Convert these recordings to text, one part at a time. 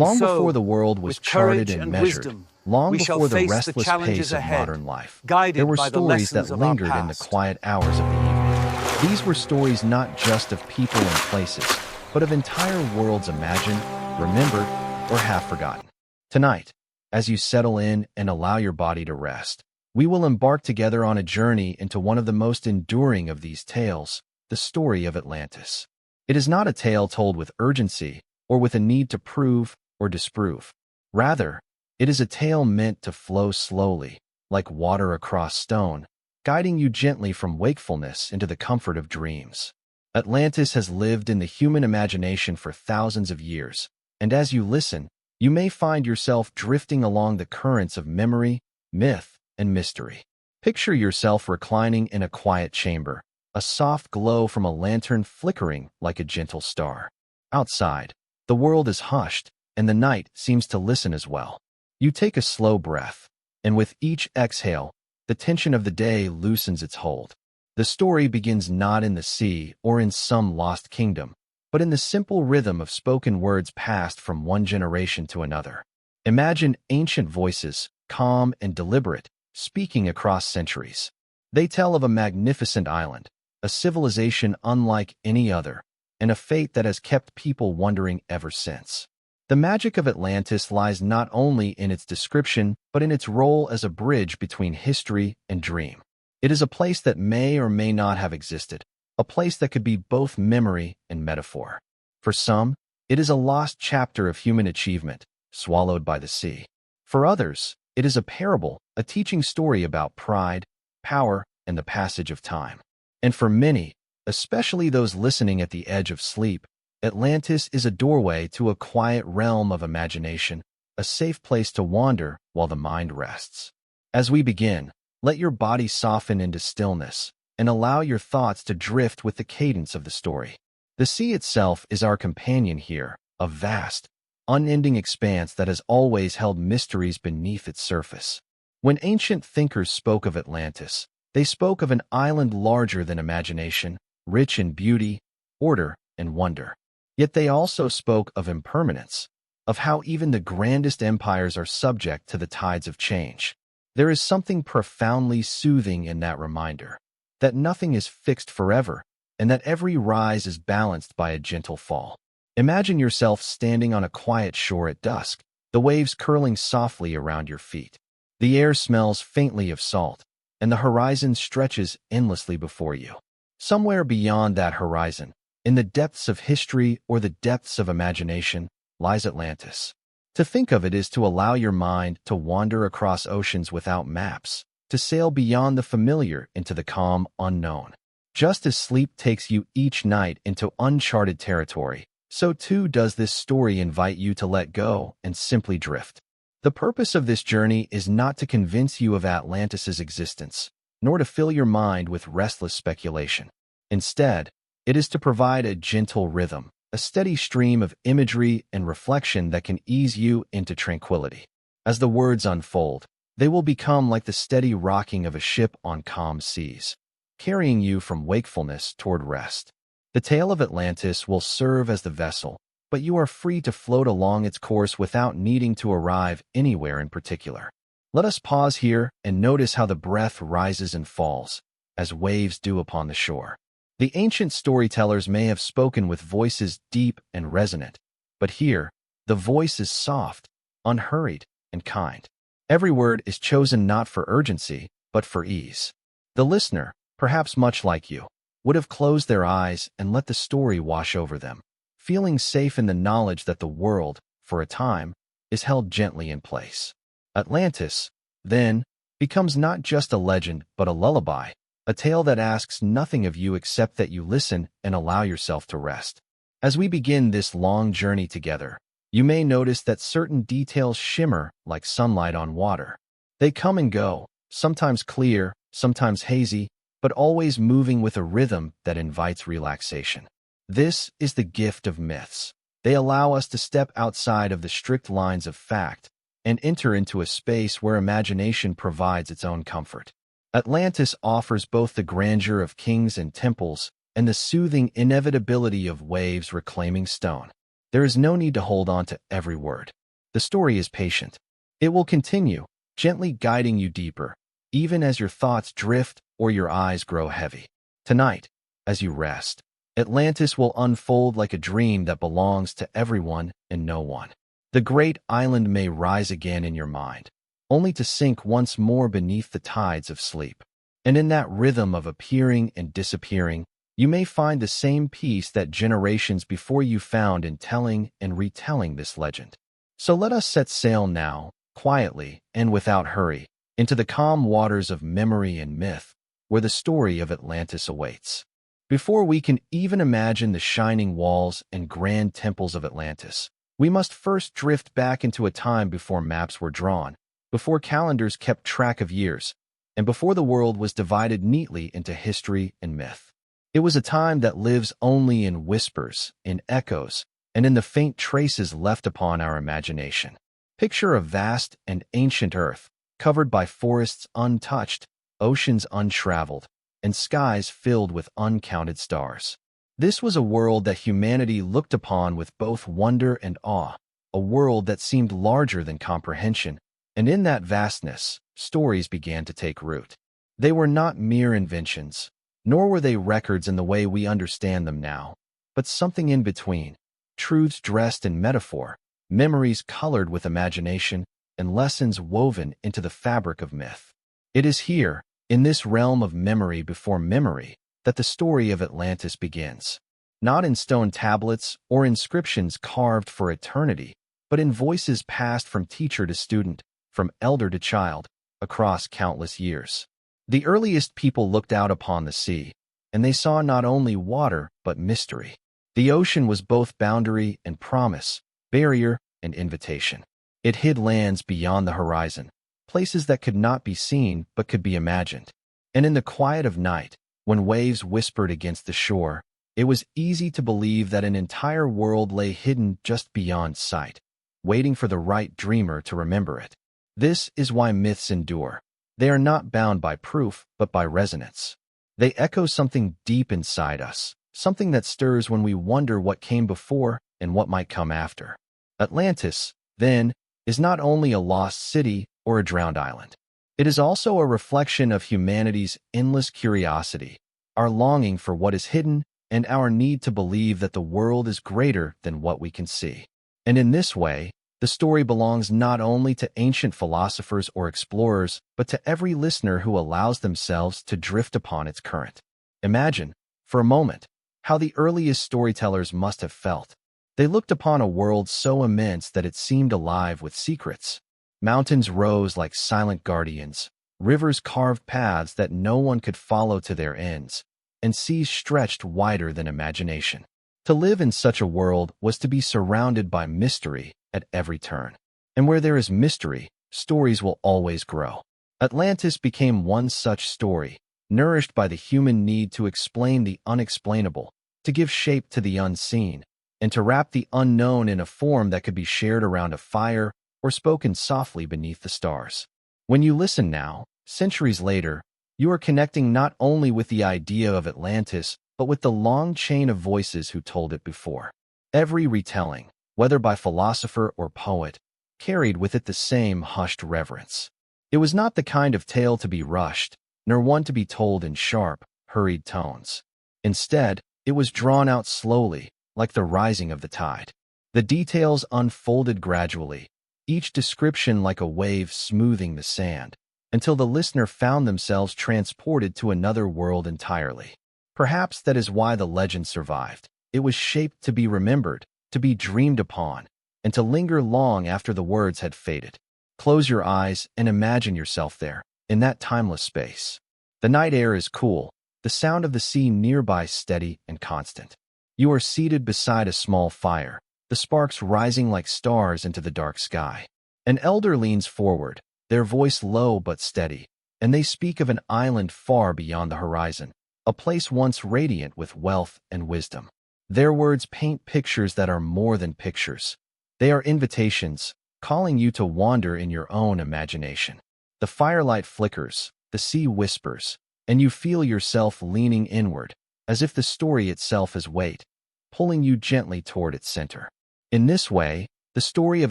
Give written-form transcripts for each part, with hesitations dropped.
And Long before so, the world was with charted courage and and measured, wisdom, long we shall before the face the restless challenges pace of ahead, modern life, there guided were by the stories that lessons of our lingered in the past. quiet hours of the evening. These were stories not just of people and places, but of entire worlds imagined, remembered, or half forgotten. Tonight, as you settle in and allow your body to rest, we will embark together on a journey into one of the most enduring of these tales, the story of Atlantis. It is not a tale told with urgency or with a need to prove or disprove. Rather, it is a tale meant to flow slowly, like water across stone, guiding you gently from wakefulness into the comfort of dreams. Atlantis has lived in the human imagination for thousands of years, and as you listen, you may find yourself drifting along the currents of memory, myth, and mystery. Picture yourself reclining in a quiet chamber, a soft glow from a lantern flickering like a gentle star. Outside, the world is hushed, and the night seems to listen as well. You take a slow breath, and with each exhale, the tension of the day loosens its hold. The story begins not in the sea or in some lost kingdom, but in the simple rhythm of spoken words passed from one generation to another. Imagine ancient voices, calm and deliberate, speaking across centuries. They tell of a magnificent island, a civilization unlike any other, and a fate that has kept people wondering ever since. The magic of Atlantis lies not only in its description, but in its role as a bridge between history and dream. It is a place that may or may not have existed, a place that could be both memory and metaphor. For some, it is a lost chapter of human achievement, swallowed by the sea. For others, it is a parable, a teaching story about pride, power, and the passage of time. And for many, especially those listening at the edge of sleep, Atlantis is a doorway to a quiet realm of imagination, a safe place to wander while the mind rests. As we begin, let your body soften into stillness and allow your thoughts to drift with the cadence of the story. The sea itself is our companion here, a vast, unending expanse that has always held mysteries beneath its surface. When ancient thinkers spoke of Atlantis, they spoke of an island larger than imagination, rich in beauty, order, and wonder. Yet they also spoke of impermanence, of how even the grandest empires are subject to the tides of change. There is something profoundly soothing in that reminder, that nothing is fixed forever, and that every rise is balanced by a gentle fall. Imagine yourself standing on a quiet shore at dusk, the waves curling softly around your feet. The air smells faintly of salt, and the horizon stretches endlessly before you. Somewhere beyond that horizon, in the depths of history or the depths of imagination, lies Atlantis. To think of it is to allow your mind to wander across oceans without maps, to sail beyond the familiar into the calm unknown. Just as sleep takes you each night into uncharted territory, so too does this story invite you to let go and simply drift. The purpose of this journey is not to convince you of Atlantis's existence, nor to fill your mind with restless speculation. Instead, it is to provide a gentle rhythm, a steady stream of imagery and reflection that can ease you into tranquility. As the words unfold, they will become like the steady rocking of a ship on calm seas, carrying you from wakefulness toward rest. The tale of Atlantis will serve as the vessel, but you are free to float along its course without needing to arrive anywhere in particular. Let us pause here and notice how the breath rises and falls, as waves do upon the shore. The ancient storytellers may have spoken with voices deep and resonant, but here, the voice is soft, unhurried, and kind. Every word is chosen not for urgency, but for ease. The listener, perhaps much like you, would have closed their eyes and let the story wash over them, feeling safe in the knowledge that the world, for a time, is held gently in place. Atlantis, then, becomes not just a legend but a lullaby, a tale that asks nothing of you except that you listen and allow yourself to rest. As we begin this long journey together, you may notice that certain details shimmer like sunlight on water. They come and go, sometimes clear, sometimes hazy, but always moving with a rhythm that invites relaxation. This is the gift of myths. They allow us to step outside of the strict lines of fact and enter into a space where imagination provides its own comfort. Atlantis offers both the grandeur of kings and temples and the soothing inevitability of waves reclaiming stone. There is no need to hold on to every word. The story is patient. It will continue, gently guiding you deeper, even as your thoughts drift or your eyes grow heavy. Tonight, as you rest, Atlantis will unfold like a dream that belongs to everyone and no one. The great island may rise again in your mind, only to sink once more beneath the tides of sleep. And in that rhythm of appearing and disappearing, you may find the same peace that generations before you found in telling and retelling this legend. So let us set sail now, quietly and without hurry, into the calm waters of memory and myth, where the story of Atlantis awaits. Before we can even imagine the shining walls and grand temples of Atlantis, we must first drift back into a time before maps were drawn, before calendars kept track of years, and before the world was divided neatly into history and myth. It was a time that lives only in whispers, in echoes, and in the faint traces left upon our imagination. Picture a vast and ancient earth, covered by forests untouched, oceans untraveled, and skies filled with uncounted stars. This was a world that humanity looked upon with both wonder and awe, a world that seemed larger than comprehension, and in that vastness, stories began to take root. They were not mere inventions, nor were they records in the way we understand them now, but something in between, truths dressed in metaphor, memories colored with imagination, and lessons woven into the fabric of myth. It is here, in this realm of memory before memory, that the story of Atlantis begins. Not in stone tablets or inscriptions carved for eternity, but in voices passed from teacher to student, from elder to child, across countless years. The earliest people looked out upon the sea, and they saw not only water but mystery. The ocean was both boundary and promise, barrier and invitation. It hid lands beyond the horizon, places that could not be seen but could be imagined. And in the quiet of night, when waves whispered against the shore, it was easy to believe that an entire world lay hidden just beyond sight, waiting for the right dreamer to remember it. This is why myths endure. They are not bound by proof, but by resonance. They echo something deep inside us, something that stirs when we wonder what came before and what might come after. Atlantis, then, is not only a lost city or a drowned island. It is also a reflection of humanity's endless curiosity, our longing for what is hidden, and our need to believe that the world is greater than what we can see. And in this way, the story belongs not only to ancient philosophers or explorers, but to every listener who allows themselves to drift upon its current. Imagine, for a moment, how the earliest storytellers must have felt. They looked upon a world so immense that it seemed alive with secrets. Mountains rose like silent guardians, rivers carved paths that no one could follow to their ends, and seas stretched wider than imagination. To live in such a world was to be surrounded by mystery at every turn. And where there is mystery, stories will always grow. Atlantis became one such story, nourished by the human need to explain the unexplainable, to give shape to the unseen, and to wrap the unknown in a form that could be shared around a fire or spoken softly beneath the stars. When you listen now, centuries later, you are connecting not only with the idea of Atlantis, but with the long chain of voices who told it before. Every retelling, whether by philosopher or poet, carried with it the same hushed reverence. It was not the kind of tale to be rushed, nor one to be told in sharp, hurried tones. Instead, it was drawn out slowly, like the rising of the tide. The details unfolded gradually, each description like a wave smoothing the sand, until the listener found themselves transported to another world entirely. Perhaps that is why the legend survived. It was shaped to be remembered, to be dreamed upon, and to linger long after the words had faded. Close your eyes and imagine yourself there, in that timeless space. The night air is cool, the sound of the sea nearby steady and constant. You are seated beside a small fire, the sparks rising like stars into the dark sky. An elder leans forward, their voice low but steady, and they speak of an island far beyond the horizon, a place once radiant with wealth and wisdom. Their words paint pictures that are more than pictures. They are invitations, calling you to wander in your own imagination. The firelight flickers, the sea whispers, and you feel yourself leaning inward, as if the story itself is weight, pulling you gently toward its center. In this way, the story of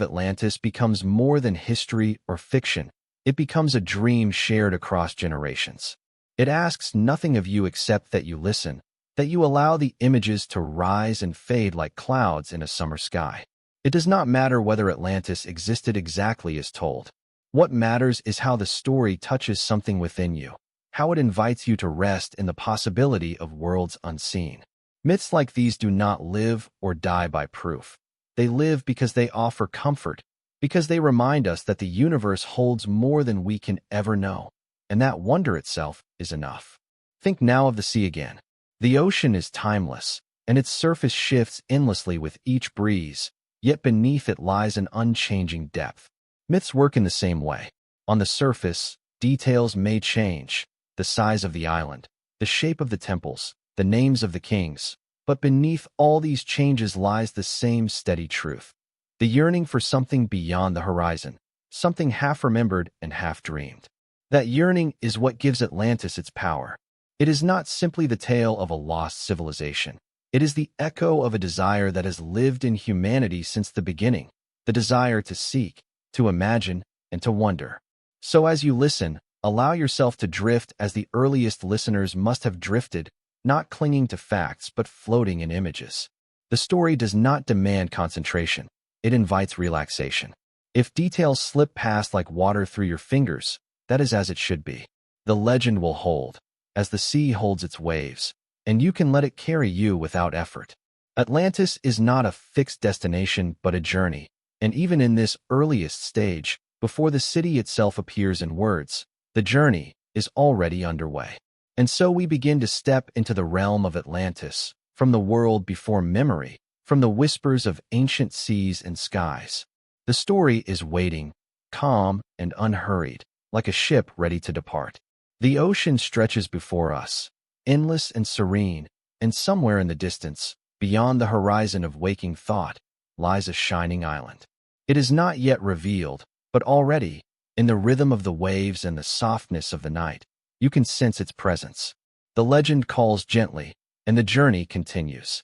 Atlantis becomes more than history or fiction. It becomes a dream shared across generations. It asks nothing of you except that you listen, that you allow the images to rise and fade like clouds in a summer sky. It does not matter whether Atlantis existed exactly as told. What matters is how the story touches something within you, how it invites you to rest in the possibility of worlds unseen. Myths like these do not live or die by proof. They live because they offer comfort, because they remind us that the universe holds more than we can ever know, and that wonder itself is enough. Think now of the sea again. The ocean is timeless, and its surface shifts endlessly with each breeze, yet beneath it lies an unchanging depth. Myths work in the same way. On the surface, details may change, the size of the island, the shape of the temples, the names of the kings, but beneath all these changes lies the same steady truth. The yearning for something beyond the horizon, something half-remembered and half-dreamed. That yearning is what gives Atlantis its power. It is not simply the tale of a lost civilization. It is the echo of a desire that has lived in humanity since the beginning, the desire to seek, to imagine, and to wonder. So as you listen, allow yourself to drift as the earliest listeners must have drifted, not clinging to facts but floating in images. The story does not demand concentration. It invites relaxation. If details slip past like water through your fingers, that is as it should be. The legend will hold, as the sea holds its waves, and you can let it carry you without effort. Atlantis is not a fixed destination but a journey, and even in this earliest stage, before the city itself appears in words, the journey is already underway. And so we begin to step into the realm of Atlantis, from the world before memory, from the whispers of ancient seas and skies. The story is waiting, calm and unhurried, like a ship ready to depart. The ocean stretches before us, endless and serene, and somewhere in the distance, beyond the horizon of waking thought, lies a shining island. It is not yet revealed, but already, in the rhythm of the waves and the softness of the night, you can sense its presence. The legend calls gently, and the journey continues.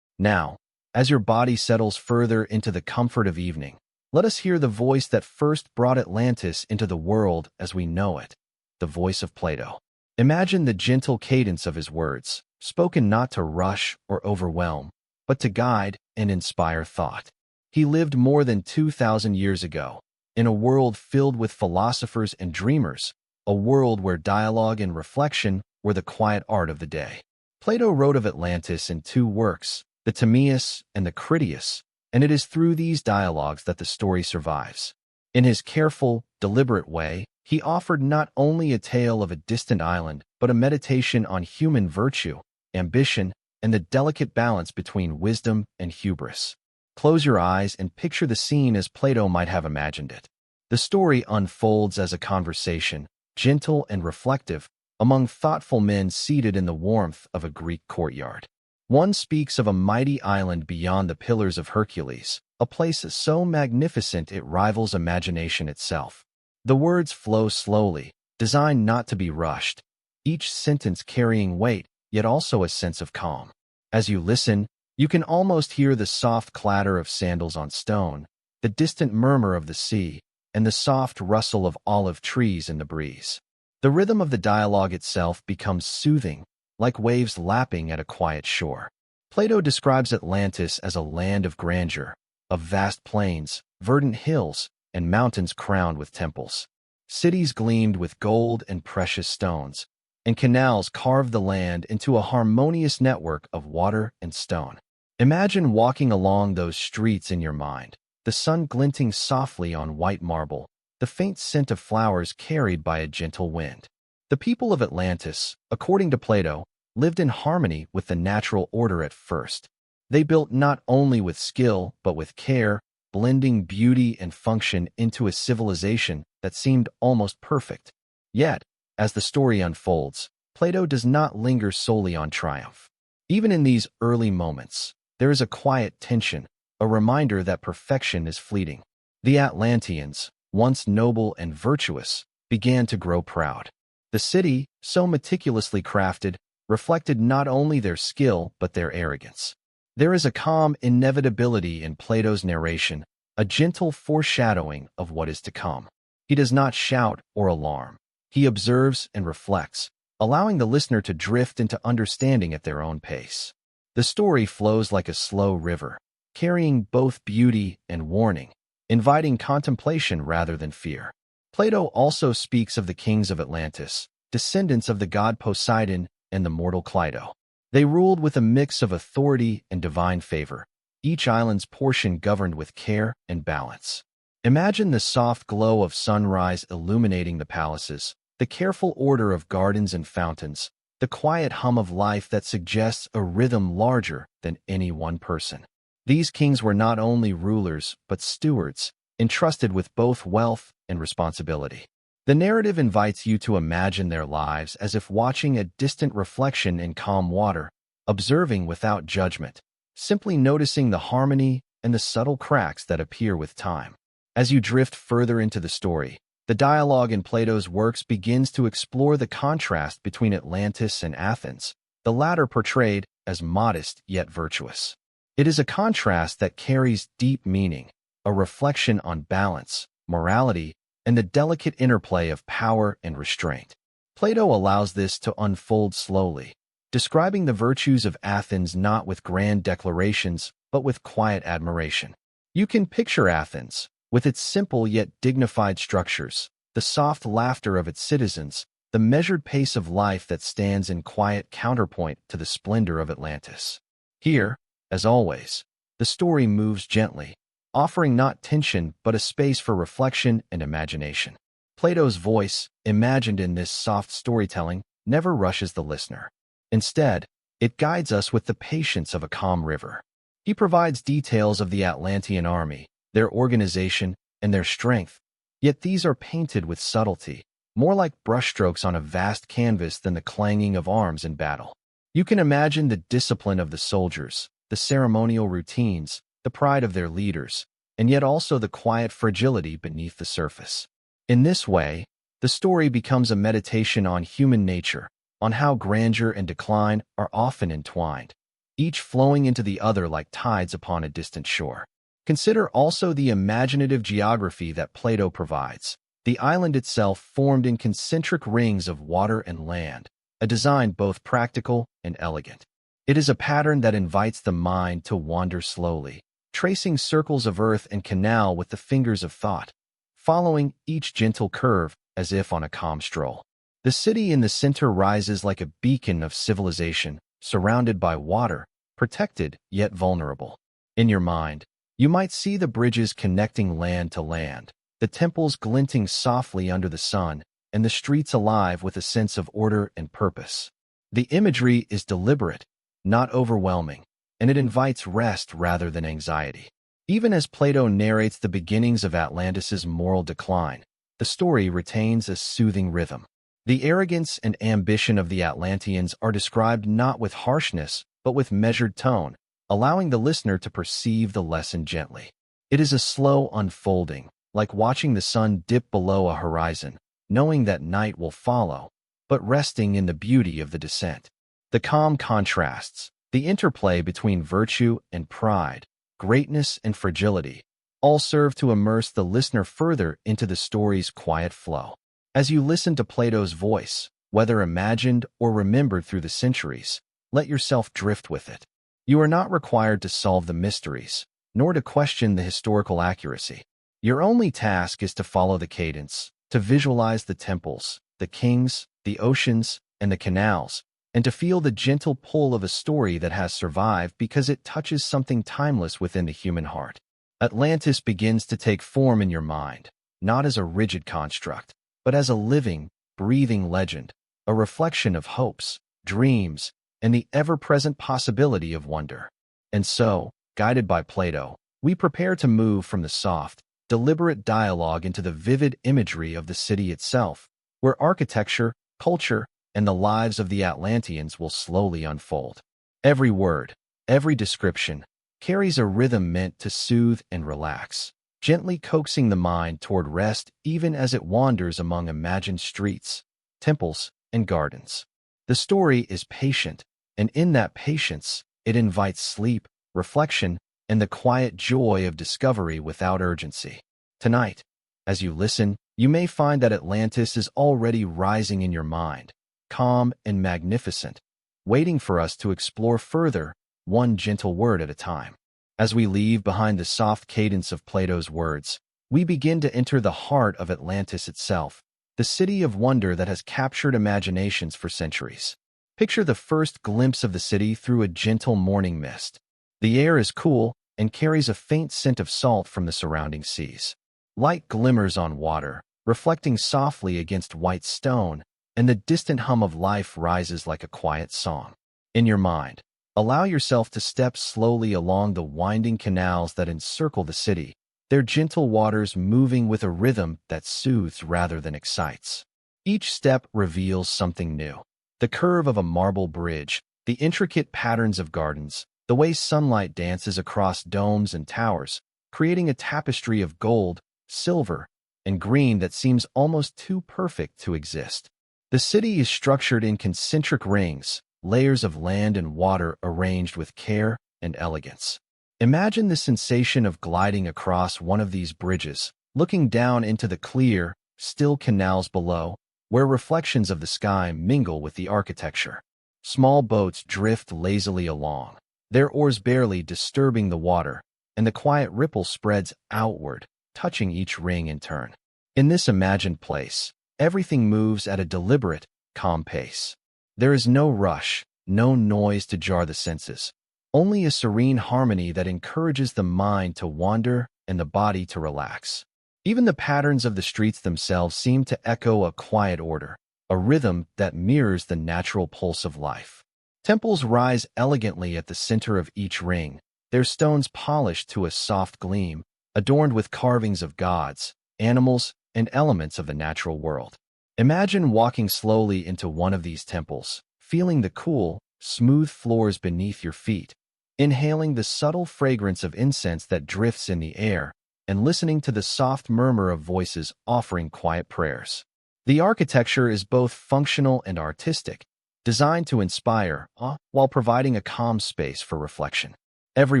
Now, as your body settles further into the comfort of evening, let us hear the voice that first brought Atlantis into the world as we know it, the voice of Plato. Imagine the gentle cadence of his words, spoken not to rush or overwhelm, but to guide and inspire thought. He lived more than 2,000 years ago, in a world filled with philosophers and dreamers, a world where dialogue and reflection were the quiet art of the day. Plato wrote of Atlantis in two works, the Timaeus and the Critias, and it is through these dialogues that the story survives. In his careful, deliberate way, he offered not only a tale of a distant island, but a meditation on human virtue, ambition, and the delicate balance between wisdom and hubris. Close your eyes and picture the scene as Plato might have imagined it. The story unfolds as a conversation, gentle and reflective, among thoughtful men seated in the warmth of a Greek courtyard. One speaks of a mighty island beyond the Pillars of Hercules, a place so magnificent it rivals imagination itself. The words flow slowly, designed not to be rushed, each sentence carrying weight, yet also a sense of calm. As you listen, you can almost hear the soft clatter of sandals on stone, the distant murmur of the sea, and the soft rustle of olive trees in the breeze. The rhythm of the dialogue itself becomes soothing, like waves lapping at a quiet shore. Plato describes Atlantis as a land of grandeur, of vast plains, verdant hills, and mountains crowned with temples. Cities gleamed with gold and precious stones, and canals carved the land into a harmonious network of water and stone. Imagine walking along those streets in your mind, the sun glinting softly on white marble, the faint scent of flowers carried by a gentle wind. The people of Atlantis, according to Plato, lived in harmony with the natural order at first. They built not only with skill but with care, blending beauty and function into a civilization that seemed almost perfect. Yet, as the story unfolds, Plato does not linger solely on triumph. Even in these early moments, there is a quiet tension, a reminder that perfection is fleeting. The Atlanteans, once noble and virtuous, began to grow proud. The city, so meticulously crafted, reflected not only their skill but their arrogance. There is a calm inevitability in Plato's narration, a gentle foreshadowing of what is to come. He does not shout or alarm. He observes and reflects, allowing the listener to drift into understanding at their own pace. The story flows like a slow river, carrying both beauty and warning, inviting contemplation rather than fear. Plato also speaks of the kings of Atlantis, descendants of the god Poseidon and the mortal Cleito. They ruled with a mix of authority and divine favor, each island's portion governed with care and balance. Imagine the soft glow of sunrise illuminating the palaces, the careful order of gardens and fountains, the quiet hum of life that suggests a rhythm larger than any one person. These kings were not only rulers, but stewards, entrusted with both wealth and responsibility. The narrative invites you to imagine their lives as if watching a distant reflection in calm water, observing without judgment, simply noticing the harmony and the subtle cracks that appear with time. As you drift further into the story, the dialogue in Plato's works begins to explore the contrast between Atlantis and Athens, the latter portrayed as modest yet virtuous. It is a contrast that carries deep meaning, a reflection on balance, morality, and the delicate interplay of power and restraint. Plato allows this to unfold slowly, describing the virtues of Athens not with grand declarations, but with quiet admiration. You can picture Athens, with its simple yet dignified structures, the soft laughter of its citizens, the measured pace of life that stands in quiet counterpoint to the splendor of Atlantis. Here, as always, the story moves gently, offering not tension but a space for reflection and imagination. Plato's voice, imagined in this soft storytelling, never rushes the listener. Instead, it guides us with the patience of a calm river. He provides details of the Atlantean army, their organization, and their strength, yet these are painted with subtlety, more like brushstrokes on a vast canvas than the clanging of arms in battle. You can imagine the discipline of the soldiers, the ceremonial routines, the pride of their leaders, and yet also the quiet fragility beneath the surface. In this way, the story becomes a meditation on human nature, on how grandeur and decline are often entwined, each flowing into the other like tides upon a distant shore. Consider also the imaginative geography that Plato provides. The island itself formed in concentric rings of water and land, a design both practical and elegant. It is a pattern that invites the mind to wander slowly, tracing circles of earth and canal with the fingers of thought, following each gentle curve as if on a calm stroll. The city in the center rises like a beacon of civilization, surrounded by water, protected yet vulnerable. In your mind, you might see the bridges connecting land to land, the temples glinting softly under the sun, and the streets alive with a sense of order and purpose. The imagery is deliberate, not overwhelming, and it invites rest rather than anxiety. Even as Plato narrates the beginnings of Atlantis's moral decline, the story retains a soothing rhythm. The arrogance and ambition of the Atlanteans are described not with harshness, but with measured tone, allowing the listener to perceive the lesson gently. It is a slow unfolding, like watching the sun dip below a horizon, knowing that night will follow, but resting in the beauty of the descent. The calm contrasts, the interplay between virtue and pride, greatness and fragility, all serve to immerse the listener further into the story's quiet flow. As you listen to Plato's voice, whether imagined or remembered through the centuries, let yourself drift with it. You are not required to solve the mysteries, nor to question the historical accuracy. Your only task is to follow the cadence, to visualize the temples, the kings, the oceans, and the canals, and to feel the gentle pull of a story that has survived because it touches something timeless within the human heart. Atlantis begins to take form in your mind, not as a rigid construct, but as a living, breathing legend, a reflection of hopes, dreams, and the ever-present possibility of wonder. And so, guided by Plato, we prepare to move from the soft, deliberate dialogue into the vivid imagery of the city itself, where architecture, culture, and the lives of the Atlanteans will slowly unfold. Every word, every description, carries a rhythm meant to soothe and relax, gently coaxing the mind toward rest even as it wanders among imagined streets, temples, and gardens. The story is patient, and in that patience, it invites sleep, reflection, and the quiet joy of discovery without urgency. Tonight, as you listen, you may find that Atlantis is already rising in your mind, calm and magnificent, waiting for us to explore further, one gentle word at a time. As we leave behind the soft cadence of Plato's words, we begin to enter the heart of Atlantis itself, the city of wonder that has captured imaginations for centuries. Picture the first glimpse of the city through a gentle morning mist. The air is cool and carries a faint scent of salt from the surrounding seas. Light glimmers on water, reflecting softly against white stone, and the distant hum of life rises like a quiet song. In your mind, allow yourself to step slowly along the winding canals that encircle the city, their gentle waters moving with a rhythm that soothes rather than excites. Each step reveals something new. The curve of a marble bridge, the intricate patterns of gardens, the way sunlight dances across domes and towers, creating a tapestry of gold, silver, and green that seems almost too perfect to exist. The city is structured in concentric rings, layers of land and water arranged with care and elegance. Imagine the sensation of gliding across one of these bridges, looking down into the clear, still canals below, where reflections of the sky mingle with the architecture. Small boats drift lazily along, their oars barely disturbing the water, and the quiet ripple spreads outward, touching each ring in turn. In this imagined place, everything moves at a deliberate, calm pace. There is no rush, no noise to jar the senses, only a serene harmony that encourages the mind to wander and the body to relax. Even the patterns of the streets themselves seem to echo a quiet order, a rhythm that mirrors the natural pulse of life. Temples rise elegantly at the center of each ring, their stones polished to a soft gleam, adorned with carvings of gods, animals, and elements of the natural world. Imagine walking slowly into one of these temples, feeling the cool, smooth floors beneath your feet, inhaling the subtle fragrance of incense that drifts in the air, and listening to the soft murmur of voices offering quiet prayers. The architecture is both functional and artistic, designed to inspire, while providing a calm space for reflection. Every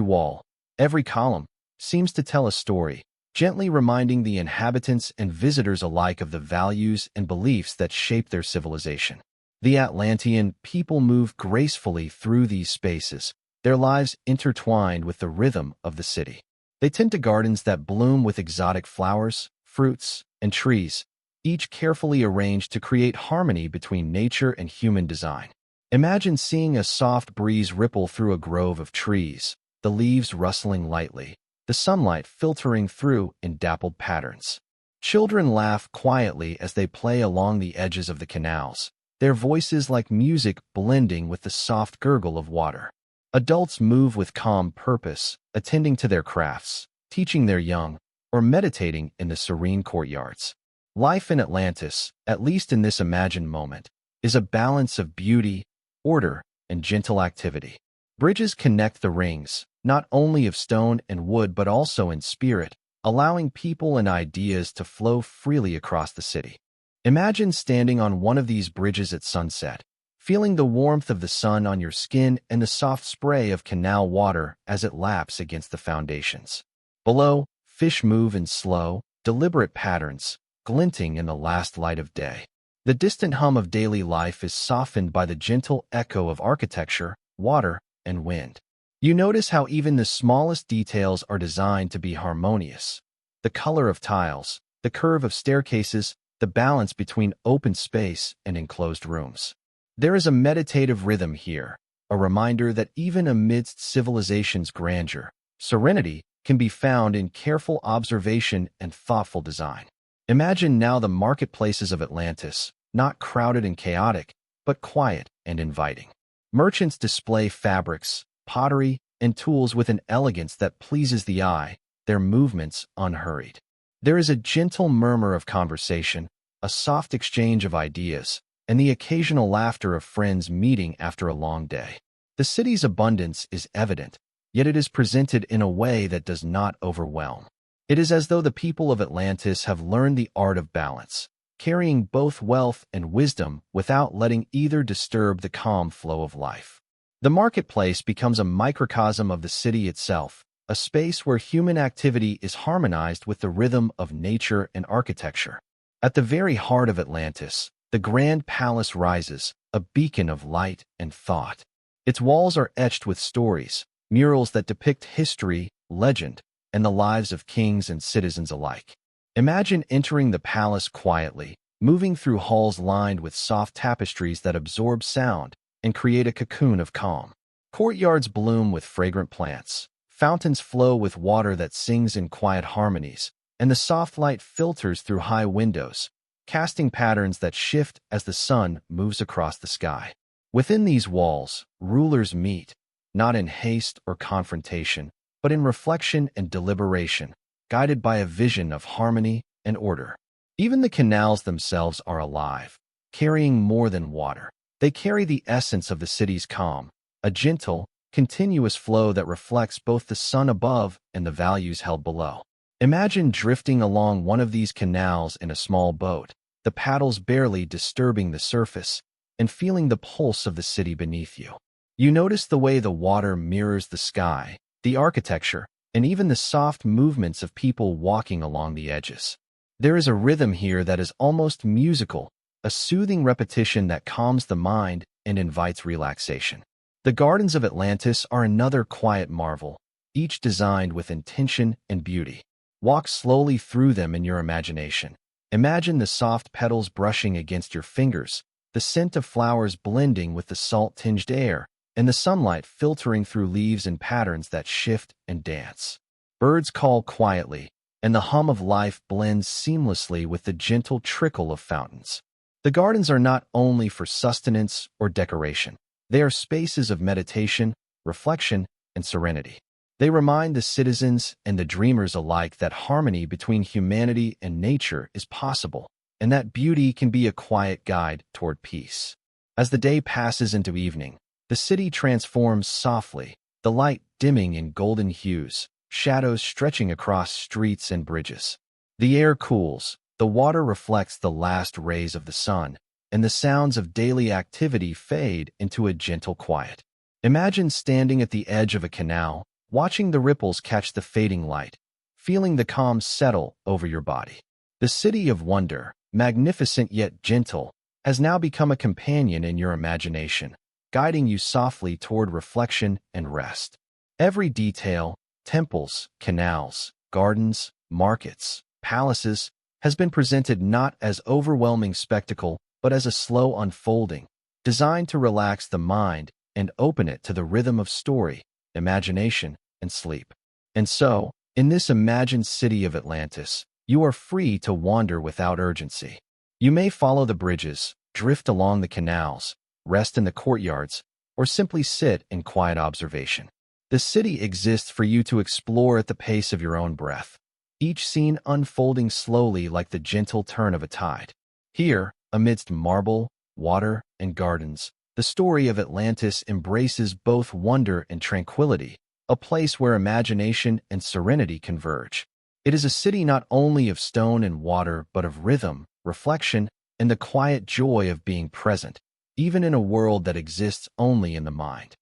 wall, every column, seems to tell a story, gently reminding the inhabitants and visitors alike of the values and beliefs that shape their civilization. The Atlantean people move gracefully through these spaces, their lives intertwined with the rhythm of the city. They tend to gardens that bloom with exotic flowers, fruits, and trees, each carefully arranged to create harmony between nature and human design. Imagine seeing a soft breeze ripple through a grove of trees, the leaves rustling lightly, the sunlight filtering through in dappled patterns. Children laugh quietly as they play along the edges of the canals, their voices like music blending with the soft gurgle of water. Adults move with calm purpose, attending to their crafts, teaching their young, or meditating in the serene courtyards. Life in Atlantis, at least in this imagined moment, is a balance of beauty, order, and gentle activity. Bridges connect the rings, not only of stone and wood but also in spirit, allowing people and ideas to flow freely across the city. Imagine standing on one of these bridges at sunset, feeling the warmth of the sun on your skin and the soft spray of canal water as it laps against the foundations. Below, fish move in slow, deliberate patterns, glinting in the last light of day. The distant hum of daily life is softened by the gentle echo of architecture, water, and wind. You notice how even the smallest details are designed to be harmonious. The color of tiles, the curve of staircases, the balance between open space and enclosed rooms. There is a meditative rhythm here, a reminder that even amidst civilization's grandeur, serenity can be found in careful observation and thoughtful design. Imagine now the marketplaces of Atlantis, not crowded and chaotic, but quiet and inviting. Merchants display fabrics, pottery, and tools with an elegance that pleases the eye, their movements unhurried. There is a gentle murmur of conversation, a soft exchange of ideas, and the occasional laughter of friends meeting after a long day. The city's abundance is evident, yet it is presented in a way that does not overwhelm. It is as though the people of Atlantis have learned the art of balance, carrying both wealth and wisdom without letting either disturb the calm flow of life. The marketplace becomes a microcosm of the city itself, a space where human activity is harmonized with the rhythm of nature and architecture. At the very heart of Atlantis, the Grand Palace rises, a beacon of light and thought. Its walls are etched with stories, murals that depict history, legend, and the lives of kings and citizens alike. Imagine entering the palace quietly, moving through halls lined with soft tapestries that absorb sound and create a cocoon of calm. Courtyards bloom with fragrant plants, fountains flow with water that sings in quiet harmonies, and the soft light filters through high windows, casting patterns that shift as the sun moves across the sky. Within these walls, rulers meet, not in haste or confrontation, but in reflection and deliberation, guided by a vision of harmony and order. Even the canals themselves are alive, carrying more than water. They carry the essence of the city's calm, a gentle, continuous flow that reflects both the sun above and the values held below. Imagine drifting along one of these canals in a small boat, the paddles barely disturbing the surface, and feeling the pulse of the city beneath you. You notice the way the water mirrors the sky, the architecture, and even the soft movements of people walking along the edges. There is a rhythm here that is almost musical, a soothing repetition that calms the mind and invites relaxation. The gardens of Atlantis are another quiet marvel, each designed with intention and beauty. Walk slowly through them in your imagination. Imagine the soft petals brushing against your fingers, the scent of flowers blending with the salt-tinged air, and the sunlight filtering through leaves in patterns that shift and dance. Birds call quietly, and the hum of life blends seamlessly with the gentle trickle of fountains. The gardens are not only for sustenance or decoration. They are spaces of meditation, reflection, and serenity. They remind the citizens and the dreamers alike that harmony between humanity and nature is possible, and that beauty can be a quiet guide toward peace. As the day passes into evening, the city transforms softly, the light dimming in golden hues, shadows stretching across streets and bridges. The air cools, the water reflects the last rays of the sun, and the sounds of daily activity fade into a gentle quiet. Imagine standing at the edge of a canal, watching the ripples catch the fading light, feeling the calm settle over your body. The city of wonder, magnificent yet gentle, has now become a companion in your imagination, guiding you softly toward reflection and rest. Every detail, temples, canals, gardens, markets, palaces, has been presented not as overwhelming spectacle, but as a slow unfolding, designed to relax the mind and open it to the rhythm of story, imagination, and sleep. And so, in this imagined city of Atlantis, you are free to wander without urgency. You may follow the bridges, drift along the canals, rest in the courtyards, or simply sit in quiet observation. The city exists for you to explore at the pace of your own breath, each scene unfolding slowly like the gentle turn of a tide. Here, amidst marble, water, and gardens, the story of Atlantis embraces both wonder and tranquility, a place where imagination and serenity converge. It is a city not only of stone and water, but of rhythm, reflection, and the quiet joy of being present, even in a world that exists only in the mind.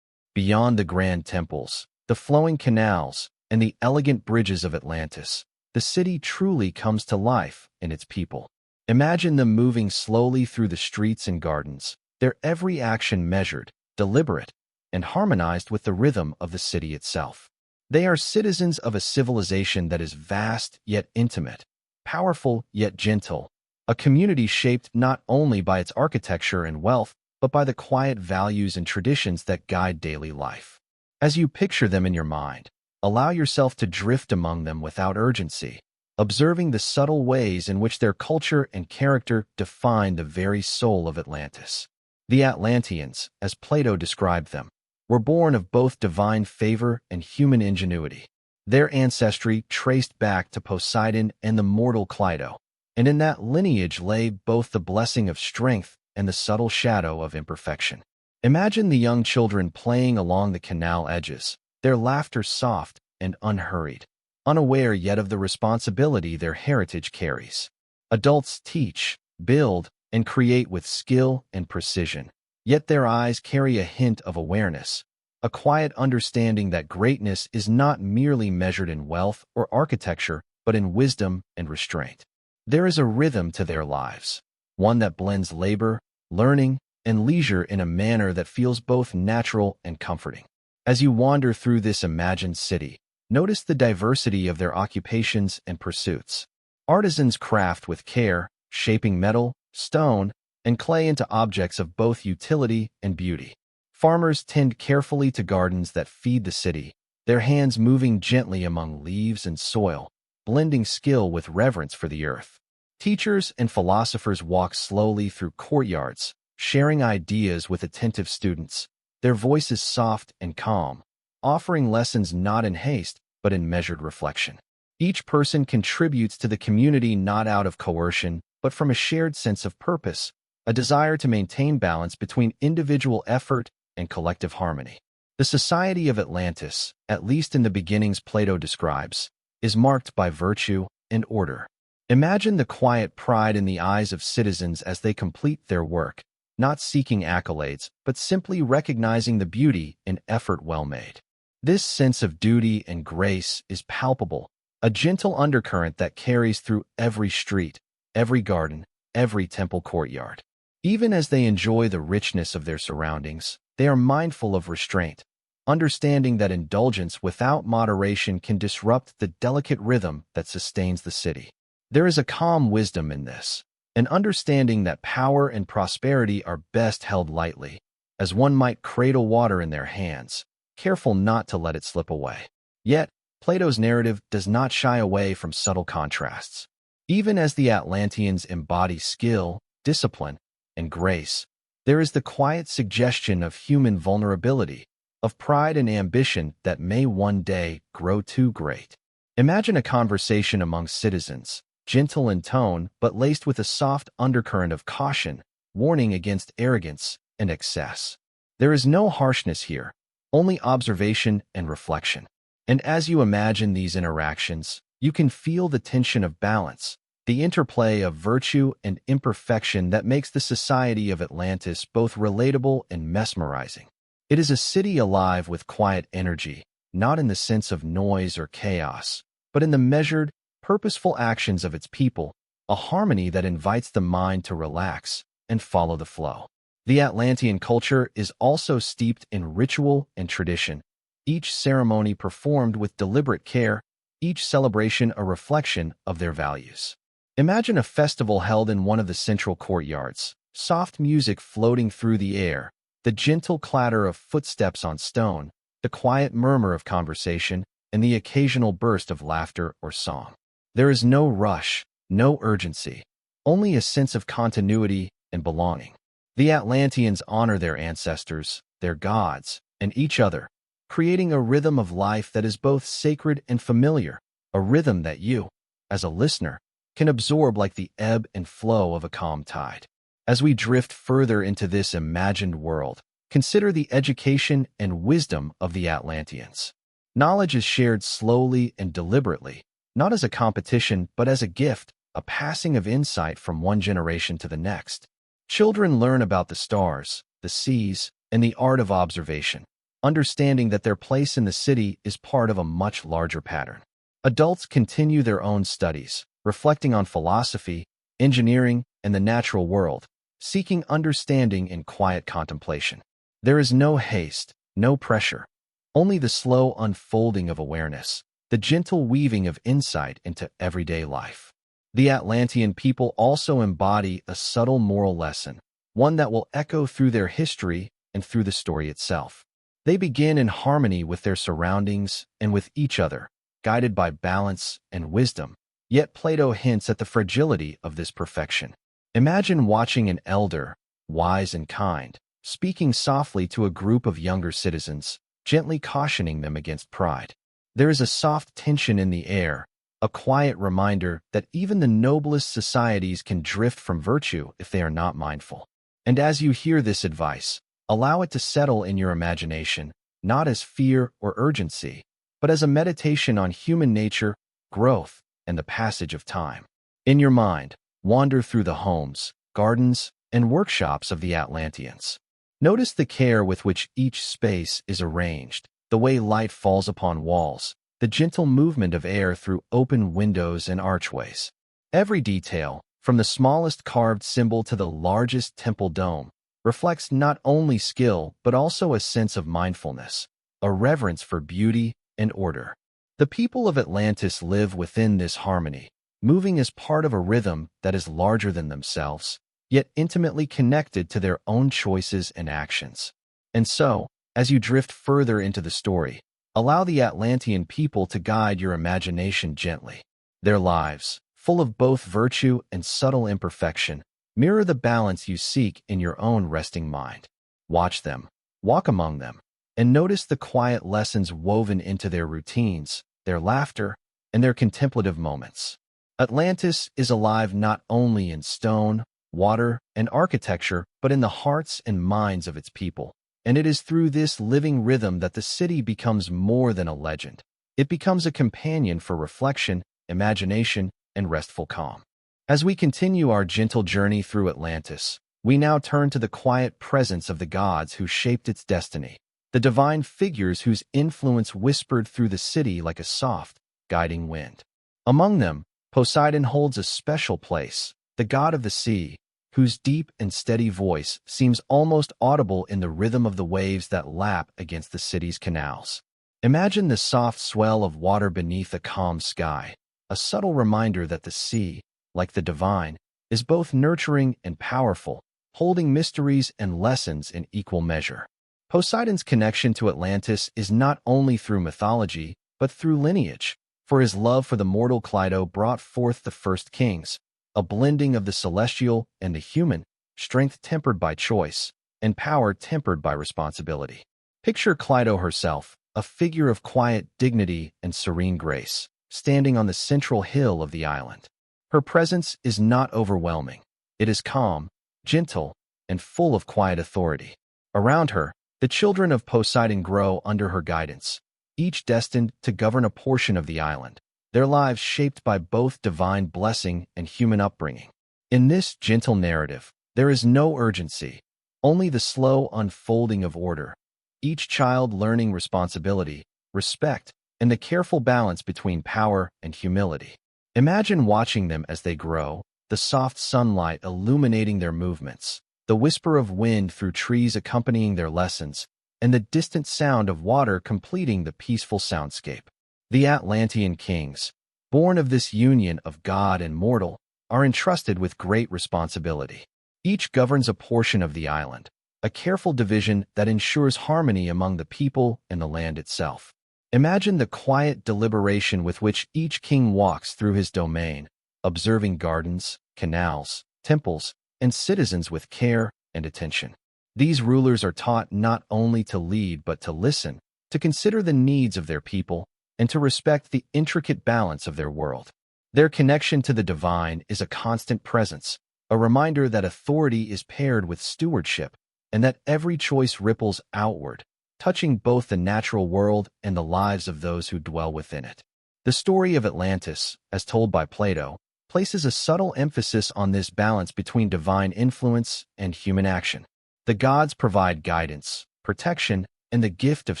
Beyond the grand temples, the flowing canals, and the elegant bridges of Atlantis, the city truly comes to life in its people. Imagine them moving slowly through the streets and gardens, their every action measured, deliberate, and harmonized with the rhythm of the city itself. They are citizens of a civilization that is vast yet intimate, powerful yet gentle, a community shaped not only by its architecture and wealth, but by the quiet values and traditions that guide daily life. As you picture them in your mind, allow yourself to drift among them without urgency, observing the subtle ways in which their culture and character define the very soul of Atlantis. The Atlanteans, as Plato described them, were born of both divine favor and human ingenuity. Their ancestry traced back to Poseidon and the mortal Cleito, and in that lineage lay both the blessing of strength and the subtle shadow of imperfection. Imagine the young children playing along the canal edges, their laughter soft and unhurried, unaware yet of the responsibility their heritage carries. Adults teach, build, and create with skill and precision, Yet their eyes carry a hint of awareness, a quiet understanding that greatness is not merely measured in wealth or architecture, but in wisdom and restraint. There is a rhythm to their lives, one that blends labor, learning, and leisure in a manner that feels both natural and comforting. As you wander through this imagined city, notice the diversity of their occupations and pursuits. Artisans craft with care, shaping metal, stone, and clay into objects of both utility and beauty. Farmers tend carefully to gardens that feed the city, their hands moving gently among leaves and soil, blending skill with reverence for the earth. Teachers and philosophers walk slowly through courtyards, sharing ideas with attentive students, their voices soft and calm, offering lessons not in haste but in measured reflection. Each person contributes to the community not out of coercion, but from a shared sense of purpose, a desire to maintain balance between individual effort and collective harmony. The society of Atlantis, at least in the beginnings Plato describes, is marked by virtue and order. Imagine the quiet pride in the eyes of citizens as they complete their work, not seeking accolades, but simply recognizing the beauty in effort well made. This sense of duty and grace is palpable, a gentle undercurrent that carries through every street, every garden, every temple courtyard. Even as they enjoy the richness of their surroundings, they are mindful of restraint, understanding that indulgence without moderation can disrupt the delicate rhythm that sustains the city. There is a calm wisdom in this, an understanding that power and prosperity are best held lightly, as one might cradle water in their hands, careful not to let it slip away. Yet, Plato's narrative does not shy away from subtle contrasts. Even as the Atlanteans embody skill, discipline, and grace, there is the quiet suggestion of human vulnerability, of pride and ambition that may one day grow too great. Imagine a conversation among citizens, gentle in tone but laced with a soft undercurrent of caution, warning against arrogance and excess. There is no harshness here, only observation and reflection. And as you imagine these interactions, you can feel the tension of balance, the interplay of virtue and imperfection that makes the society of Atlantis both relatable and mesmerizing. It is a city alive with quiet energy, not in the sense of noise or chaos, but in the measured, purposeful actions of its people, a harmony that invites the mind to relax and follow the flow. The Atlantean culture is also steeped in ritual and tradition, each ceremony performed with deliberate care, each celebration a reflection of their values. Imagine a festival held in one of the central courtyards, soft music floating through the air, the gentle clatter of footsteps on stone, the quiet murmur of conversation, and the occasional burst of laughter or song. There is no rush, no urgency, only a sense of continuity and belonging. The Atlanteans honor their ancestors, their gods, and each other, creating a rhythm of life that is both sacred and familiar, a rhythm that you, as a listener, can absorb like the ebb and flow of a calm tide. As we drift further into this imagined world, consider the education and wisdom of the Atlanteans. Knowledge is shared slowly and deliberately, not as a competition but as a gift, a passing of insight from one generation to the next. Children learn about the stars, the seas, and the art of observation, understanding that their place in the city is part of a much larger pattern. Adults continue their own studies, reflecting on philosophy, engineering, and the natural world, seeking understanding in quiet contemplation. There is no haste, no pressure, only the slow unfolding of awareness, the gentle weaving of insight into everyday life. The Atlantean people also embody a subtle moral lesson, one that will echo through their history and through the story itself. They begin in harmony with their surroundings and with each other, guided by balance and wisdom. Yet Plato hints at the fragility of this perfection. Imagine watching an elder, wise and kind, speaking softly to a group of younger citizens, gently cautioning them against pride. There is a soft tension in the air, a quiet reminder that even the noblest societies can drift from virtue if they are not mindful. And as you hear this advice, allow it to settle in your imagination, not as fear or urgency, but as a meditation on human nature, growth, and the passage of time. In your mind, wander through the homes, gardens, and workshops of the Atlanteans. Notice the care with which each space is arranged, the way light falls upon walls, the gentle movement of air through open windows and archways. Every detail, from the smallest carved symbol to the largest temple dome, reflects not only skill but also a sense of mindfulness, a reverence for beauty and order. The people of Atlantis live within this harmony, moving as part of a rhythm that is larger than themselves, yet intimately connected to their own choices and actions. And so, as you drift further into the story, allow the Atlantean people to guide your imagination gently. Their lives, full of both virtue and subtle imperfection, mirror the balance you seek in your own resting mind. Watch them, walk among them, and notice the quiet lessons woven into their routines, their laughter, and their contemplative moments. Atlantis is alive not only in stone, water, and architecture, but in the hearts and minds of its people. And it is through this living rhythm that the city becomes more than a legend. It becomes a companion for reflection, imagination, and restful calm. As we continue our gentle journey through Atlantis, we now turn to the quiet presence of the gods who shaped its destiny, the divine figures whose influence whispered through the city like a soft, guiding wind. Among them, Poseidon holds a special place, the god of the sea, whose deep and steady voice seems almost audible in the rhythm of the waves that lap against the city's canals. Imagine the soft swell of water beneath a calm sky, a subtle reminder that the sea, like the divine, is both nurturing and powerful, holding mysteries and lessons in equal measure. Poseidon's connection to Atlantis is not only through mythology, but through lineage, for his love for the mortal Cleito brought forth the first kings, a blending of the celestial and the human, strength tempered by choice, and power tempered by responsibility. Picture Cleito herself, a figure of quiet dignity and serene grace, standing on the central hill of the island. Her presence is not overwhelming. It is calm, gentle, and full of quiet authority. Around her, the children of Poseidon grow under her guidance, each destined to govern a portion of the island, their lives shaped by both divine blessing and human upbringing. In this gentle narrative, there is no urgency, only the slow unfolding of order, each child learning responsibility, respect, and the careful balance between power and humility. Imagine watching them as they grow, the soft sunlight illuminating their movements, the whisper of wind through trees accompanying their lessons, and the distant sound of water completing the peaceful soundscape. The Atlantean kings, born of this union of god and mortal, are entrusted with great responsibility. Each governs a portion of the island, a careful division that ensures harmony among the people and the land itself. Imagine the quiet deliberation with which each king walks through his domain, observing gardens, canals, temples, and citizens with care and attention. These rulers are taught not only to lead but to listen, to consider the needs of their people, and to respect the intricate balance of their world. Their connection to the divine is a constant presence, a reminder that authority is paired with stewardship, and that every choice ripples outward, touching both the natural world and the lives of those who dwell within it. The story of Atlantis, as told by Plato, places a subtle emphasis on this balance between divine influence and human action. The gods provide guidance, protection, and the gift of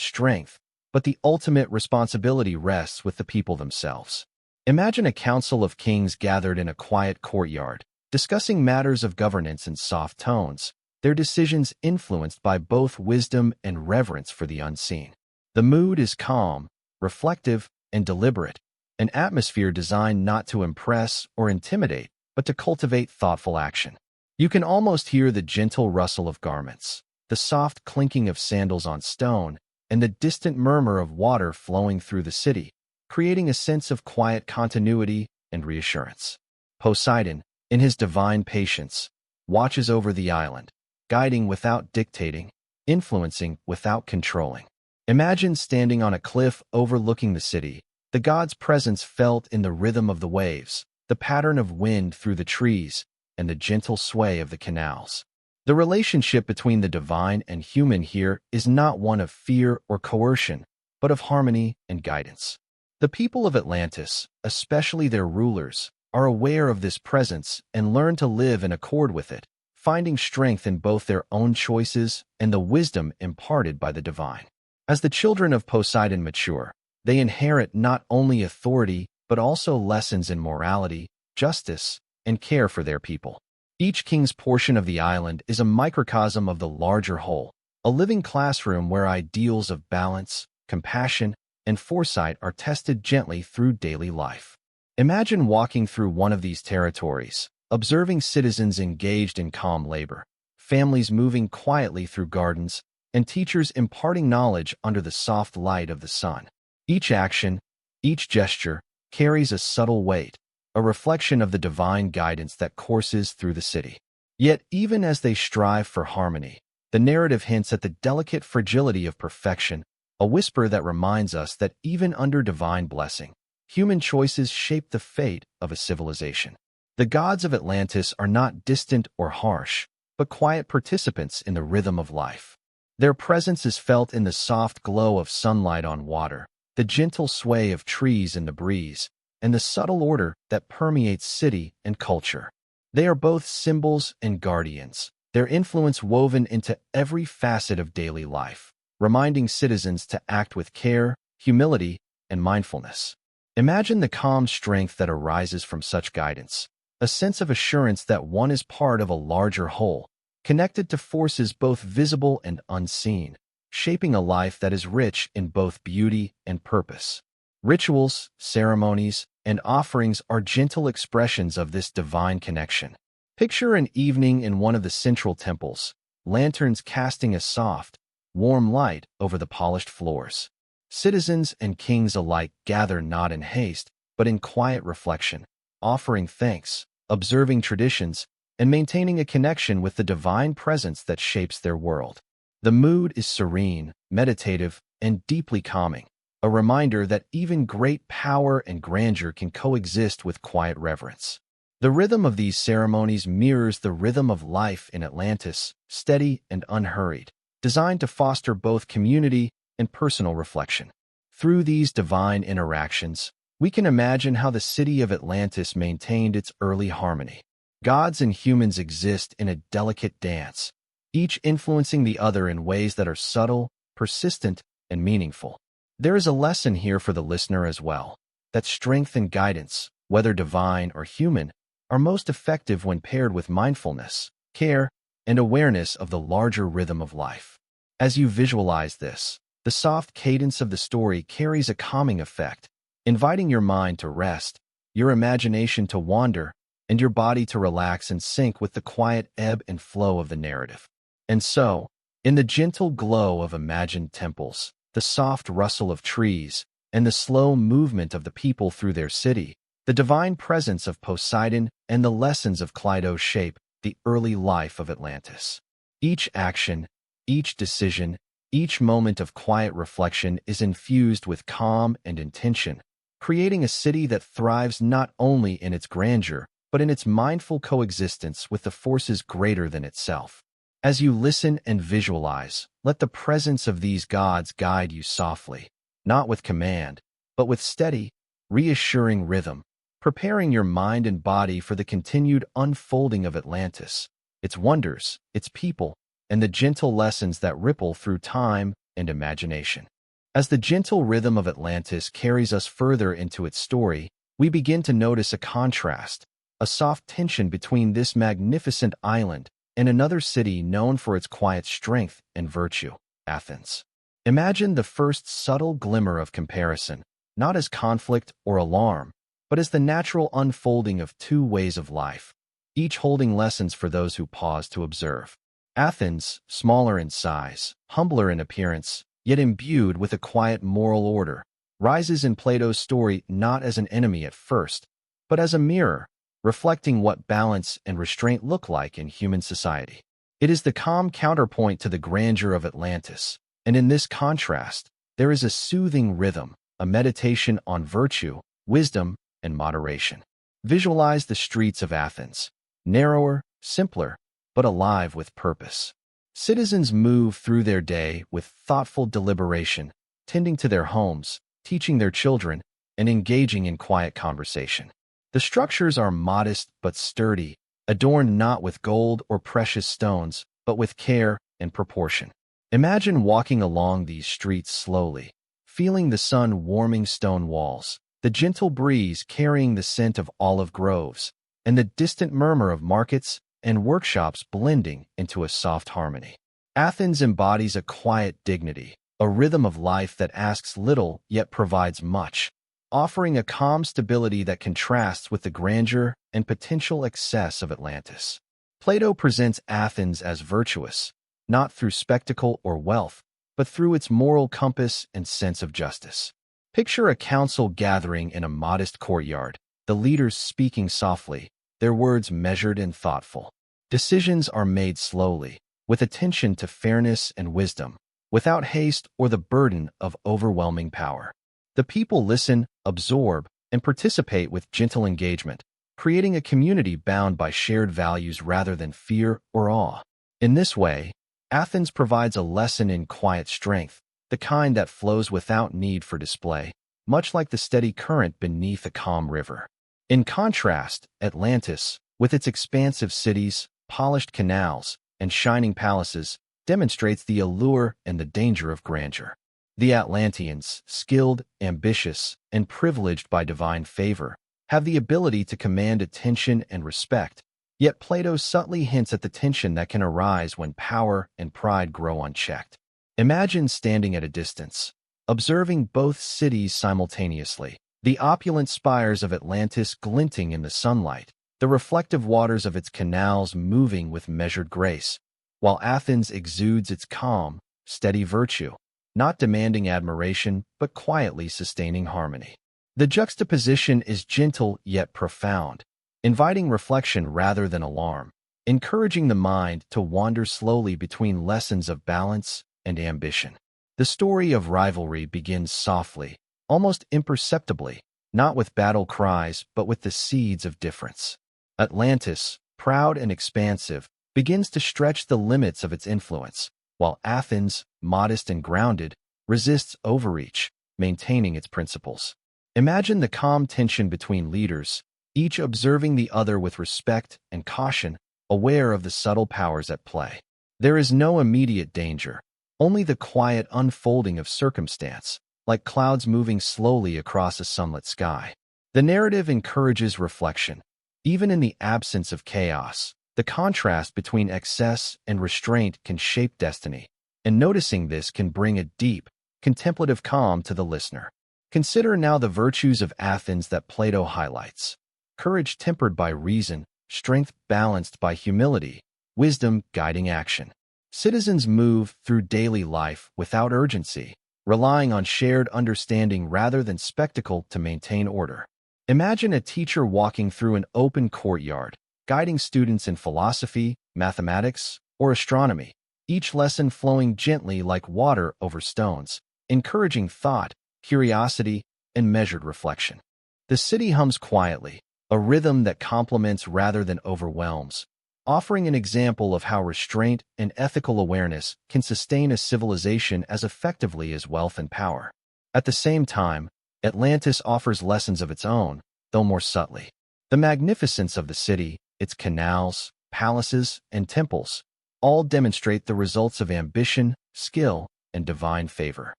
strength, but the ultimate responsibility rests with the people themselves. Imagine a council of kings gathered in a quiet courtyard, discussing matters of governance in soft tones, their decisions influenced by both wisdom and reverence for the unseen. The mood is calm, reflective, and deliberate, an atmosphere designed not to impress or intimidate, but to cultivate thoughtful action. You can almost hear the gentle rustle of garments, the soft clinking of sandals on stone, and the distant murmur of water flowing through the city, creating a sense of quiet continuity and reassurance. Poseidon, in his divine patience, watches over the island, guiding without dictating, influencing without controlling. Imagine standing on a cliff overlooking the city, the god's presence felt in the rhythm of the waves, the pattern of wind through the trees, and the gentle sway of the canals. The relationship between the divine and human here is not one of fear or coercion, but of harmony and guidance. The people of Atlantis, especially their rulers, are aware of this presence and learn to live in accord with it, finding strength in both their own choices and the wisdom imparted by the divine. As the children of Poseidon mature, they inherit not only authority but also lessons in morality, justice, and care for their people. Each king's portion of the island is a microcosm of the larger whole, a living classroom where ideals of balance, compassion, and foresight are tested gently through daily life. Imagine walking through one of these territories, observing citizens engaged in calm labor, families moving quietly through gardens, and teachers imparting knowledge under the soft light of the sun. Each action, each gesture, carries a subtle weight, a reflection of the divine guidance that courses through the city. Yet, even as they strive for harmony, the narrative hints at the delicate fragility of perfection, a whisper that reminds us that even under divine blessing, human choices shape the fate of a civilization. The gods of Atlantis are not distant or harsh, but quiet participants in the rhythm of life. Their presence is felt in the soft glow of sunlight on water, the gentle sway of trees in the breeze, and the subtle order that permeates city and culture. They are both symbols and guardians, their influence woven into every facet of daily life, reminding citizens to act with care, humility, and mindfulness. Imagine the calm strength that arises from such guidance, a sense of assurance that one is part of a larger whole, connected to forces both visible and unseen, shaping a life that is rich in both beauty and purpose. Rituals, ceremonies, and offerings are gentle expressions of this divine connection. Picture an evening in one of the central temples, lanterns casting a soft, warm light over the polished floors. Citizens and kings alike gather not in haste, but in quiet reflection, offering thanks, observing traditions, and maintaining a connection with the divine presence that shapes their world. The mood is serene, meditative, and deeply calming, a reminder that even great power and grandeur can coexist with quiet reverence. The rhythm of these ceremonies mirrors the rhythm of life in Atlantis, steady and unhurried, designed to foster both community and personal reflection. Through these divine interactions, we can imagine how the city of Atlantis maintained its early harmony. Gods and humans exist in a delicate dance, each influencing the other in ways that are subtle, persistent, and meaningful. There is a lesson here for the listener as well, that strength and guidance, whether divine or human, are most effective when paired with mindfulness, care, and awareness of the larger rhythm of life. As you visualize this, the soft cadence of the story carries a calming effect, inviting your mind to rest, your imagination to wander, and your body to relax and sync with the quiet ebb and flow of the narrative. And so, in the gentle glow of imagined temples, the soft rustle of trees, and the slow movement of the people through their city, the divine presence of Poseidon and the lessons of Clydo shape the early life of Atlantis. Each action, each decision, each moment of quiet reflection is infused with calm and intention, creating a city that thrives not only in its grandeur, but in its mindful coexistence with the forces greater than itself. As you listen and visualize, let the presence of these gods guide you softly, not with command, but with steady, reassuring rhythm, preparing your mind and body for the continued unfolding of Atlantis, its wonders, its people, and the gentle lessons that ripple through time and imagination. As the gentle rhythm of Atlantis carries us further into its story, we begin to notice a contrast, a soft tension between this magnificent island and another city known for its quiet strength and virtue, Athens. Imagine the first subtle glimmer of comparison, not as conflict or alarm, but as the natural unfolding of two ways of life, each holding lessons for those who pause to observe. Athens, smaller in size, humbler in appearance, yet imbued with a quiet moral order, rises in Plato's story not as an enemy at first, but as a mirror, reflecting what balance and restraint look like in human society. It is the calm counterpoint to the grandeur of Atlantis, and in this contrast, there is a soothing rhythm, a meditation on virtue, wisdom, and moderation. Visualize the streets of Athens, narrower, simpler, but alive with purpose. Citizens move through their day with thoughtful deliberation, tending to their homes, teaching their children, and engaging in quiet conversation. The structures are modest but sturdy, adorned not with gold or precious stones, but with care and proportion. Imagine walking along these streets slowly, feeling the sun warming stone walls, the gentle breeze carrying the scent of olive groves, and the distant murmur of markets and workshops blending into a soft harmony. Athens embodies a quiet dignity, a rhythm of life that asks little yet provides much, offering a calm stability that contrasts with the grandeur and potential excess of Atlantis. Plato presents Athens as virtuous, not through spectacle or wealth, but through its moral compass and sense of justice. Picture a council gathering in a modest courtyard, the leaders speaking softly, their words measured and thoughtful. Decisions are made slowly, with attention to fairness and wisdom, without haste or the burden of overwhelming power. The people listen, absorb, and participate with gentle engagement, creating a community bound by shared values rather than fear or awe. In this way, Athens provides a lesson in quiet strength, the kind that flows without need for display, much like the steady current beneath a calm river. In contrast, Atlantis, with its expansive cities, polished canals, and shining palaces, demonstrates the allure and the danger of grandeur. The Atlanteans, skilled, ambitious, and privileged by divine favor, have the ability to command attention and respect, yet Plato subtly hints at the tension that can arise when power and pride grow unchecked. Imagine standing at a distance, observing both cities simultaneously, the opulent spires of Atlantis glinting in the sunlight, the reflective waters of its canals moving with measured grace, while Athens exudes its calm, steady virtue, not demanding admiration but quietly sustaining harmony. The juxtaposition is gentle yet profound, inviting reflection rather than alarm, encouraging the mind to wander slowly between lessons of balance and ambition. The story of rivalry begins softly, almost imperceptibly, not with battle cries but with the seeds of difference. Atlantis, proud and expansive, begins to stretch the limits of its influence, while Athens, modest and grounded, resists overreach, maintaining its principles. Imagine the calm tension between leaders, each observing the other with respect and caution, aware of the subtle powers at play. There is no immediate danger, only the quiet unfolding of circumstance, like clouds moving slowly across a sunlit sky. The narrative encourages reflection. Even in the absence of chaos, the contrast between excess and restraint can shape destiny, and noticing this can bring a deep, contemplative calm to the listener. Consider now the virtues of Athens that Plato highlights: courage tempered by reason, strength balanced by humility, wisdom guiding action. Citizens move through daily life without urgency, relying on shared understanding rather than spectacle to maintain order. Imagine a teacher walking through an open courtyard, guiding students in philosophy, mathematics, or astronomy, each lesson flowing gently like water over stones, encouraging thought, curiosity, and measured reflection. The city hums quietly, a rhythm that complements rather than overwhelms, offering an example of how restraint and ethical awareness can sustain a civilization as effectively as wealth and power. At the same time, Atlantis offers lessons of its own, though more subtly. The magnificence of the city, its canals, palaces, and temples, all demonstrate the results of ambition, skill, and divine favor.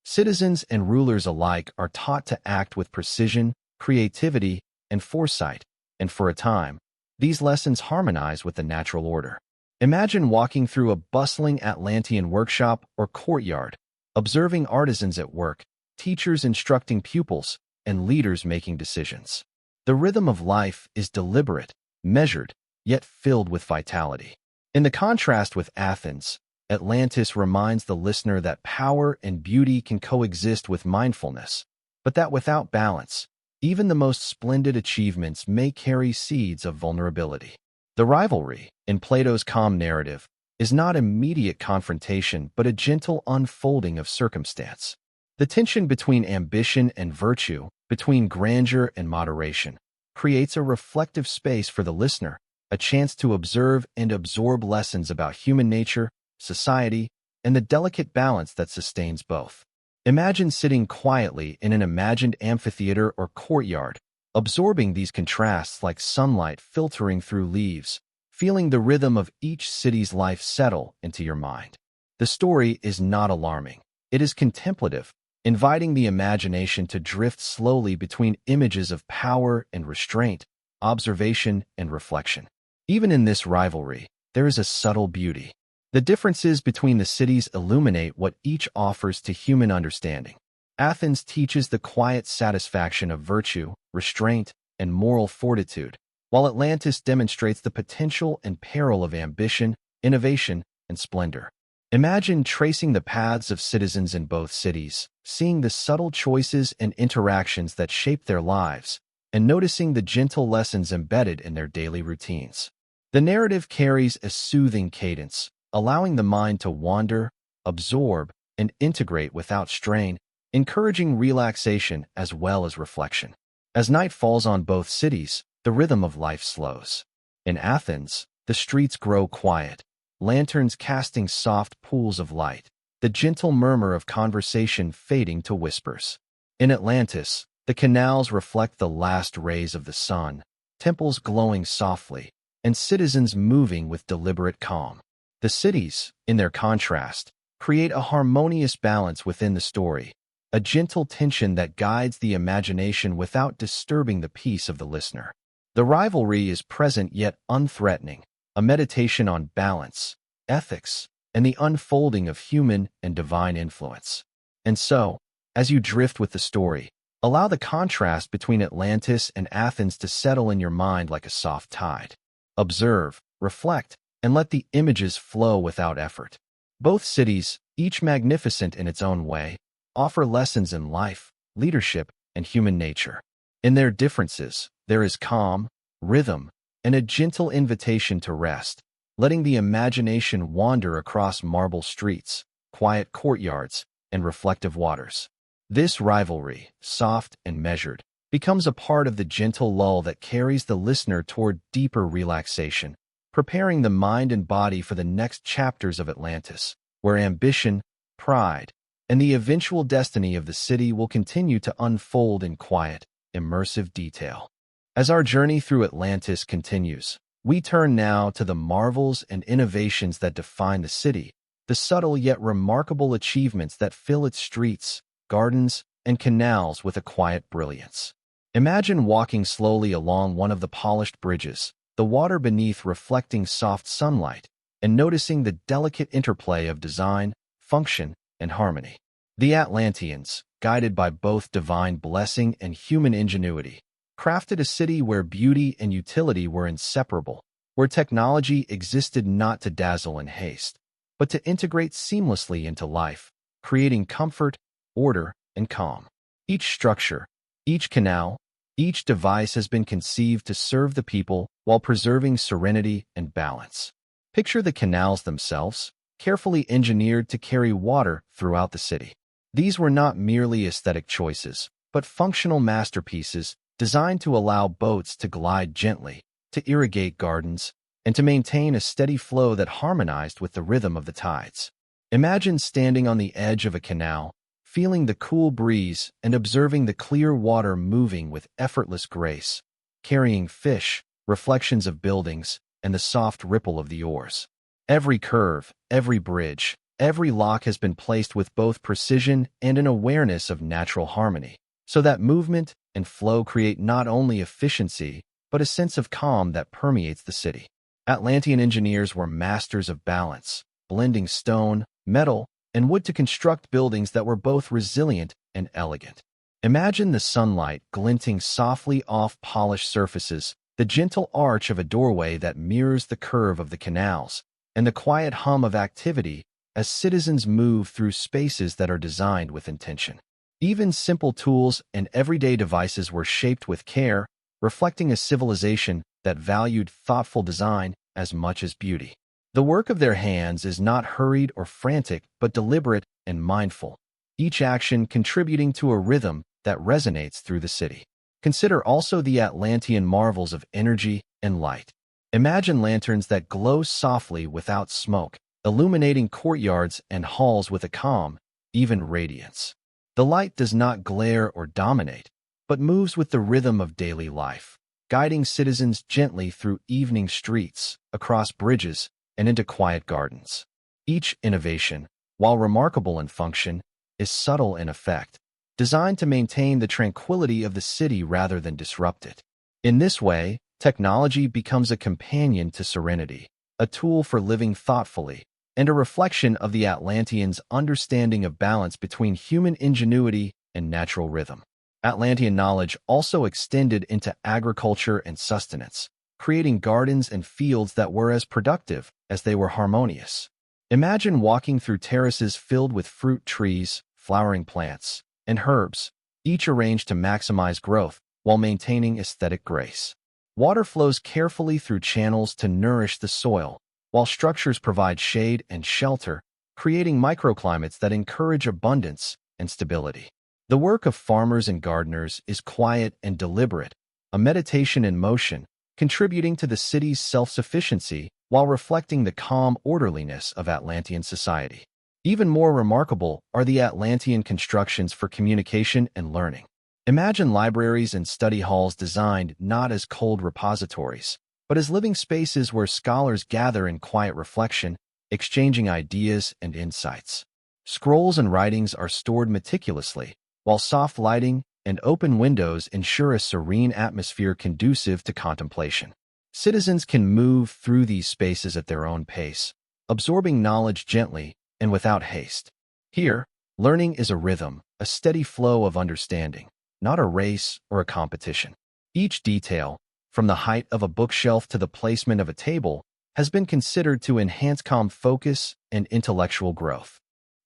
Citizens and rulers alike are taught to act with precision, creativity, and foresight, and for a time, these lessons harmonize with the natural order. Imagine walking through a bustling Atlantean workshop or courtyard, observing artisans at work, teachers instructing pupils, and leaders making decisions. The rhythm of life is deliberate, measured, yet filled with vitality. In the contrast with Athens, Atlantis reminds the listener that power and beauty can coexist with mindfulness, but that without balance, even the most splendid achievements may carry seeds of vulnerability. The rivalry, in Plato's calm narrative, is not immediate confrontation but a gentle unfolding of circumstance. The tension between ambition and virtue, between grandeur and moderation, creates a reflective space for the listener, a chance to observe and absorb lessons about human nature, society, and the delicate balance that sustains both. Imagine sitting quietly in an imagined amphitheater or courtyard, absorbing these contrasts like sunlight filtering through leaves, feeling the rhythm of each city's life settle into your mind. The story is not alarming. It is contemplative, inviting the imagination to drift slowly between images of power and restraint, observation and reflection. Even in this rivalry, there is a subtle beauty. The differences between the cities illuminate what each offers to human understanding. Athens teaches the quiet satisfaction of virtue, restraint, and moral fortitude, while Atlantis demonstrates the potential and peril of ambition, innovation, and splendor. Imagine tracing the paths of citizens in both cities, seeing the subtle choices and interactions that shape their lives, and noticing the gentle lessons embedded in their daily routines. The narrative carries a soothing cadence, allowing the mind to wander, absorb, and integrate without strain, encouraging relaxation as well as reflection. As night falls on both cities, the rhythm of life slows. In Athens, the streets grow quiet, lanterns casting soft pools of light, the gentle murmur of conversation fading to whispers. In Atlantis, the canals reflect the last rays of the sun, temples glowing softly, and citizens moving with deliberate calm. The cities, in their contrast, create a harmonious balance within the story, a gentle tension that guides the imagination without disturbing the peace of the listener. The rivalry is present yet unthreatening, a meditation on balance, ethics, and the unfolding of human and divine influence. And so, as you drift with the story, allow the contrast between Atlantis and Athens to settle in your mind like a soft tide. Observe, reflect, and let the images flow without effort. Both cities, each magnificent in its own way, offer lessons in life, leadership, and human nature. In their differences, there is calm, rhythm, and a gentle invitation to rest, letting the imagination wander across marble streets, quiet courtyards, and reflective waters. This rivalry, soft and measured, becomes a part of the gentle lull that carries the listener toward deeper relaxation, preparing the mind and body for the next chapters of Atlantis, where ambition, pride, and the eventual destiny of the city will continue to unfold in quiet, immersive detail. As our journey through Atlantis continues, we turn now to the marvels and innovations that define the city, the subtle yet remarkable achievements that fill its streets, gardens, and canals with a quiet brilliance. Imagine walking slowly along one of the polished bridges, the water beneath reflecting soft sunlight, and noticing the delicate interplay of design, function, and harmony. The Atlanteans, guided by both divine blessing and human ingenuity, crafted a city where beauty and utility were inseparable, where technology existed not to dazzle and haste, but to integrate seamlessly into life, creating comfort, order, and calm. Each structure, each canal, each device has been conceived to serve the people while preserving serenity and balance. Picture the canals themselves, carefully engineered to carry water throughout the city. These were not merely aesthetic choices, but functional masterpieces designed to allow boats to glide gently, to irrigate gardens, and to maintain a steady flow that harmonized with the rhythm of the tides. Imagine standing on the edge of a canal, feeling the cool breeze and observing the clear water moving with effortless grace, carrying fish, reflections of buildings, and the soft ripple of the oars. Every curve, every bridge, every lock has been placed with both precision and an awareness of natural harmony, so that movement and flow create not only efficiency, but a sense of calm that permeates the city. Atlantean engineers were masters of balance, blending stone, metal, and wood to construct buildings that were both resilient and elegant. Imagine the sunlight glinting softly off polished surfaces, the gentle arch of a doorway that mirrors the curve of the canals, and the quiet hum of activity as citizens move through spaces that are designed with intention. Even simple tools and everyday devices were shaped with care, reflecting a civilization that valued thoughtful design as much as beauty. The work of their hands is not hurried or frantic, but deliberate and mindful, each action contributing to a rhythm that resonates through the city. Consider also the Atlantean marvels of energy and light. Imagine lanterns that glow softly without smoke, illuminating courtyards and halls with a calm, even radiance. The light does not glare or dominate, but moves with the rhythm of daily life, guiding citizens gently through evening streets, across bridges, and into quiet gardens. Each innovation, while remarkable in function, is subtle in effect, designed to maintain the tranquility of the city rather than disrupt it. In this way, technology becomes a companion to serenity, a tool for living thoughtfully, and a reflection of the Atlanteans' understanding of balance between human ingenuity and natural rhythm. Atlantean knowledge also extended into agriculture and sustenance, creating gardens and fields that were as productive as they were harmonious. Imagine walking through terraces filled with fruit trees, flowering plants, and herbs, each arranged to maximize growth while maintaining aesthetic grace. Water flows carefully through channels to nourish the soil, while structures provide shade and shelter, creating microclimates that encourage abundance and stability. The work of farmers and gardeners is quiet and deliberate, a meditation in motion, contributing to the city's self-sufficiency while reflecting the calm orderliness of Atlantean society. Even more remarkable are the Atlantean constructions for communication and learning. Imagine libraries and study halls designed not as cold repositories, but as living spaces where scholars gather in quiet reflection, exchanging ideas and insights. Scrolls and writings are stored meticulously, while soft lighting and open windows ensure a serene atmosphere conducive to contemplation. Citizens can move through these spaces at their own pace, absorbing knowledge gently and without haste. Here, learning is a rhythm, a steady flow of understanding, not a race or a competition. Each detail, from the height of a bookshelf to the placement of a table, has been considered to enhance calm focus and intellectual growth.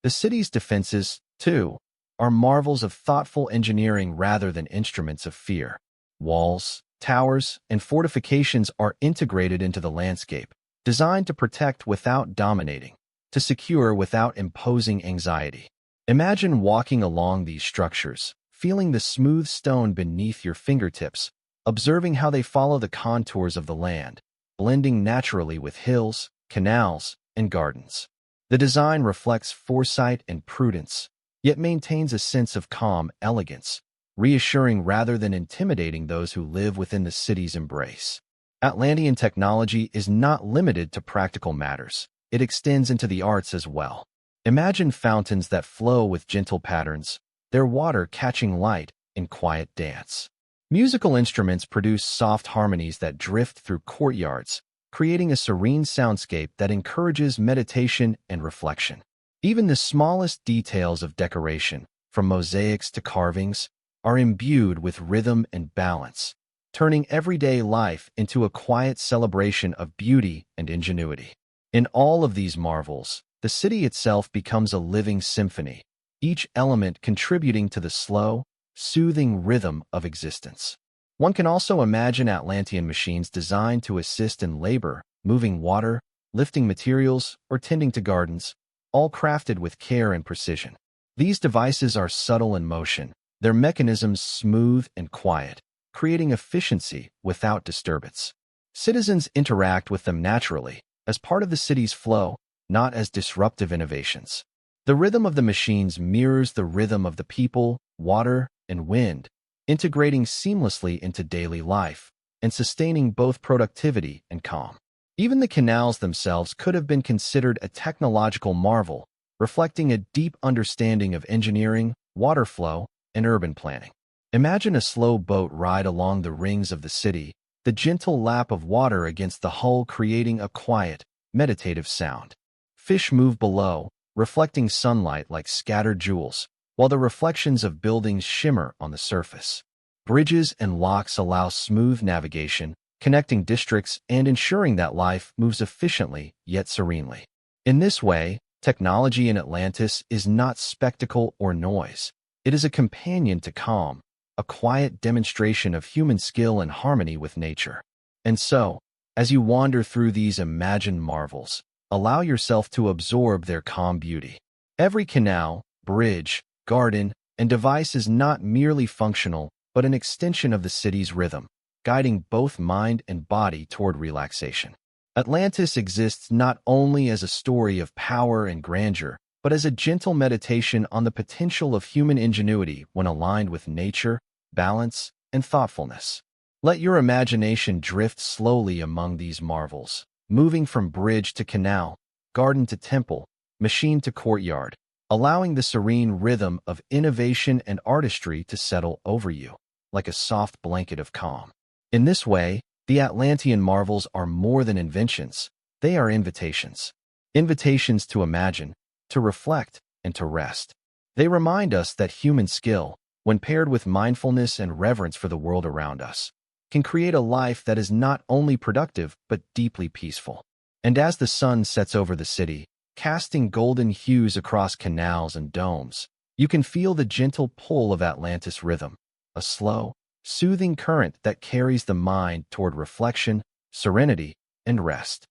The city's defenses, too, are marvels of thoughtful engineering rather than instruments of fear. Walls, towers, and fortifications are integrated into the landscape, designed to protect without dominating, to secure without imposing anxiety. Imagine walking along these structures, feeling the smooth stone beneath your fingertips, observing how they follow the contours of the land, blending naturally with hills, canals, and gardens. The design reflects foresight and prudence, yet maintains a sense of calm elegance, reassuring rather than intimidating those who live within the city's embrace. Atlantean technology is not limited to practical matters. It extends into the arts as well. Imagine fountains that flow with gentle patterns, their water catching light in quiet dance. Musical instruments produce soft harmonies that drift through courtyards, creating a serene soundscape that encourages meditation and reflection. Even the smallest details of decoration, from mosaics to carvings, are imbued with rhythm and balance, turning everyday life into a quiet celebration of beauty and ingenuity. In all of these marvels, the city itself becomes a living symphony, each element contributing to the slow, soothing rhythm of existence. One can also imagine Atlantean machines designed to assist in labor, moving water, lifting materials, or tending to gardens, all crafted with care and precision. These devices are subtle in motion, their mechanisms smooth and quiet, creating efficiency without disturbance. Citizens interact with them naturally, as part of the city's flow, not as disruptive innovations. The rhythm of the machines mirrors the rhythm of the people, water, and wind, integrating seamlessly into daily life and sustaining both productivity and calm. Even the canals themselves could have been considered a technological marvel, reflecting a deep understanding of engineering, water flow, and urban planning. Imagine a slow boat ride along the rings of the city, the gentle lap of water against the hull creating a quiet, meditative sound. Fish move below, reflecting sunlight like scattered jewels, while the reflections of buildings shimmer on the surface. Bridges and locks allow smooth navigation, connecting districts and ensuring that life moves efficiently yet serenely. In this way, technology in Atlantis is not spectacle or noise. It is a companion to calm, a quiet demonstration of human skill and harmony with nature. And so, as you wander through these imagined marvels, allow yourself to absorb their calm beauty. Every canal, bridge, garden, and device is not merely functional, but an extension of the city's rhythm, guiding both mind and body toward relaxation. Atlantis exists not only as a story of power and grandeur, but as a gentle meditation on the potential of human ingenuity when aligned with nature, balance, and thoughtfulness. Let your imagination drift slowly among these marvels, moving from bridge to canal, garden to temple, machine to courtyard, allowing the serene rhythm of innovation and artistry to settle over you, like a soft blanket of calm. In this way, the Atlantean marvels are more than inventions, they are invitations. Invitations to imagine, to reflect, and to rest. They remind us that human skill, when paired with mindfulness and reverence for the world around us, can create a life that is not only productive but deeply peaceful. And as the sun sets over the city, casting golden hues across canals and domes, you can feel the gentle pull of Atlantis rhythm, a slow, soothing current that carries the mind toward reflection, serenity, and rest.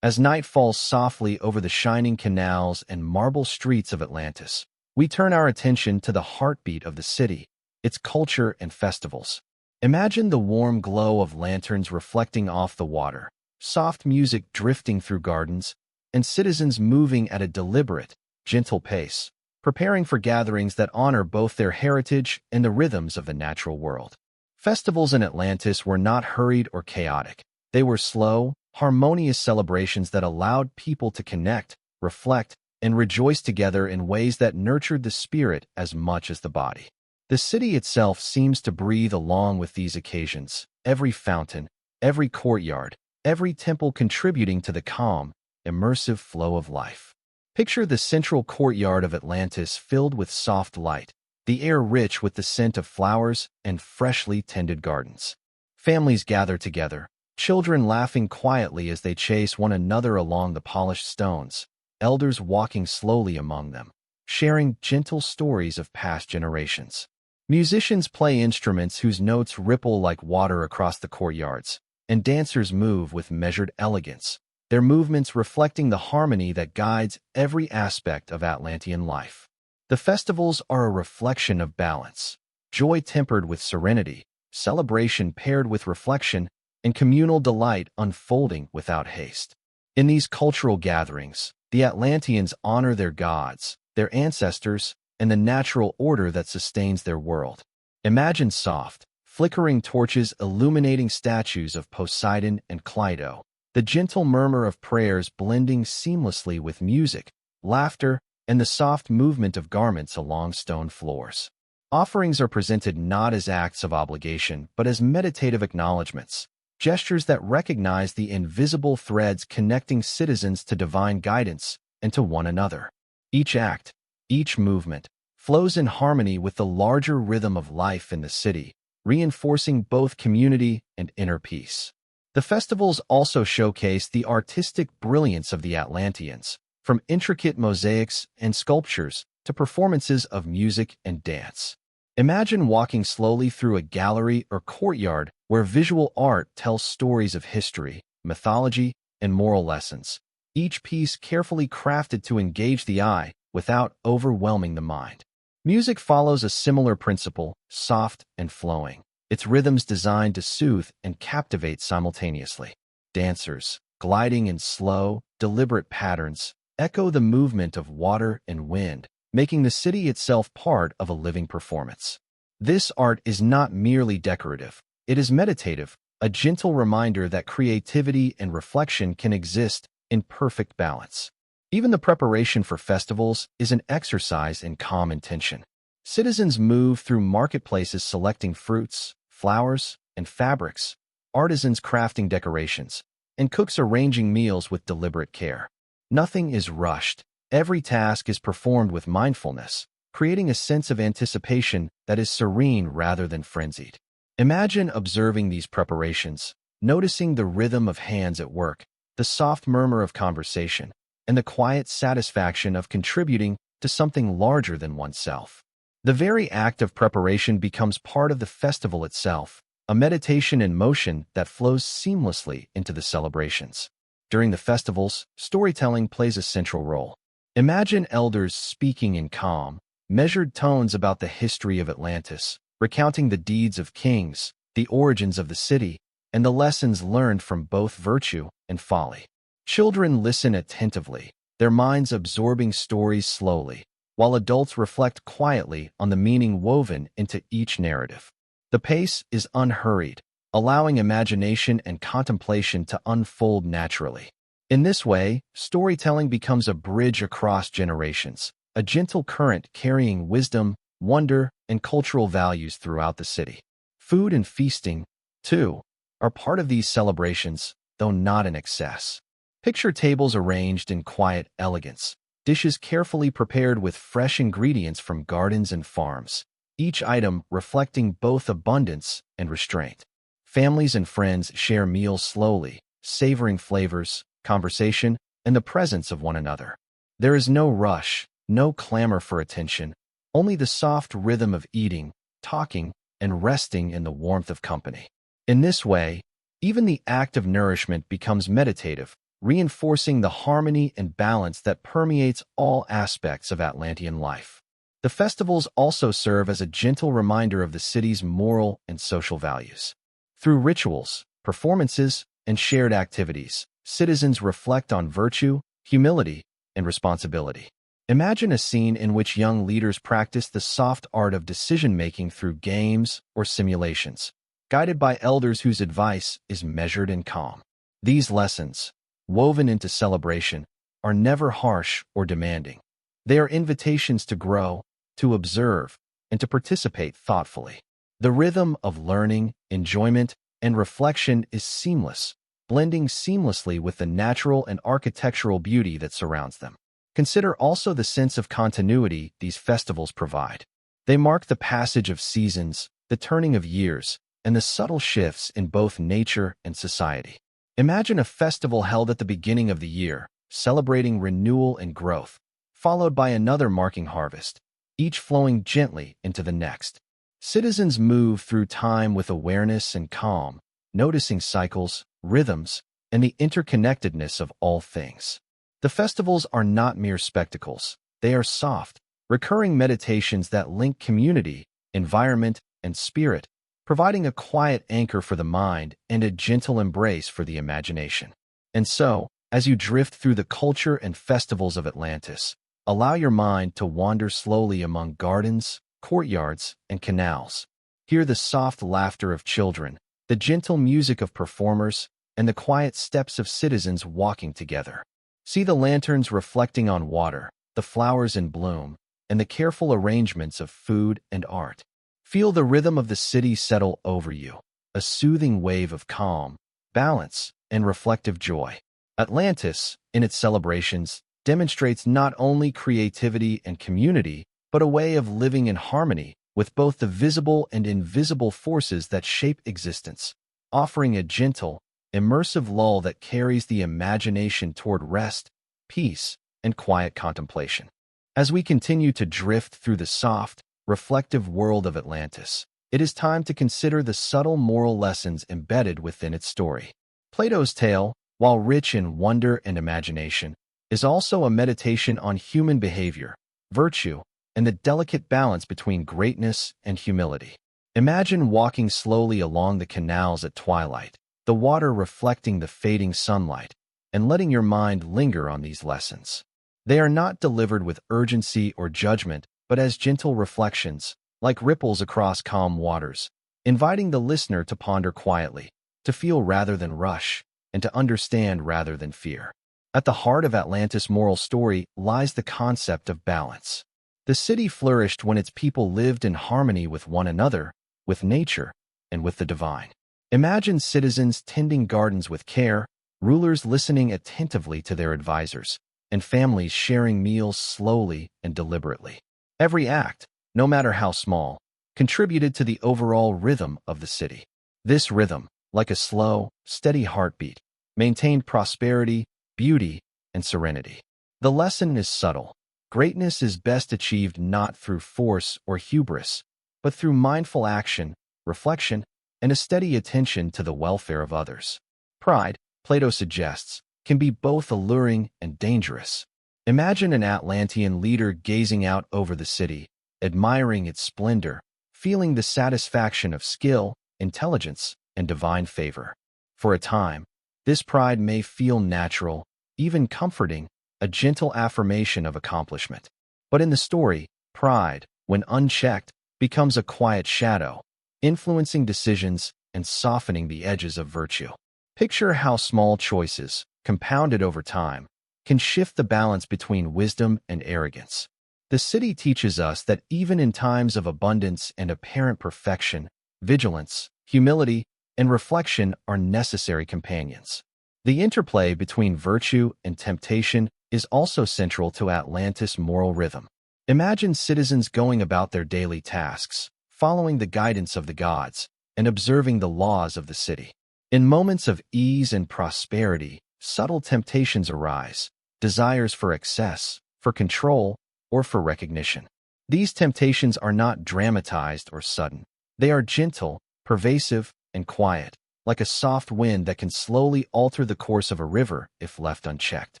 As night falls softly over the shining canals and marble streets of Atlantis, we turn our attention to the heartbeat of the city, its culture and festivals. Imagine the warm glow of lanterns reflecting off the water, soft music drifting through gardens, and citizens moving at a deliberate, gentle pace, preparing for gatherings that honor both their heritage and the rhythms of the natural world. Festivals in Atlantis were not hurried or chaotic. They were slow, harmonious celebrations that allowed people to connect, reflect, and rejoice together in ways that nurtured the spirit as much as the body. The city itself seems to breathe along with these occasions, every fountain, every courtyard, every temple contributing to the calm, immersive flow of life. Picture the central courtyard of Atlantis filled with soft light, the air rich with the scent of flowers and freshly tended gardens. Families gather together, children laughing quietly as they chase one another along the polished stones, elders walking slowly among them, sharing gentle stories of past generations. Musicians play instruments whose notes ripple like water across the courtyards, and dancers move with measured elegance, their movements reflecting the harmony that guides every aspect of Atlantean life. The festivals are a reflection of balance, joy tempered with serenity, celebration paired with reflection, and communal delight unfolding without haste. In these cultural gatherings, the Atlanteans honor their gods, their ancestors, and the natural order that sustains their world. Imagine soft, flickering torches illuminating statues of Poseidon and Cleito, the gentle murmur of prayers blending seamlessly with music, laughter, and the soft movement of garments along stone floors. Offerings are presented not as acts of obligation but as meditative acknowledgments, gestures that recognize the invisible threads connecting citizens to divine guidance and to one another. Each act, each movement, flows in harmony with the larger rhythm of life in the city, reinforcing both community and inner peace. The festivals also showcase the artistic brilliance of the Atlanteans, from intricate mosaics and sculptures to performances of music and dance. Imagine walking slowly through a gallery or courtyard where visual art tells stories of history, mythology, and moral lessons, each piece carefully crafted to engage the eye without overwhelming the mind. Music follows a similar principle, soft and flowing, its rhythms designed to soothe and captivate simultaneously. Dancers, gliding in slow, deliberate patterns, echo the movement of water and wind, making the city itself part of a living performance. This art is not merely decorative, it is meditative, a gentle reminder that creativity and reflection can exist in perfect balance. Even the preparation for festivals is an exercise in calm intention. Citizens move through marketplaces selecting fruits, flowers, and fabrics, artisans crafting decorations, and cooks arranging meals with deliberate care. Nothing is rushed. Every task is performed with mindfulness, creating a sense of anticipation that is serene rather than frenzied. Imagine observing these preparations, noticing the rhythm of hands at work, the soft murmur of conversation, and the quiet satisfaction of contributing to something larger than oneself. The very act of preparation becomes part of the festival itself, a meditation in motion that flows seamlessly into the celebrations. During the festivals, storytelling plays a central role. Imagine elders speaking in calm, measured tones about the history of Atlantis, recounting the deeds of kings, the origins of the city, and the lessons learned from both virtue and folly. Children listen attentively, their minds absorbing stories slowly, while adults reflect quietly on the meaning woven into each narrative. The pace is unhurried, allowing imagination and contemplation to unfold naturally. In this way, storytelling becomes a bridge across generations, a gentle current carrying wisdom, wonder, and cultural values throughout the city. Food and feasting, too, are part of these celebrations, though not in excess. Picture tables arranged in quiet elegance, dishes carefully prepared with fresh ingredients from gardens and farms, each item reflecting both abundance and restraint. Families and friends share meals slowly, savoring flavors, conversation, and the presence of one another. There is no rush, no clamor for attention, only the soft rhythm of eating, talking, and resting in the warmth of company. In this way, even the act of nourishment becomes meditative, reinforcing the harmony and balance that permeates all aspects of Atlantean life. The festivals also serve as a gentle reminder of the city's moral and social values. Through rituals, performances, and shared activities, citizens reflect on virtue, humility, and responsibility. Imagine a scene in which young leaders practice the soft art of decision-making through games or simulations, guided by elders whose advice is measured and calm. These lessons, woven into celebration, are never harsh or demanding. They are invitations to grow, to observe, and to participate thoughtfully. The rhythm of learning, enjoyment, and reflection is seamless, blending seamlessly with the natural and architectural beauty that surrounds them. Consider also the sense of continuity these festivals provide. They mark the passage of seasons, the turning of years, and the subtle shifts in both nature and society. Imagine a festival held at the beginning of the year, celebrating renewal and growth, followed by another marking harvest, each flowing gently into the next. Citizens move through time with awareness and calm, noticing cycles, rhythms, and the interconnectedness of all things. The festivals are not mere spectacles. They are soft, recurring meditations that link community, environment, and spirit, providing a quiet anchor for the mind and a gentle embrace for the imagination. And so, as you drift through the culture and festivals of Atlantis, allow your mind to wander slowly among gardens, courtyards, and canals. Hear the soft laughter of children, the gentle music of performers, and the quiet steps of citizens walking together. See the lanterns reflecting on water, the flowers in bloom, and the careful arrangements of food and art. Feel the rhythm of the city settle over you, a soothing wave of calm, balance, and reflective joy. Atlantis, in its celebrations, demonstrates not only creativity and community, but a way of living in harmony with both the visible and invisible forces that shape existence, offering a gentle, immersive lull that carries the imagination toward rest, peace, and quiet contemplation. As we continue to drift through the soft, reflective world of Atlantis, it is time to consider the subtle moral lessons embedded within its story. Plato's tale, while rich in wonder and imagination, is also a meditation on human behavior, virtue, and the delicate balance between greatness and humility. Imagine walking slowly along the canals at twilight, the water reflecting the fading sunlight, and letting your mind linger on these lessons. They are not delivered with urgency or judgment, but as gentle reflections, like ripples across calm waters, inviting the listener to ponder quietly, to feel rather than rush, and to understand rather than fear. At the heart of Atlantis' moral story lies the concept of balance. The city flourished when its people lived in harmony with one another, with nature, and with the divine. Imagine citizens tending gardens with care, rulers listening attentively to their advisors, and families sharing meals slowly and deliberately. Every act, no matter how small, contributed to the overall rhythm of the city. This rhythm, like a slow, steady heartbeat, maintained prosperity, beauty, and serenity. The lesson is subtle. Greatness is best achieved not through force or hubris, but through mindful action, reflection, and a steady attention to the welfare of others. Pride, Plato suggests, can be both alluring and dangerous. Imagine an Atlantean leader gazing out over the city, admiring its splendor, feeling the satisfaction of skill, intelligence, and divine favor. For a time, this pride may feel natural, even comforting, a gentle affirmation of accomplishment. But in the story, pride, when unchecked, becomes a quiet shadow, influencing decisions, and softening the edges of virtue. Picture how small choices, compounded over time, can shift the balance between wisdom and arrogance. The city teaches us that even in times of abundance and apparent perfection, vigilance, humility, and reflection are necessary companions. The interplay between virtue and temptation is also central to Atlantis' moral rhythm. Imagine citizens going about their daily tasks, following the guidance of the gods, and observing the laws of the city. In moments of ease and prosperity, subtle temptations arise, desires for excess, for control, or for recognition. These temptations are not dramatized or sudden. They are gentle, pervasive, and quiet, like a soft wind that can slowly alter the course of a river if left unchecked.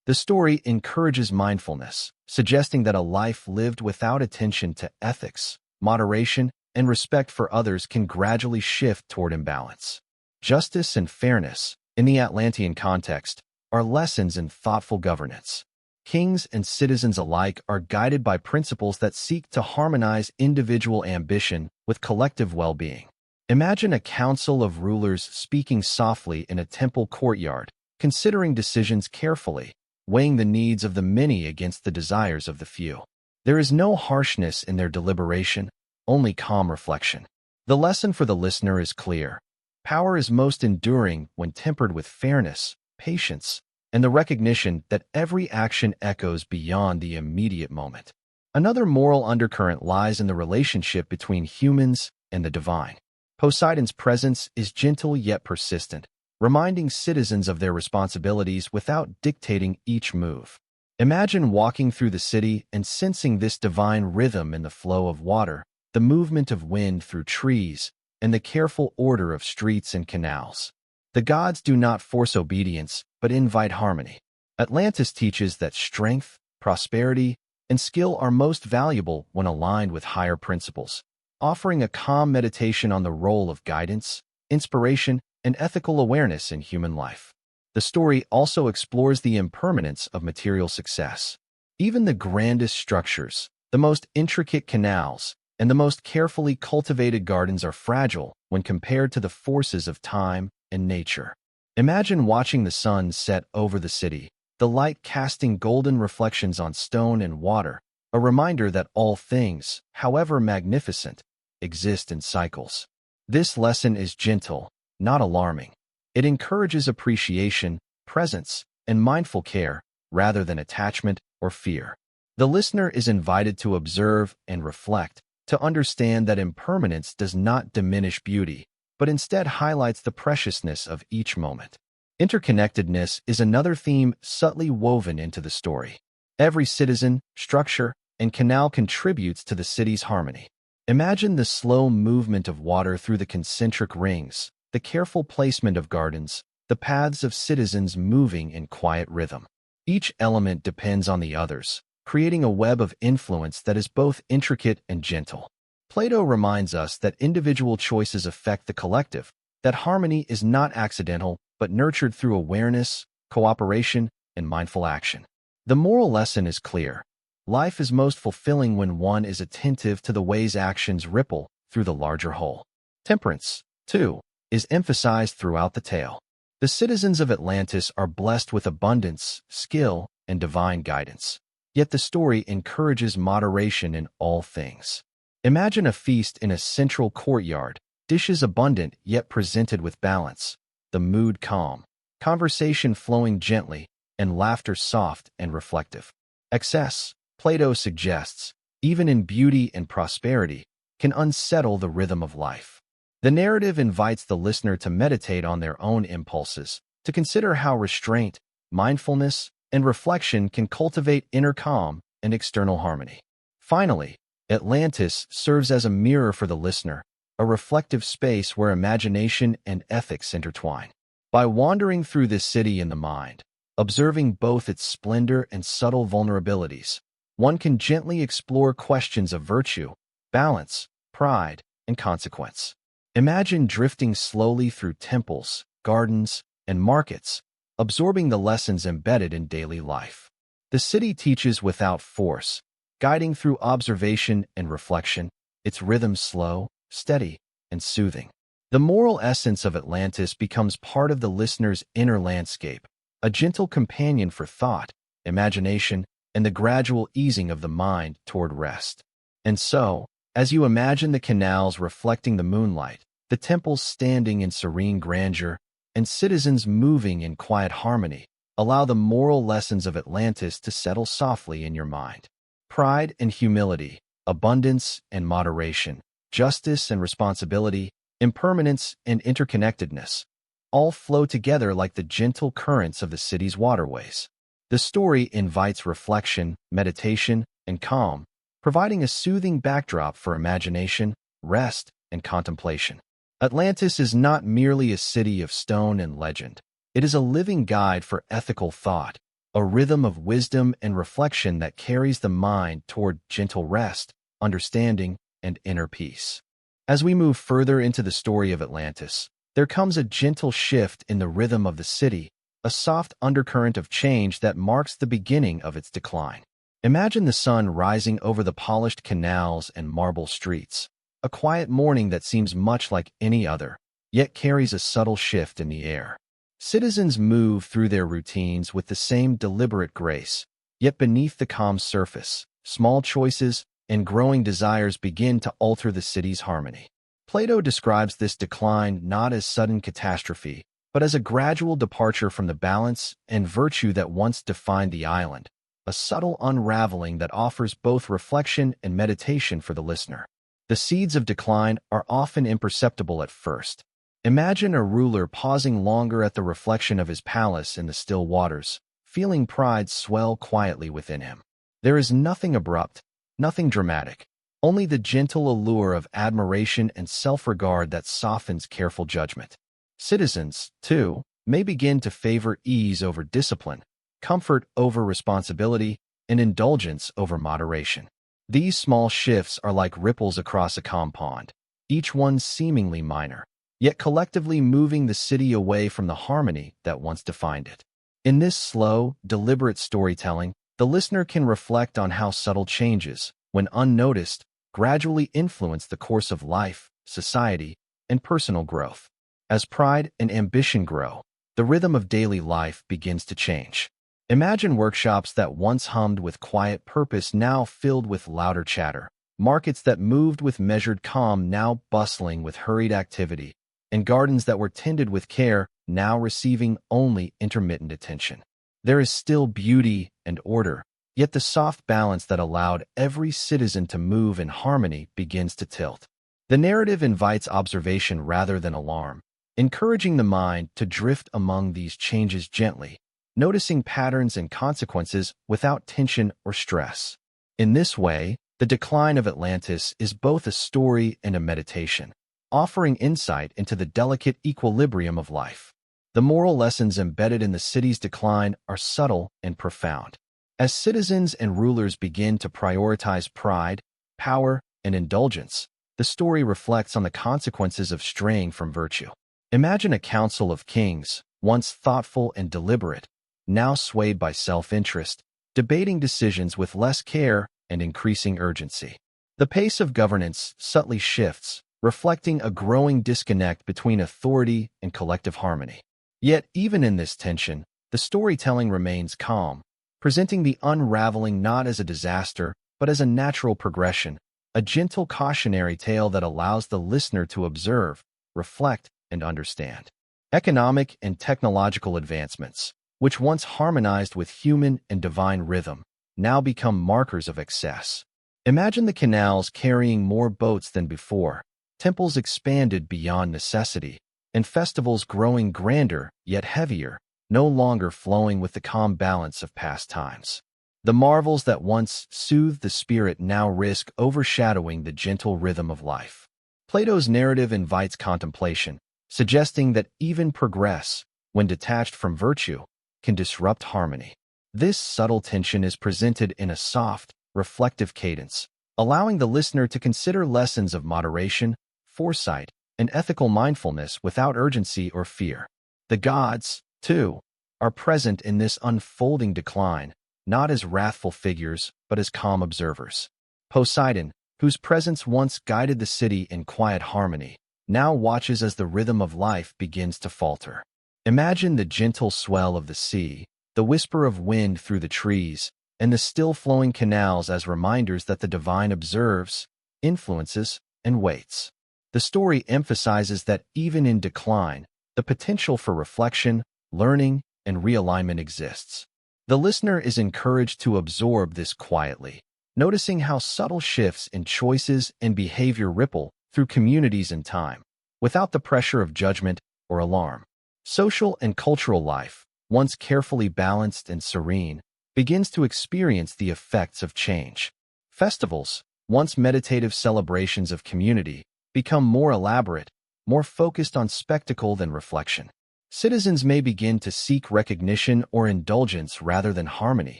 The story encourages mindfulness, suggesting that a life lived without attention to ethics, moderation, and respect for others can gradually shift toward imbalance. Justice and fairness, in the Atlantean context, are lessons in thoughtful governance. Kings and citizens alike are guided by principles that seek to harmonize individual ambition with collective well-being. Imagine a council of rulers speaking softly in a temple courtyard, considering decisions carefully, weighing the needs of the many against the desires of the few. There is no harshness in their deliberation, only calm reflection. The lesson for the listener is clear. Power is most enduring when tempered with fairness, patience, and the recognition that every action echoes beyond the immediate moment. Another moral undercurrent lies in the relationship between humans and the divine. Poseidon's presence is gentle yet persistent, reminding citizens of their responsibilities without dictating each move. Imagine walking through the city and sensing this divine rhythm in the flow of water, the movement of wind through trees, and the careful order of streets and canals. The gods do not force obedience, but invite harmony. Atlantis teaches that strength, prosperity, and skill are most valuable when aligned with higher principles, offering a calm meditation on the role of guidance, inspiration, and ethical awareness in human life. The story also explores the impermanence of material success. Even the grandest structures, the most intricate canals, and the most carefully cultivated gardens are fragile when compared to the forces of time and nature. Imagine watching the sun set over the city, the light casting golden reflections on stone and water, a reminder that all things, however magnificent, exist in cycles. This lesson is gentle, not alarming. It encourages appreciation, presence, and mindful care rather than attachment or fear. The listener is invited to observe and reflect, to understand that impermanence does not diminish beauty, but instead highlights the preciousness of each moment. Interconnectedness is another theme subtly woven into the story. Every citizen, structure, and canal contributes to the city's harmony. Imagine the slow movement of water through the concentric rings, the careful placement of gardens, the paths of citizens moving in quiet rhythm. Each element depends on the others, creating a web of influence that is both intricate and gentle. Plato reminds us that individual choices affect the collective, that harmony is not accidental but nurtured through awareness, cooperation, and mindful action. The moral lesson is clear. Life is most fulfilling when one is attentive to the ways actions ripple through the larger whole. Temperance, too, is emphasized throughout the tale. The citizens of Atlantis are blessed with abundance, skill, and divine guidance. Yet the story encourages moderation in all things. Imagine a feast in a central courtyard, dishes abundant yet presented with balance, the mood calm, conversation flowing gently, and laughter soft and reflective. Excess, Plato suggests, even in beauty and prosperity, can unsettle the rhythm of life. The narrative invites the listener to meditate on their own impulses, to consider how restraint, mindfulness, and reflection can cultivate inner calm and external harmony. Finally, Atlantis serves as a mirror for the listener, a reflective space where imagination and ethics intertwine. By wandering through this city in the mind, observing both its splendor and subtle vulnerabilities, one can gently explore questions of virtue, balance, pride, and consequence. Imagine drifting slowly through temples, gardens, and markets, absorbing the lessons embedded in daily life. The city teaches without force, guiding through observation and reflection, its rhythm slow, steady, and soothing. The moral essence of Atlantis becomes part of the listener's inner landscape, a gentle companion for thought, imagination, and the gradual easing of the mind toward rest. And so, as you imagine the canals reflecting the moonlight, the temples standing in serene grandeur, and citizens moving in quiet harmony, allow the moral lessons of Atlantis to settle softly in your mind. Pride and humility, abundance and moderation, justice and responsibility, impermanence and interconnectedness, all flow together like the gentle currents of the city's waterways. The story invites reflection, meditation, and calm, providing a soothing backdrop for imagination, rest, and contemplation. Atlantis is not merely a city of stone and legend. It is a living guide for ethical thought, a rhythm of wisdom and reflection that carries the mind toward gentle rest, understanding, and inner peace. As we move further into the story of Atlantis, there comes a gentle shift in the rhythm of the city, a soft undercurrent of change that marks the beginning of its decline. Imagine the sun rising over the polished canals and marble streets, a quiet morning that seems much like any other, yet carries a subtle shift in the air. Citizens move through their routines with the same deliberate grace, yet beneath the calm surface, small choices and growing desires begin to alter the city's harmony. Plato describes this decline not as sudden catastrophe, but as a gradual departure from the balance and virtue that once defined the island, a subtle unraveling that offers both reflection and meditation for the listener. The seeds of decline are often imperceptible at first. Imagine a ruler pausing longer at the reflection of his palace in the still waters, feeling pride swell quietly within him. There is nothing abrupt, nothing dramatic, only the gentle allure of admiration and self-regard that softens careful judgment. Citizens, too, may begin to favor ease over discipline, comfort over responsibility, and indulgence over moderation. These small shifts are like ripples across a calm pond, each one seemingly minor, yet collectively moving the city away from the harmony that once defined it. In this slow, deliberate storytelling, the listener can reflect on how subtle changes, when unnoticed, gradually influence the course of life, society, and personal growth. As pride and ambition grow, the rhythm of daily life begins to change. Imagine workshops that once hummed with quiet purpose now filled with louder chatter, markets that moved with measured calm now bustling with hurried activity, and gardens that were tended with care now receiving only intermittent attention. There is still beauty and order, yet the soft balance that allowed every citizen to move in harmony begins to tilt. The narrative invites observation rather than alarm, encouraging the mind to drift among these changes gently, noticing patterns and consequences without tension or stress. In this way, the decline of Atlantis is both a story and a meditation, offering insight into the delicate equilibrium of life. The moral lessons embedded in the city's decline are subtle and profound. As citizens and rulers begin to prioritize pride, power, and indulgence, the story reflects on the consequences of straying from virtue. Imagine a council of kings, once thoughtful and deliberate, now swayed by self-interest, debating decisions with less care and increasing urgency. The pace of governance subtly shifts, reflecting a growing disconnect between authority and collective harmony. Yet, even in this tension, the storytelling remains calm, presenting the unraveling not as a disaster, but as a natural progression, a gentle cautionary tale that allows the listener to observe, reflect, and understand. Economic and technological advancements, which once harmonized with human and divine rhythm, now become markers of excess. Imagine the canals carrying more boats than before, temples expanded beyond necessity, and festivals growing grander yet heavier, no longer flowing with the calm balance of past times. The marvels that once soothed the spirit now risk overshadowing the gentle rhythm of life. Plato's narrative invites contemplation, suggesting that even progress, when detached from virtue, can disrupt harmony. This subtle tension is presented in a soft, reflective cadence, allowing the listener to consider lessons of moderation, foresight, and ethical mindfulness without urgency or fear. The gods, too, are present in this unfolding decline, not as wrathful figures, but as calm observers. Poseidon, whose presence once guided the city in quiet harmony, now watches as the rhythm of life begins to falter. Imagine the gentle swell of the sea, the whisper of wind through the trees, and the still-flowing canals as reminders that the divine observes, influences, and waits. The story emphasizes that even in decline, the potential for reflection, learning, and realignment exists. The listener is encouraged to absorb this quietly, noticing how subtle shifts in choices and behavior ripple through communities and time, without the pressure of judgment or alarm. Social and cultural life, once carefully balanced and serene, begins to experience the effects of change. Festivals, once meditative celebrations of community, become more elaborate, more focused on spectacle than reflection. Citizens may begin to seek recognition or indulgence rather than harmony,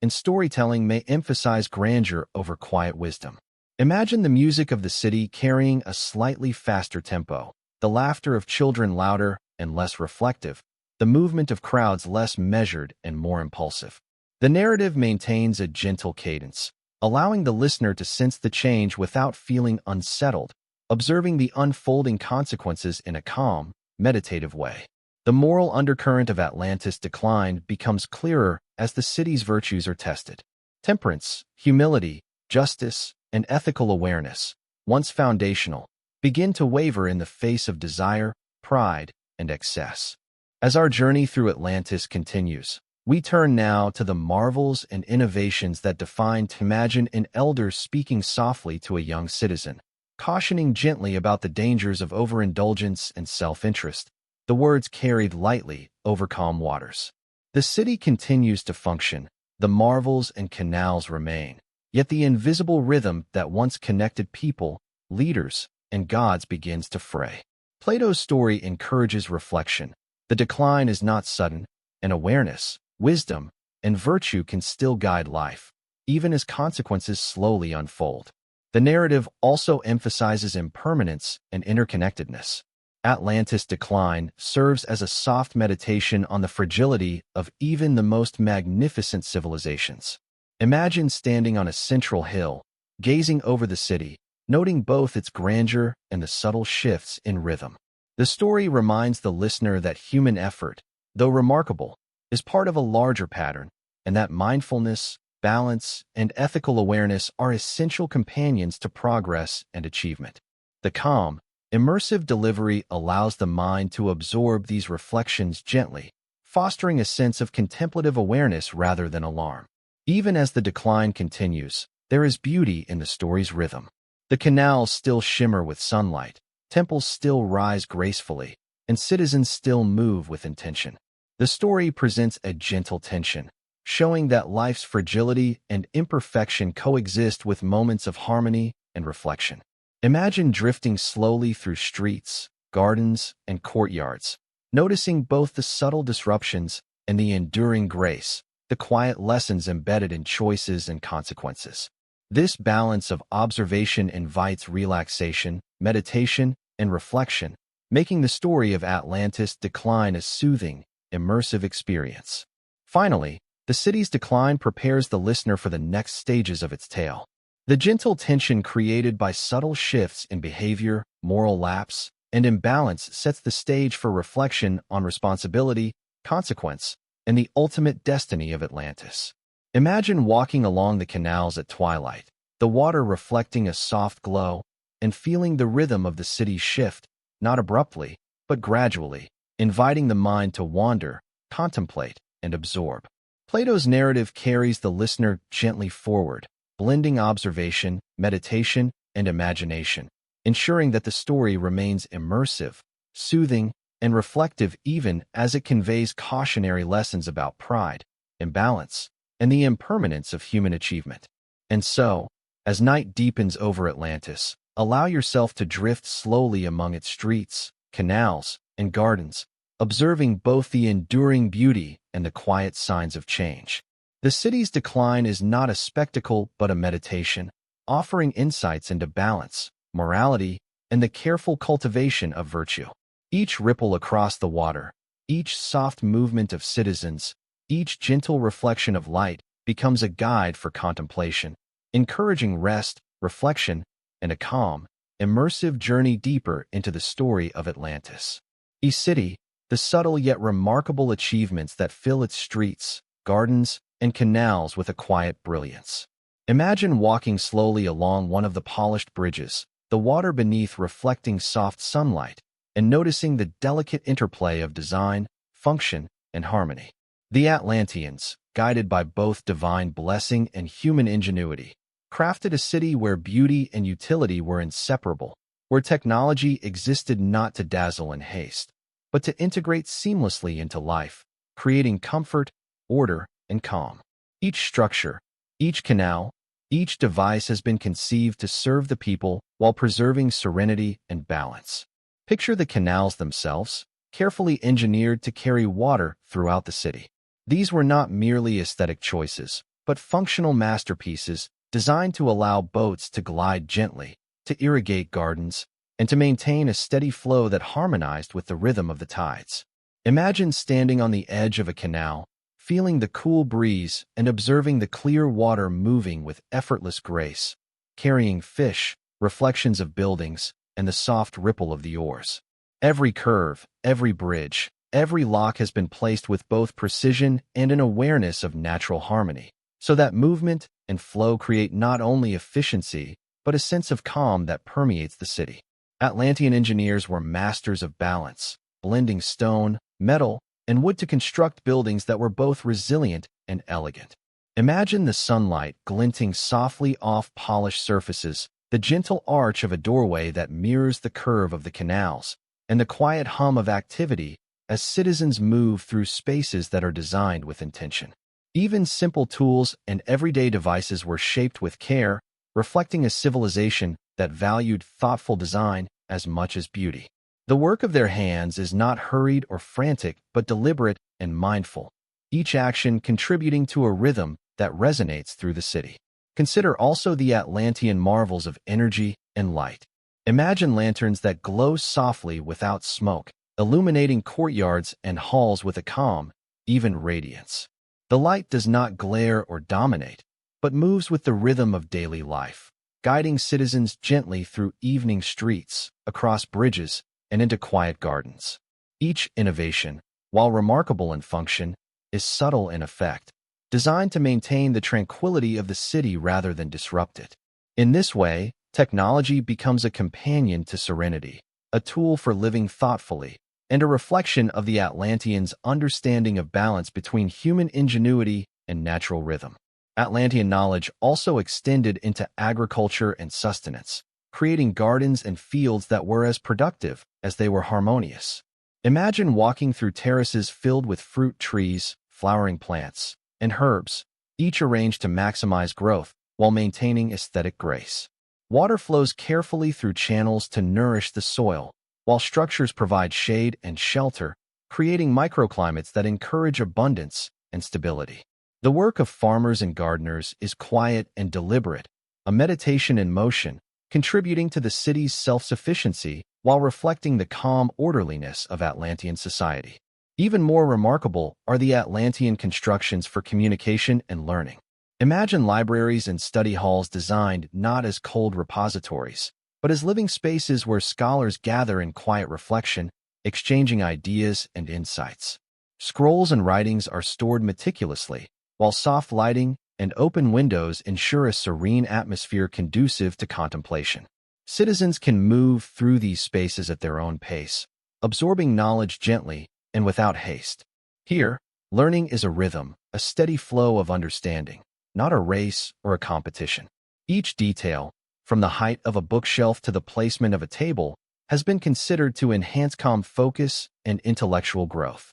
and storytelling may emphasize grandeur over quiet wisdom. Imagine the music of the city carrying a slightly faster tempo, the laughter of children louder and less reflective, the movement of crowds less measured and more impulsive. The narrative maintains a gentle cadence, allowing the listener to sense the change without feeling unsettled, observing the unfolding consequences in a calm, meditative way. The moral undercurrent of Atlantis' decline becomes clearer as the city's virtues are tested. Temperance, humility, justice, and ethical awareness, once foundational, begin to waver in the face of desire, pride, and excess. As our journey through Atlantis continues, we turn now to the marvels and innovations that defined. Imagine an elder speaking softly to a young citizen, cautioning gently about the dangers of overindulgence and self-interest, the words carried lightly over calm waters. The city continues to function, the marvels and canals remain, yet the invisible rhythm that once connected people, leaders, and gods begins to fray. Plato's story encourages reflection. The decline is not sudden, and awareness, wisdom, and virtue can still guide life, even as consequences slowly unfold. The narrative also emphasizes impermanence and interconnectedness. Atlantis' decline serves as a soft meditation on the fragility of even the most magnificent civilizations. Imagine standing on a central hill, gazing over the city, noting both its grandeur and the subtle shifts in rhythm. The story reminds the listener that human effort, though remarkable, is part of a larger pattern, and that mindfulness, balance, and ethical awareness are essential companions to progress and achievement. The calm, immersive delivery allows the mind to absorb these reflections gently, fostering a sense of contemplative awareness rather than alarm. Even as the decline continues, there is beauty in the story's rhythm. The canals still shimmer with sunlight, temples still rise gracefully, and citizens still move with intention. The story presents a gentle tension, showing that life's fragility and imperfection coexist with moments of harmony and reflection. Imagine drifting slowly through streets, gardens, and courtyards, noticing both the subtle disruptions and the enduring grace, the quiet lessons embedded in choices and consequences. This balance of observation invites relaxation, meditation, and reflection, making the story of Atlantis' decline a soothing, immersive experience. Finally, the city's decline prepares the listener for the next stages of its tale. The gentle tension created by subtle shifts in behavior, moral lapse, and imbalance sets the stage for reflection on responsibility, consequence, and the ultimate destiny of Atlantis. Imagine walking along the canals at twilight, the water reflecting a soft glow, and feeling the rhythm of the city's shift, not abruptly, but gradually, inviting the mind to wander, contemplate, and absorb. Plato's narrative carries the listener gently forward, blending observation, meditation, and imagination, ensuring that the story remains immersive, soothing, and reflective even as it conveys cautionary lessons about pride, imbalance, and the impermanence of human achievement. And so, as night deepens over Atlantis, allow yourself to drift slowly among its streets, canals, and gardens, observing both the enduring beauty and the quiet signs of change. The city's decline is not a spectacle but a meditation, offering insights into balance, morality, and the careful cultivation of virtue. Each ripple across the water, each soft movement of citizens, each gentle reflection of light becomes a guide for contemplation, encouraging rest, reflection, and a calm, immersive journey deeper into the story of Atlantis. A city, the subtle yet remarkable achievements that fill its streets, gardens, and canals with a quiet brilliance. Imagine walking slowly along one of the polished bridges, the water beneath reflecting soft sunlight, and noticing the delicate interplay of design, function, and harmony. The Atlanteans, guided by both divine blessing and human ingenuity, crafted a city where beauty and utility were inseparable, where technology existed not to dazzle and haste, but to integrate seamlessly into life, creating comfort, order, and calm. Each structure, each canal, each device has been conceived to serve the people while preserving serenity and balance. Picture the canals themselves, carefully engineered to carry water throughout the city. These were not merely aesthetic choices, but functional masterpieces designed to allow boats to glide gently, to irrigate gardens, and to maintain a steady flow that harmonized with the rhythm of the tides. Imagine standing on the edge of a canal, feeling the cool breeze and observing the clear water moving with effortless grace, carrying fish, reflections of buildings, and the soft ripple of the oars. Every curve, every bridge, every lock has been placed with both precision and an awareness of natural harmony, so that movement and flow create not only efficiency, but a sense of calm that permeates the city. Atlantean engineers were masters of balance, blending stone, metal, and wood to construct buildings that were both resilient and elegant. Imagine the sunlight glinting softly off polished surfaces, the gentle arch of a doorway that mirrors the curve of the canals, and the quiet hum of activity as citizens move through spaces that are designed with intention. Even simple tools and everyday devices were shaped with care, reflecting a civilization that valued thoughtful design as much as beauty. The work of their hands is not hurried or frantic, but deliberate and mindful, each action contributing to a rhythm that resonates through the city. Consider also the Atlantean marvels of energy and light. Imagine lanterns that glow softly without smoke, illuminating courtyards and halls with a calm, even radiance. The light does not glare or dominate, but moves with the rhythm of daily life, guiding citizens gently through evening streets, across bridges, and into quiet gardens. Each innovation, while remarkable in function, is subtle in effect, designed to maintain the tranquility of the city rather than disrupt it. In this way, technology becomes a companion to serenity, a tool for living thoughtfully, and a reflection of the Atlanteans' understanding of balance between human ingenuity and natural rhythm. Atlantean knowledge also extended into agriculture and sustenance, creating gardens and fields that were as productive as they were harmonious. Imagine walking through terraces filled with fruit trees, flowering plants, and herbs, each arranged to maximize growth while maintaining aesthetic grace. Water flows carefully through channels to nourish the soil, while structures provide shade and shelter, creating microclimates that encourage abundance and stability. The work of farmers and gardeners is quiet and deliberate, a meditation in motion, contributing to the city's self-sufficiency while reflecting the calm orderliness of Atlantean society. Even more remarkable are the Atlantean constructions for communication and learning. Imagine libraries and study halls designed not as cold repositories, but as living spaces where scholars gather in quiet reflection, exchanging ideas and insights. Scrolls and writings are stored meticulously, while soft lighting and open windows ensure a serene atmosphere conducive to contemplation. Citizens can move through these spaces at their own pace, absorbing knowledge gently and without haste. Here, learning is a rhythm, a steady flow of understanding, not a race or a competition. Each detail, from the height of a bookshelf to the placement of a table, has been considered to enhance calm focus and intellectual growth.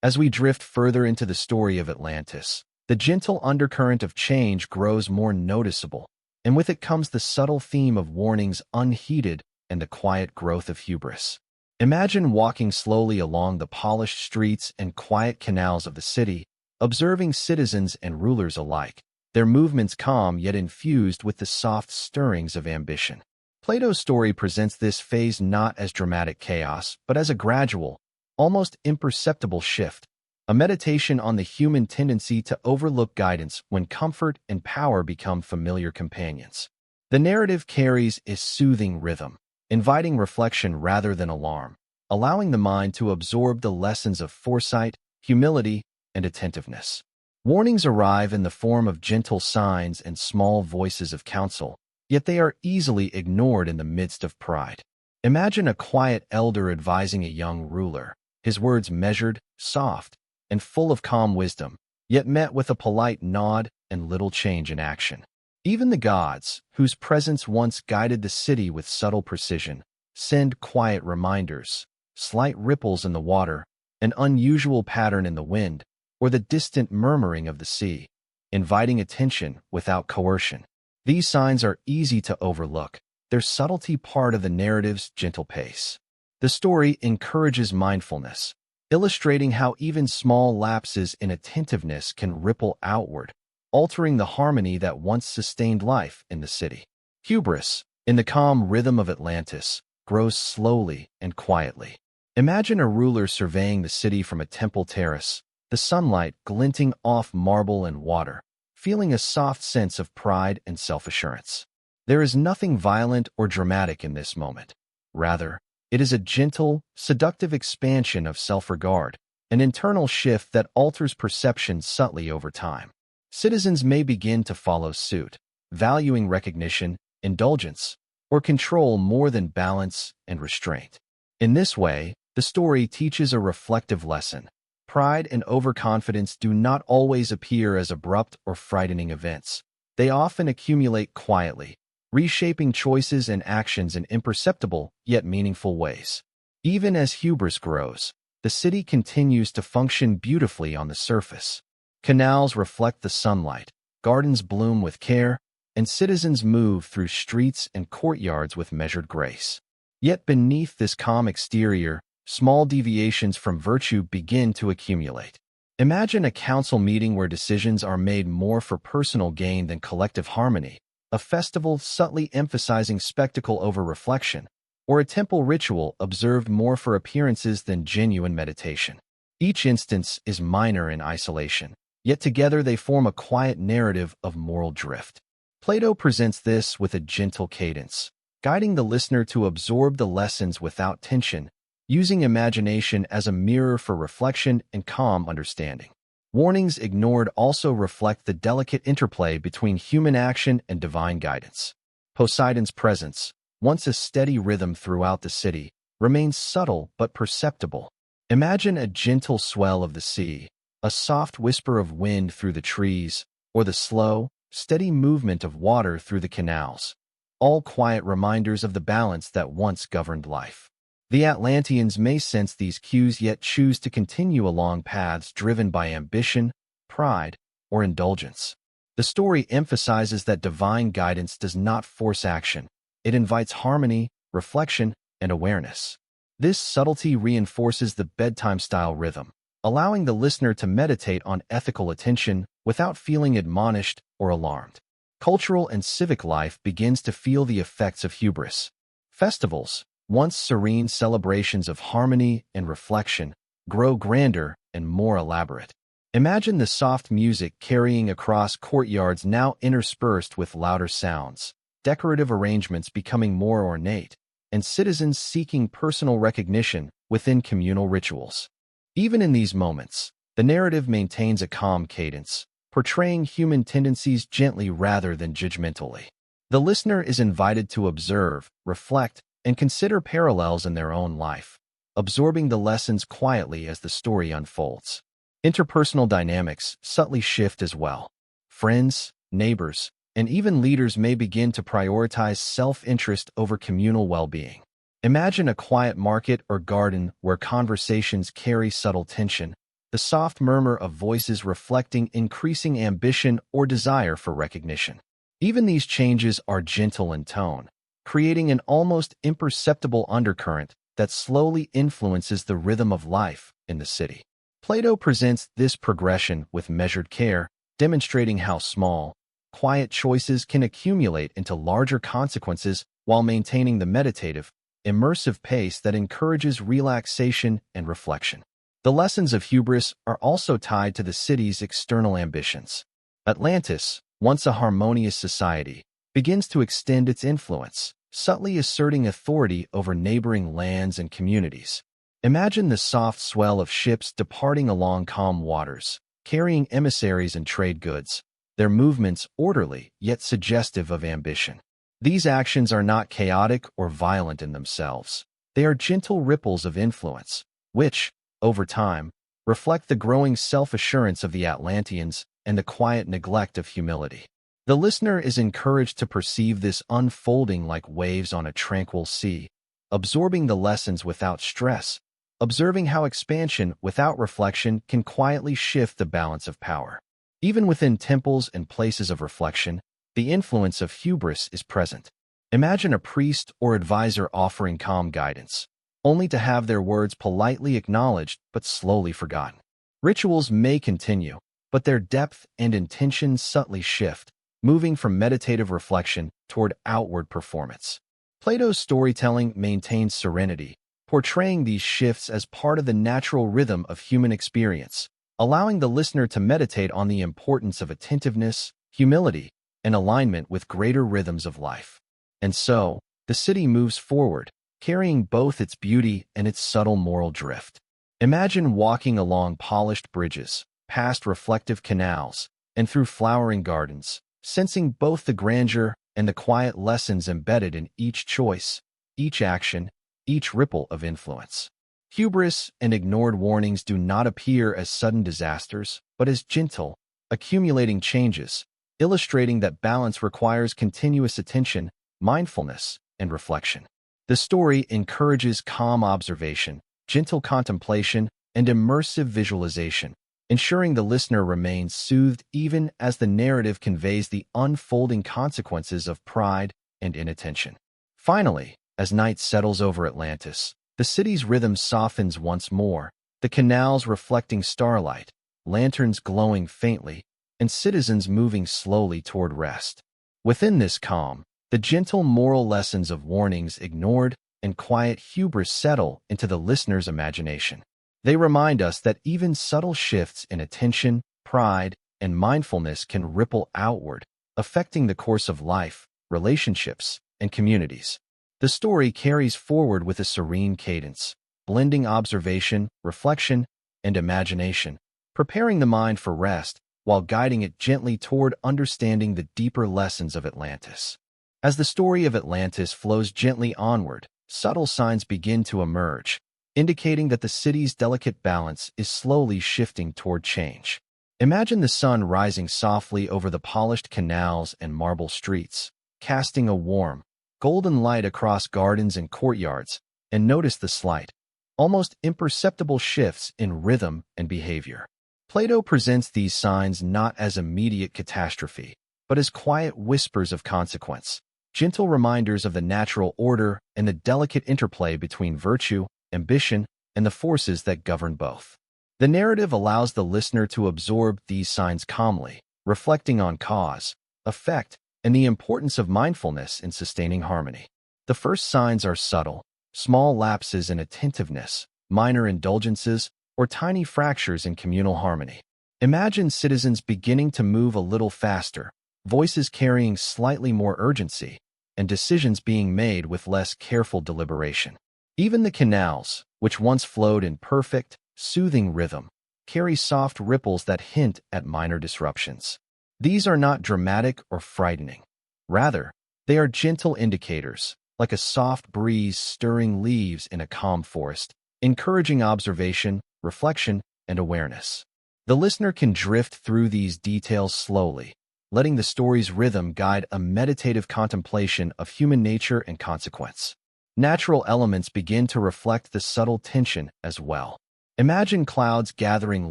As we drift further into the story of Atlantis, the gentle undercurrent of change grows more noticeable, and with it comes the subtle theme of warnings unheeded and the quiet growth of hubris. Imagine walking slowly along the polished streets and quiet canals of the city, observing citizens and rulers alike, their movements calm yet infused with the soft stirrings of ambition. Plato's story presents this phase not as dramatic chaos, but as a gradual, almost imperceptible shift, a meditation on the human tendency to overlook guidance when comfort and power become familiar companions. The narrative carries a soothing rhythm, inviting reflection rather than alarm, allowing the mind to absorb the lessons of foresight, humility, and attentiveness. Warnings arrive in the form of gentle signs and small voices of counsel, yet they are easily ignored in the midst of pride. Imagine a quiet elder advising a young ruler, his words measured, soft, and full of calm wisdom, yet met with a polite nod and little change in action. Even the gods, whose presence once guided the city with subtle precision, send quiet reminders, slight ripples in the water, an unusual pattern in the wind, or the distant murmuring of the sea, inviting attention without coercion. These signs are easy to overlook, their subtlety part of the narrative's gentle pace. The story encourages mindfulness, illustrating how even small lapses in attentiveness can ripple outward, altering the harmony that once sustained life in the city. Hubris, in the calm rhythm of Atlantis, grows slowly and quietly. Imagine a ruler surveying the city from a temple terrace, the sunlight glinting off marble and water, feeling a soft sense of pride and self-assurance. There is nothing violent or dramatic in this moment. Rather, it is a gentle, seductive expansion of self-regard, an internal shift that alters perception subtly over time. Citizens may begin to follow suit, valuing recognition, indulgence, or control more than balance and restraint. In this way, the story teaches a reflective lesson. Pride and overconfidence do not always appear as abrupt or frightening events. They often accumulate quietly, reshaping choices and actions in imperceptible yet meaningful ways. Even as hubris grows, the city continues to function beautifully on the surface. Canals reflect the sunlight, gardens bloom with care, and citizens move through streets and courtyards with measured grace. Yet beneath this calm exterior, small deviations from virtue begin to accumulate. Imagine a council meeting where decisions are made more for personal gain than collective harmony, a festival subtly emphasizing spectacle over reflection, or a temple ritual observed more for appearances than genuine meditation. Each instance is minor in isolation, yet together they form a quiet narrative of moral drift. Plato presents this with a gentle cadence, guiding the listener to absorb the lessons without tension, using imagination as a mirror for reflection and calm understanding. Warnings ignored also reflect the delicate interplay between human action and divine guidance. Poseidon's presence, once a steady rhythm throughout the city, remains subtle but perceptible. Imagine a gentle swell of the sea, a soft whisper of wind through the trees, or the slow, steady movement of water through the canals, all quiet reminders of the balance that once governed life. The Atlanteans may sense these cues yet choose to continue along paths driven by ambition, pride, or indulgence. The story emphasizes that divine guidance does not force action. It invites harmony, reflection, and awareness. This subtlety reinforces the bedtime-style rhythm, allowing the listener to meditate on ethical attention without feeling admonished or alarmed. Cultural and civic life begins to feel the effects of hubris. Festivals, once serene celebrations of harmony and reflection, grow grander and more elaborate. Imagine the soft music carrying across courtyards now interspersed with louder sounds, decorative arrangements becoming more ornate, and citizens seeking personal recognition within communal rituals. Even in these moments, the narrative maintains a calm cadence, portraying human tendencies gently rather than judgmentally. The listener is invited to observe, reflect, and consider parallels in their own life, absorbing the lessons quietly as the story unfolds. Interpersonal dynamics subtly shift as well. Friends, neighbors, and even leaders may begin to prioritize self-interest over communal well-being. Imagine a quiet market or garden where conversations carry subtle tension, the soft murmur of voices reflecting increasing ambition or desire for recognition. Even these changes are gentle in tone, creating an almost imperceptible undercurrent that slowly influences the rhythm of life in the city. Plato presents this progression with measured care, demonstrating how small, quiet choices can accumulate into larger consequences while maintaining the meditative, immersive pace that encourages relaxation and reflection. The lessons of hubris are also tied to the city's external ambitions. Atlantis, once a harmonious society, begins to extend its influence, subtly asserting authority over neighboring lands and communities. Imagine the soft swell of ships departing along calm waters, carrying emissaries and trade goods, their movements orderly yet suggestive of ambition. These actions are not chaotic or violent in themselves. They are gentle ripples of influence, which, over time, reflect the growing self-assurance of the Atlanteans and the quiet neglect of humility. The listener is encouraged to perceive this unfolding like waves on a tranquil sea, absorbing the lessons without stress, observing how expansion without reflection can quietly shift the balance of power. Even within temples and places of reflection, the influence of hubris is present. Imagine a priest or advisor offering calm guidance, only to have their words politely acknowledged but slowly forgotten. Rituals may continue, but their depth and intention subtly shift, moving from meditative reflection toward outward performance. Plato's storytelling maintains serenity, portraying these shifts as part of the natural rhythm of human experience, allowing the listener to meditate on the importance of attentiveness, humility, and alignment with greater rhythms of life. And so, the city moves forward, carrying both its beauty and its subtle moral drift. Imagine walking along polished bridges, past reflective canals, and through flowering gardens, sensing both the grandeur and the quiet lessons embedded in each choice, each action, each ripple of influence. Hubris and ignored warnings do not appear as sudden disasters, but as gentle, accumulating changes, illustrating that balance requires continuous attention, mindfulness, and reflection. The story encourages calm observation, gentle contemplation, and immersive visualization, ensuring the listener remains soothed even as the narrative conveys the unfolding consequences of pride and inattention. Finally, as night settles over Atlantis, the city's rhythm softens once more, the canals reflecting starlight, lanterns glowing faintly, and citizens moving slowly toward rest. Within this calm, the gentle moral lessons of warnings ignored and quiet hubris settle into the listener's imagination. They remind us that even subtle shifts in attention, pride, and mindfulness can ripple outward, affecting the course of life, relationships, and communities. The story carries forward with a serene cadence, blending observation, reflection, and imagination, preparing the mind for rest while guiding it gently toward understanding the deeper lessons of Atlantis. As the story of Atlantis flows gently onward, subtle signs begin to emerge, indicating that the city's delicate balance is slowly shifting toward change. Imagine the sun rising softly over the polished canals and marble streets, casting a warm, golden light across gardens and courtyards, and notice the slight, almost imperceptible shifts in rhythm and behavior. Plato presents these signs not as immediate catastrophe, but as quiet whispers of consequence, gentle reminders of the natural order and the delicate interplay between virtue, ambition, and the forces that govern both. The narrative allows the listener to absorb these signs calmly, reflecting on cause, effect, and the importance of mindfulness in sustaining harmony. The first signs are subtle, small lapses in attentiveness, minor indulgences, or tiny fractures in communal harmony. Imagine citizens beginning to move a little faster, voices carrying slightly more urgency, and decisions being made with less careful deliberation. Even the canals, which once flowed in perfect, soothing rhythm, carry soft ripples that hint at minor disruptions. These are not dramatic or frightening. Rather, they are gentle indicators, like a soft breeze stirring leaves in a calm forest, encouraging observation, reflection, and awareness. The listener can drift through these details slowly, letting the story's rhythm guide a meditative contemplation of human nature and consequence. Natural elements begin to reflect the subtle tension as well. Imagine clouds gathering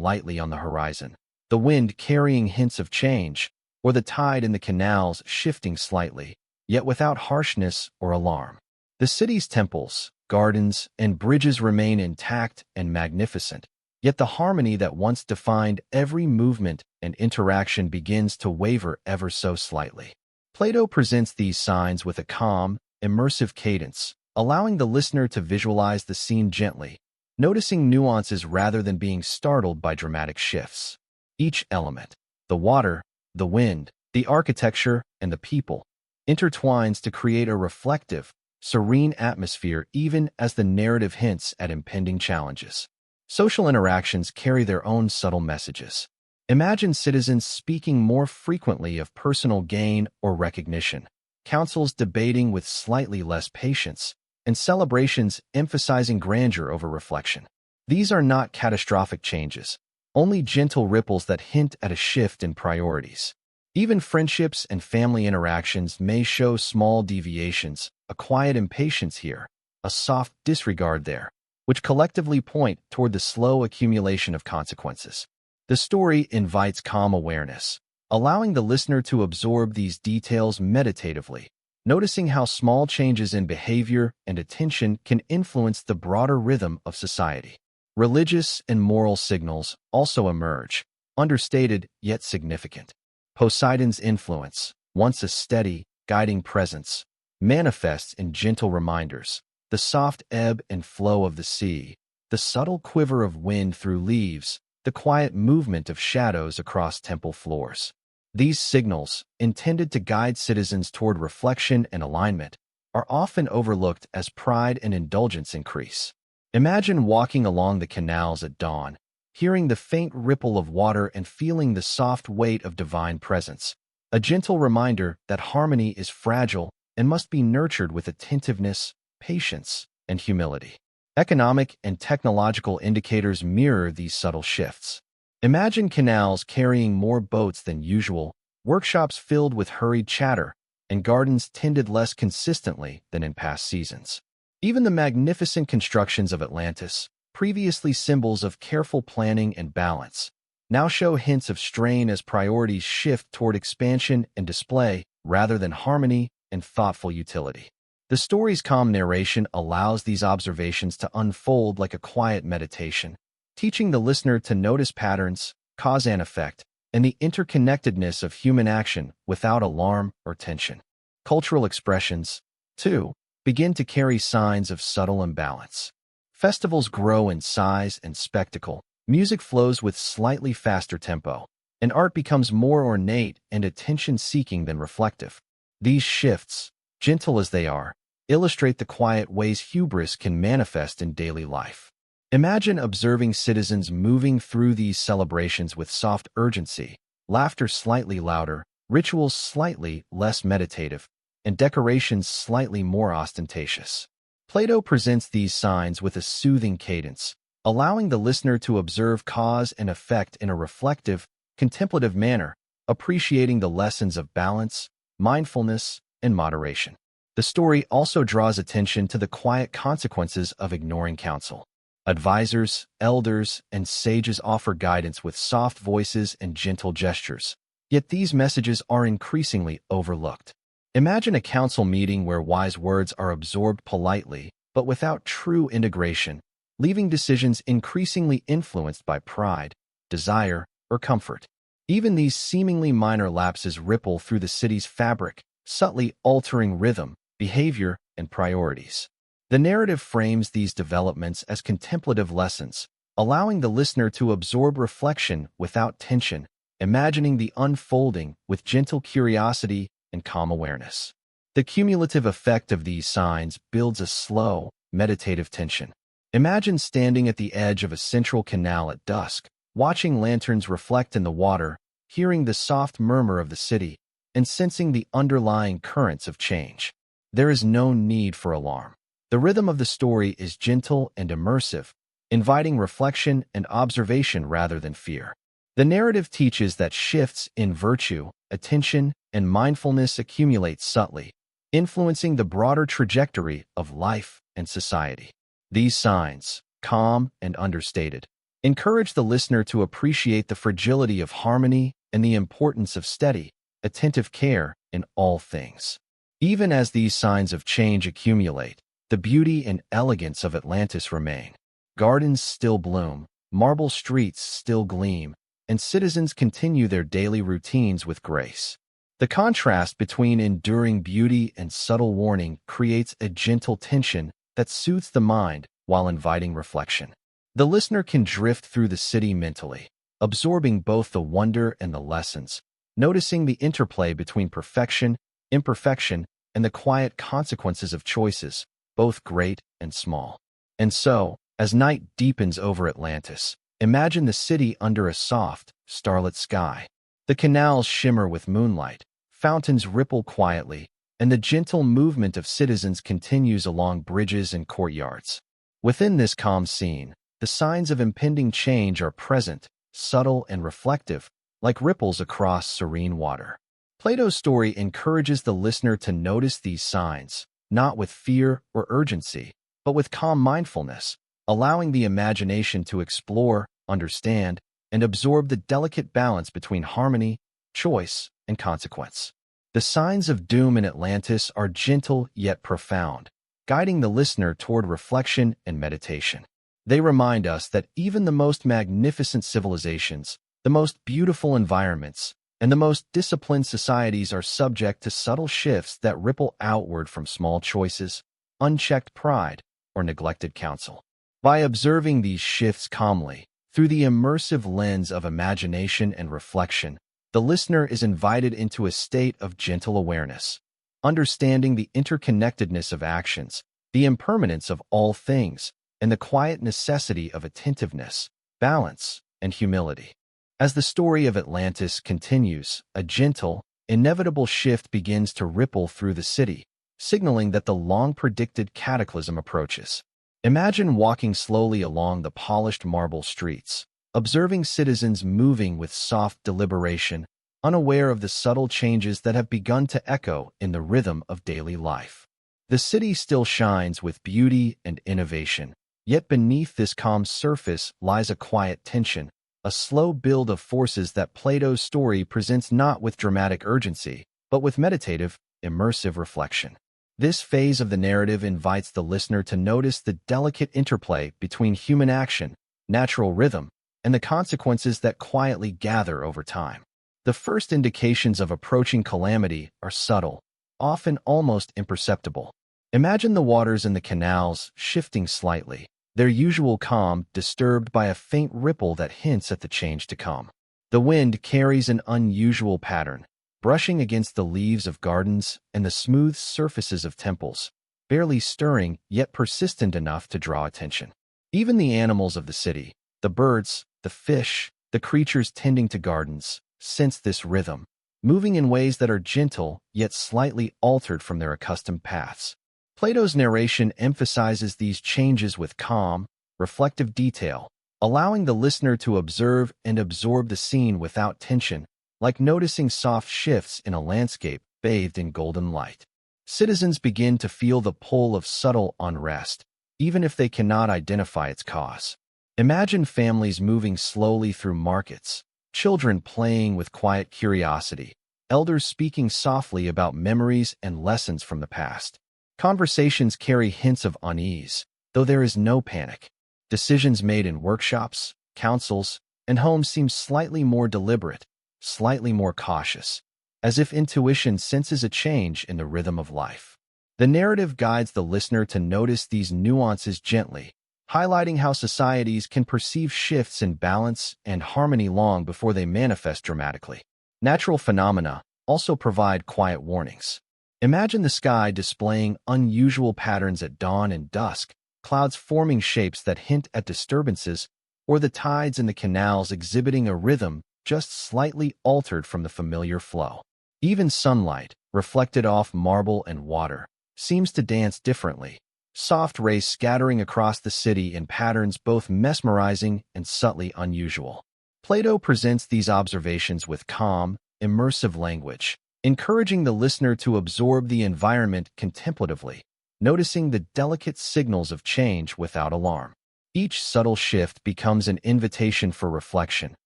lightly on the horizon, the wind carrying hints of change, or the tide in the canals shifting slightly, yet without harshness or alarm. The city's temples, gardens, and bridges remain intact and magnificent, yet the harmony that once defined every movement and interaction begins to waver ever so slightly. Plato presents these signs with a calm, immersive cadence, allowing the listener to visualize the scene gently, noticing nuances rather than being startled by dramatic shifts. Each element, the water, the wind, the architecture, and the people, intertwines to create a reflective, serene atmosphere even as the narrative hints at impending challenges. Social interactions carry their own subtle messages. Imagine citizens speaking more frequently of personal gain or recognition, councils debating with slightly less patience, and celebrations emphasizing grandeur over reflection. These are not catastrophic changes, only gentle ripples that hint at a shift in priorities. Even friendships and family interactions may show small deviations, a quiet impatience here, a soft disregard there, which collectively point toward the slow accumulation of consequences. The story invites calm awareness, allowing the listener to absorb these details meditatively, noticing how small changes in behavior and attention can influence the broader rhythm of society. Religious and moral signals also emerge, understated yet significant. Poseidon's influence, once a steady, guiding presence, manifests in gentle reminders, the soft ebb and flow of the sea, the subtle quiver of wind through leaves, the quiet movement of shadows across temple floors. These signals, intended to guide citizens toward reflection and alignment, are often overlooked as pride and indulgence increase. Imagine walking along the canals at dawn, hearing the faint ripple of water and feeling the soft weight of divine presence, a gentle reminder that harmony is fragile and must be nurtured with attentiveness, patience, and humility. Economic and technological indicators mirror these subtle shifts. Imagine canals carrying more boats than usual, workshops filled with hurried chatter, and gardens tended less consistently than in past seasons. Even the magnificent constructions of Atlantis, previously symbols of careful planning and balance, now show hints of strain as priorities shift toward expansion and display rather than harmony and thoughtful utility. The story's calm narration allows these observations to unfold like a quiet meditation, teaching the listener to notice patterns, cause and effect, and the interconnectedness of human action without alarm or tension. Cultural expressions, too, begin to carry signs of subtle imbalance. Festivals grow in size and spectacle, music flows with slightly faster tempo, and art becomes more ornate and attention-seeking than reflective. These shifts, gentle as they are, illustrate the quiet ways hubris can manifest in daily life. Imagine observing citizens moving through these celebrations with soft urgency, laughter slightly louder, rituals slightly less meditative, and decorations slightly more ostentatious. Plato presents these signs with a soothing cadence, allowing the listener to observe cause and effect in a reflective, contemplative manner, appreciating the lessons of balance, mindfulness, and moderation. The story also draws attention to the quiet consequences of ignoring counsel. Advisors, elders, and sages offer guidance with soft voices and gentle gestures, yet these messages are increasingly overlooked. Imagine a council meeting where wise words are absorbed politely, but without true integration, leaving decisions increasingly influenced by pride, desire, or comfort. Even these seemingly minor lapses ripple through the city's fabric, subtly altering rhythm, behavior, and priorities. The narrative frames these developments as contemplative lessons, allowing the listener to absorb reflection without tension, imagining the unfolding with gentle curiosity and calm awareness. The cumulative effect of these signs builds a slow, meditative tension. Imagine standing at the edge of a central canal at dusk, watching lanterns reflect in the water, hearing the soft murmur of the city, and sensing the underlying currents of change. There is no need for alarm. The rhythm of the story is gentle and immersive, inviting reflection and observation rather than fear. The narrative teaches that shifts in virtue, attention, and mindfulness accumulate subtly, influencing the broader trajectory of life and society. These signs, calm and understated, encourage the listener to appreciate the fragility of harmony and the importance of steady, attentive care in all things. Even as these signs of change accumulate, the beauty and elegance of Atlantis remain. Gardens still bloom, marble streets still gleam, and citizens continue their daily routines with grace. The contrast between enduring beauty and subtle warning creates a gentle tension that soothes the mind while inviting reflection. The listener can drift through the city mentally, absorbing both the wonder and the lessons, noticing the interplay between perfection imperfection, and the quiet consequences of choices, both great and small. And so, as night deepens over Atlantis, imagine the city under a soft, starlit sky. The canals shimmer with moonlight, fountains ripple quietly, and the gentle movement of citizens continues along bridges and courtyards. Within this calm scene, the signs of impending change are present, subtle and reflective, like ripples across serene water. Plato's story encourages the listener to notice these signs, not with fear or urgency, but with calm mindfulness, allowing the imagination to explore, understand, and absorb the delicate balance between harmony, choice, and consequence. The signs of doom in Atlantis are gentle yet profound, guiding the listener toward reflection and meditation. They remind us that even the most magnificent civilizations, the most beautiful environments, and the most disciplined societies are subject to subtle shifts that ripple outward from small choices, unchecked pride, or neglected counsel. By observing these shifts calmly, through the immersive lens of imagination and reflection, the listener is invited into a state of gentle awareness, understanding the interconnectedness of actions, the impermanence of all things, and the quiet necessity of attentiveness, balance, and humility. As the story of Atlantis continues, a gentle, inevitable shift begins to ripple through the city, signaling that the long-predicted cataclysm approaches. Imagine walking slowly along the polished marble streets, observing citizens moving with soft deliberation, unaware of the subtle changes that have begun to echo in the rhythm of daily life. The city still shines with beauty and innovation, yet beneath this calm surface lies a quiet tension, a slow build of forces that Plato's story presents not with dramatic urgency, but with meditative, immersive reflection. This phase of the narrative invites the listener to notice the delicate interplay between human action, natural rhythm, and the consequences that quietly gather over time. The first indications of approaching calamity are subtle, often almost imperceptible. Imagine the waters in the canals shifting slightly, their usual calm disturbed by a faint ripple that hints at the change to come. The wind carries an unusual pattern, brushing against the leaves of gardens and the smooth surfaces of temples, barely stirring yet persistent enough to draw attention. Even the animals of the city, the birds, the fish, the creatures tending to gardens, sense this rhythm, moving in ways that are gentle yet slightly altered from their accustomed paths. Plato's narration emphasizes these changes with calm, reflective detail, allowing the listener to observe and absorb the scene without tension, like noticing soft shifts in a landscape bathed in golden light. Citizens begin to feel the pull of subtle unrest, even if they cannot identify its cause. Imagine families moving slowly through markets, children playing with quiet curiosity, elders speaking softly about memories and lessons from the past. Conversations carry hints of unease, though there is no panic. Decisions made in workshops, councils, and homes seem slightly more deliberate, slightly more cautious, as if intuition senses a change in the rhythm of life. The narrative guides the listener to notice these nuances gently, highlighting how societies can perceive shifts in balance and harmony long before they manifest dramatically. Natural phenomena also provide quiet warnings. Imagine the sky displaying unusual patterns at dawn and dusk, clouds forming shapes that hint at disturbances, or the tides in the canals exhibiting a rhythm just slightly altered from the familiar flow. Even sunlight, reflected off marble and water, seems to dance differently, soft rays scattering across the city in patterns both mesmerizing and subtly unusual. Plato presents these observations with calm, immersive language, encouraging the listener to absorb the environment contemplatively, noticing the delicate signals of change without alarm. Each subtle shift becomes an invitation for reflection,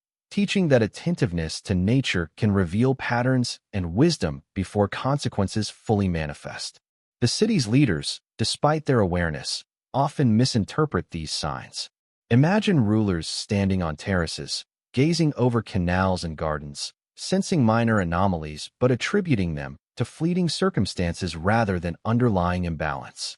teaching that attentiveness to nature can reveal patterns and wisdom before consequences fully manifest. The city's leaders, despite their awareness, often misinterpret these signs. Imagine rulers standing on terraces, gazing over canals and gardens, sensing minor anomalies but attributing them to fleeting circumstances rather than underlying imbalance.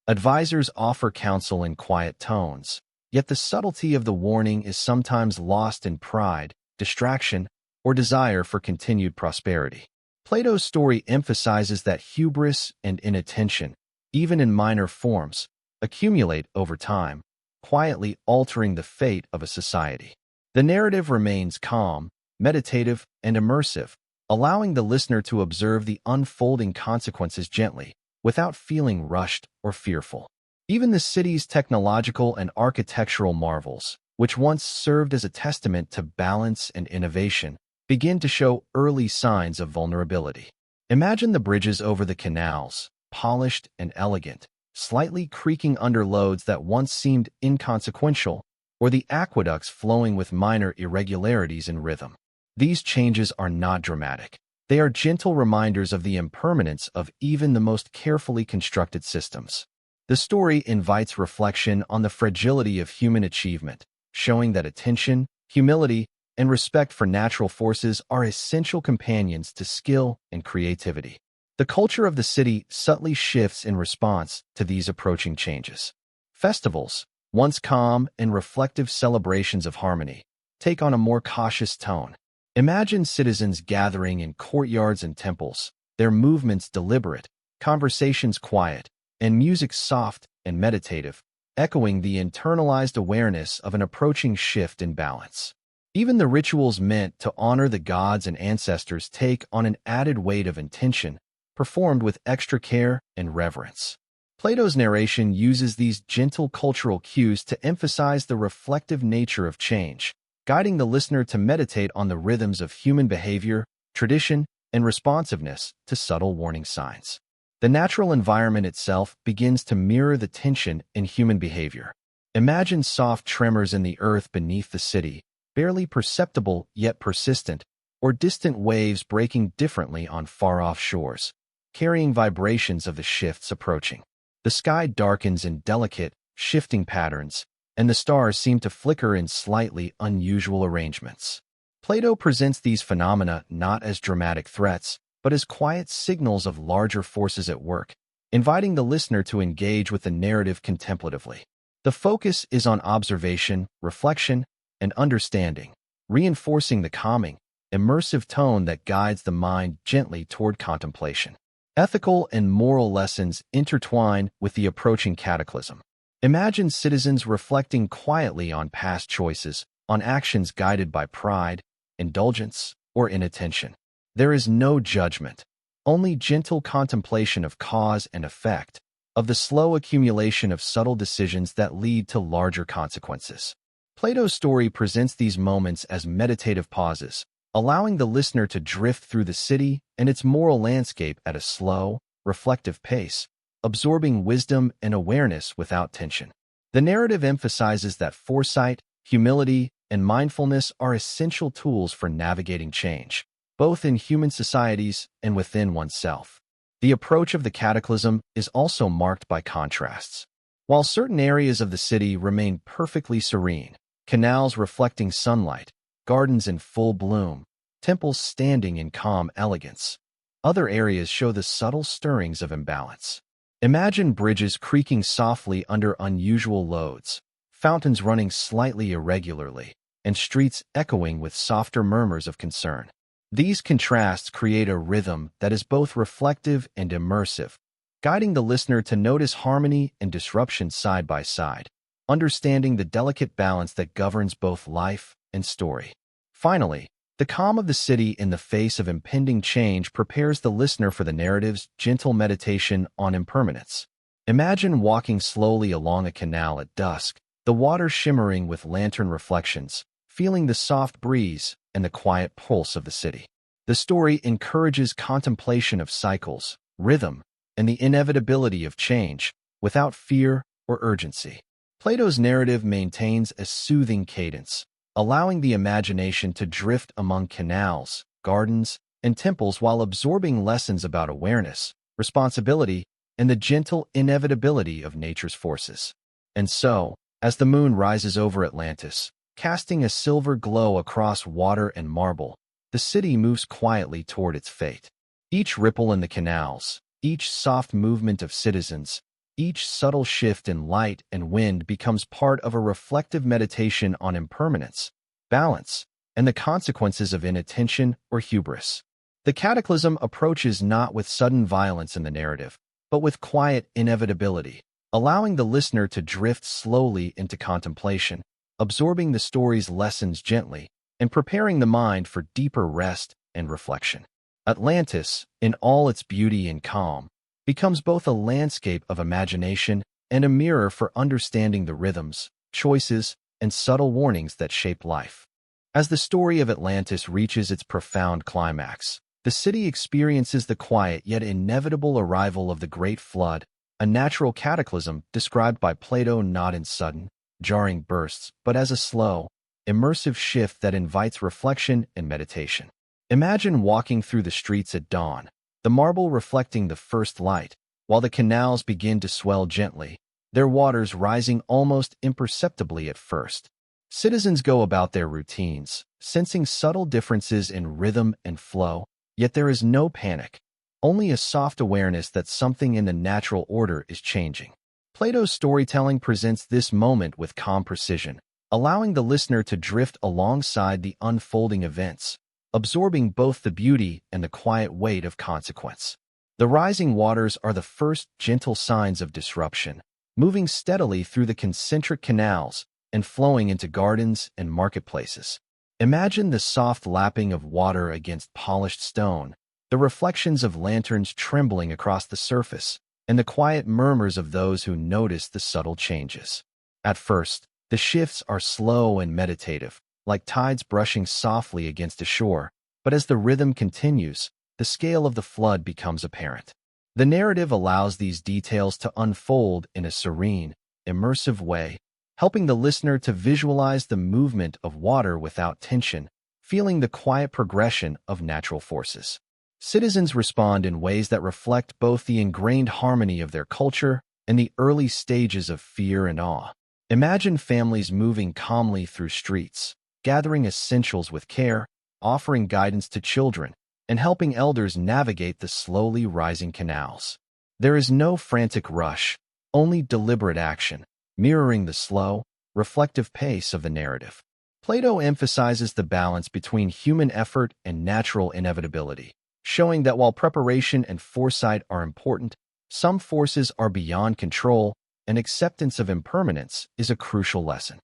Advisors offer counsel in quiet tones, yet the subtlety of the warning is sometimes lost in pride, distraction, or desire for continued prosperity. Plato's story emphasizes that hubris and inattention, even in minor forms, accumulate over time, quietly altering the fate of a society. The narrative remains calm, meditative, and immersive, allowing the listener to observe the unfolding consequences gently, without feeling rushed or fearful. Even the city's technological and architectural marvels, which once served as a testament to balance and innovation, begin to show early signs of vulnerability. Imagine the bridges over the canals, polished and elegant, slightly creaking under loads that once seemed inconsequential, or the aqueducts flowing with minor irregularities in rhythm. These changes are not dramatic. They are gentle reminders of the impermanence of even the most carefully constructed systems. The story invites reflection on the fragility of human achievement, showing that attention, humility, and respect for natural forces are essential companions to skill and creativity. The culture of the city subtly shifts in response to these approaching changes. Festivals, once calm and reflective celebrations of harmony, take on a more cautious tone. Imagine citizens gathering in courtyards and temples, their movements deliberate, conversations quiet, and music soft and meditative, echoing the internalized awareness of an approaching shift in balance. Even the rituals meant to honor the gods and ancestors take on an added weight of intention, performed with extra care and reverence. Plato's narration uses these gentle cultural cues to emphasize the reflective nature of change, guiding the listener to meditate on the rhythms of human behavior, tradition, and responsiveness to subtle warning signs. The natural environment itself begins to mirror the tension in human behavior. Imagine soft tremors in the earth beneath the city, barely perceptible yet persistent, or distant waves breaking differently on far-off shores, carrying vibrations of the shifts approaching. The sky darkens in delicate, shifting patterns, and the stars seem to flicker in slightly unusual arrangements. Plato presents these phenomena not as dramatic threats, but as quiet signals of larger forces at work, inviting the listener to engage with the narrative contemplatively. The focus is on observation, reflection, and understanding, reinforcing the calming, immersive tone that guides the mind gently toward contemplation. Ethical and moral lessons intertwine with the approaching cataclysm. Imagine citizens reflecting quietly on past choices, on actions guided by pride, indulgence, or inattention. There is no judgment, only gentle contemplation of cause and effect, of the slow accumulation of subtle decisions that lead to larger consequences. Plato's story presents these moments as meditative pauses, allowing the listener to drift through the city and its moral landscape at a slow, reflective pace, absorbing wisdom and awareness without tension. The narrative emphasizes that foresight, humility, and mindfulness are essential tools for navigating change, both in human societies and within oneself. The approach of the cataclysm is also marked by contrasts. While certain areas of the city remain perfectly serene, canals reflecting sunlight, gardens in full bloom, temples standing in calm elegance, other areas show the subtle stirrings of imbalance. Imagine bridges creaking softly under unusual loads, fountains running slightly irregularly, and streets echoing with softer murmurs of concern. These contrasts create a rhythm that is both reflective and immersive, guiding the listener to notice harmony and disruption side by side, understanding the delicate balance that governs both life and story. Finally, the calm of the city in the face of impending change prepares the listener for the narrative's gentle meditation on impermanence. Imagine walking slowly along a canal at dusk, the water shimmering with lantern reflections, feeling the soft breeze and the quiet pulse of the city. The story encourages contemplation of cycles, rhythm, and the inevitability of change, without fear or urgency. Plato's narrative maintains a soothing cadence, allowing the imagination to drift among canals, gardens, and temples while absorbing lessons about awareness, responsibility, and the gentle inevitability of nature's forces. And so, as the moon rises over Atlantis, casting a silver glow across water and marble, the city moves quietly toward its fate. Each ripple in the canals, each soft movement of citizens, each subtle shift in light and wind becomes part of a reflective meditation on impermanence, balance, and the consequences of inattention or hubris. The cataclysm approaches not with sudden violence in the narrative, but with quiet inevitability, allowing the listener to drift slowly into contemplation, absorbing the story's lessons gently, and preparing the mind for deeper rest and reflection. Atlantis, in all its beauty and calm, becomes both a landscape of imagination and a mirror for understanding the rhythms, choices, and subtle warnings that shape life. As the story of Atlantis reaches its profound climax, the city experiences the quiet yet inevitable arrival of the Great Flood, a natural cataclysm described by Plato not in sudden, jarring bursts, but as a slow, immersive shift that invites reflection and meditation. Imagine walking through the streets at dawn, the marble reflecting the first light, while the canals begin to swell gently, their waters rising almost imperceptibly at first. Citizens go about their routines, sensing subtle differences in rhythm and flow, yet there is no panic, only a soft awareness that something in the natural order is changing. Plato's storytelling presents this moment with calm precision, allowing the listener to drift alongside the unfolding events, absorbing both the beauty and the quiet weight of consequence. The rising waters are the first gentle signs of disruption, moving steadily through the concentric canals and flowing into gardens and marketplaces. Imagine the soft lapping of water against polished stone, the reflections of lanterns trembling across the surface, and the quiet murmurs of those who notice the subtle changes. At first, the shifts are slow and meditative, like tides brushing softly against a shore, but as the rhythm continues, the scale of the flood becomes apparent. The narrative allows these details to unfold in a serene, immersive way, helping the listener to visualize the movement of water without tension, feeling the quiet progression of natural forces. Citizens respond in ways that reflect both the ingrained harmony of their culture and the early stages of fear and awe. Imagine families moving calmly through streets, gathering essentials with care, offering guidance to children, and helping elders navigate the slowly rising canals. There is no frantic rush, only deliberate action, mirroring the slow, reflective pace of the narrative. Plato emphasizes the balance between human effort and natural inevitability, showing that while preparation and foresight are important, some forces are beyond control, and acceptance of impermanence is a crucial lesson.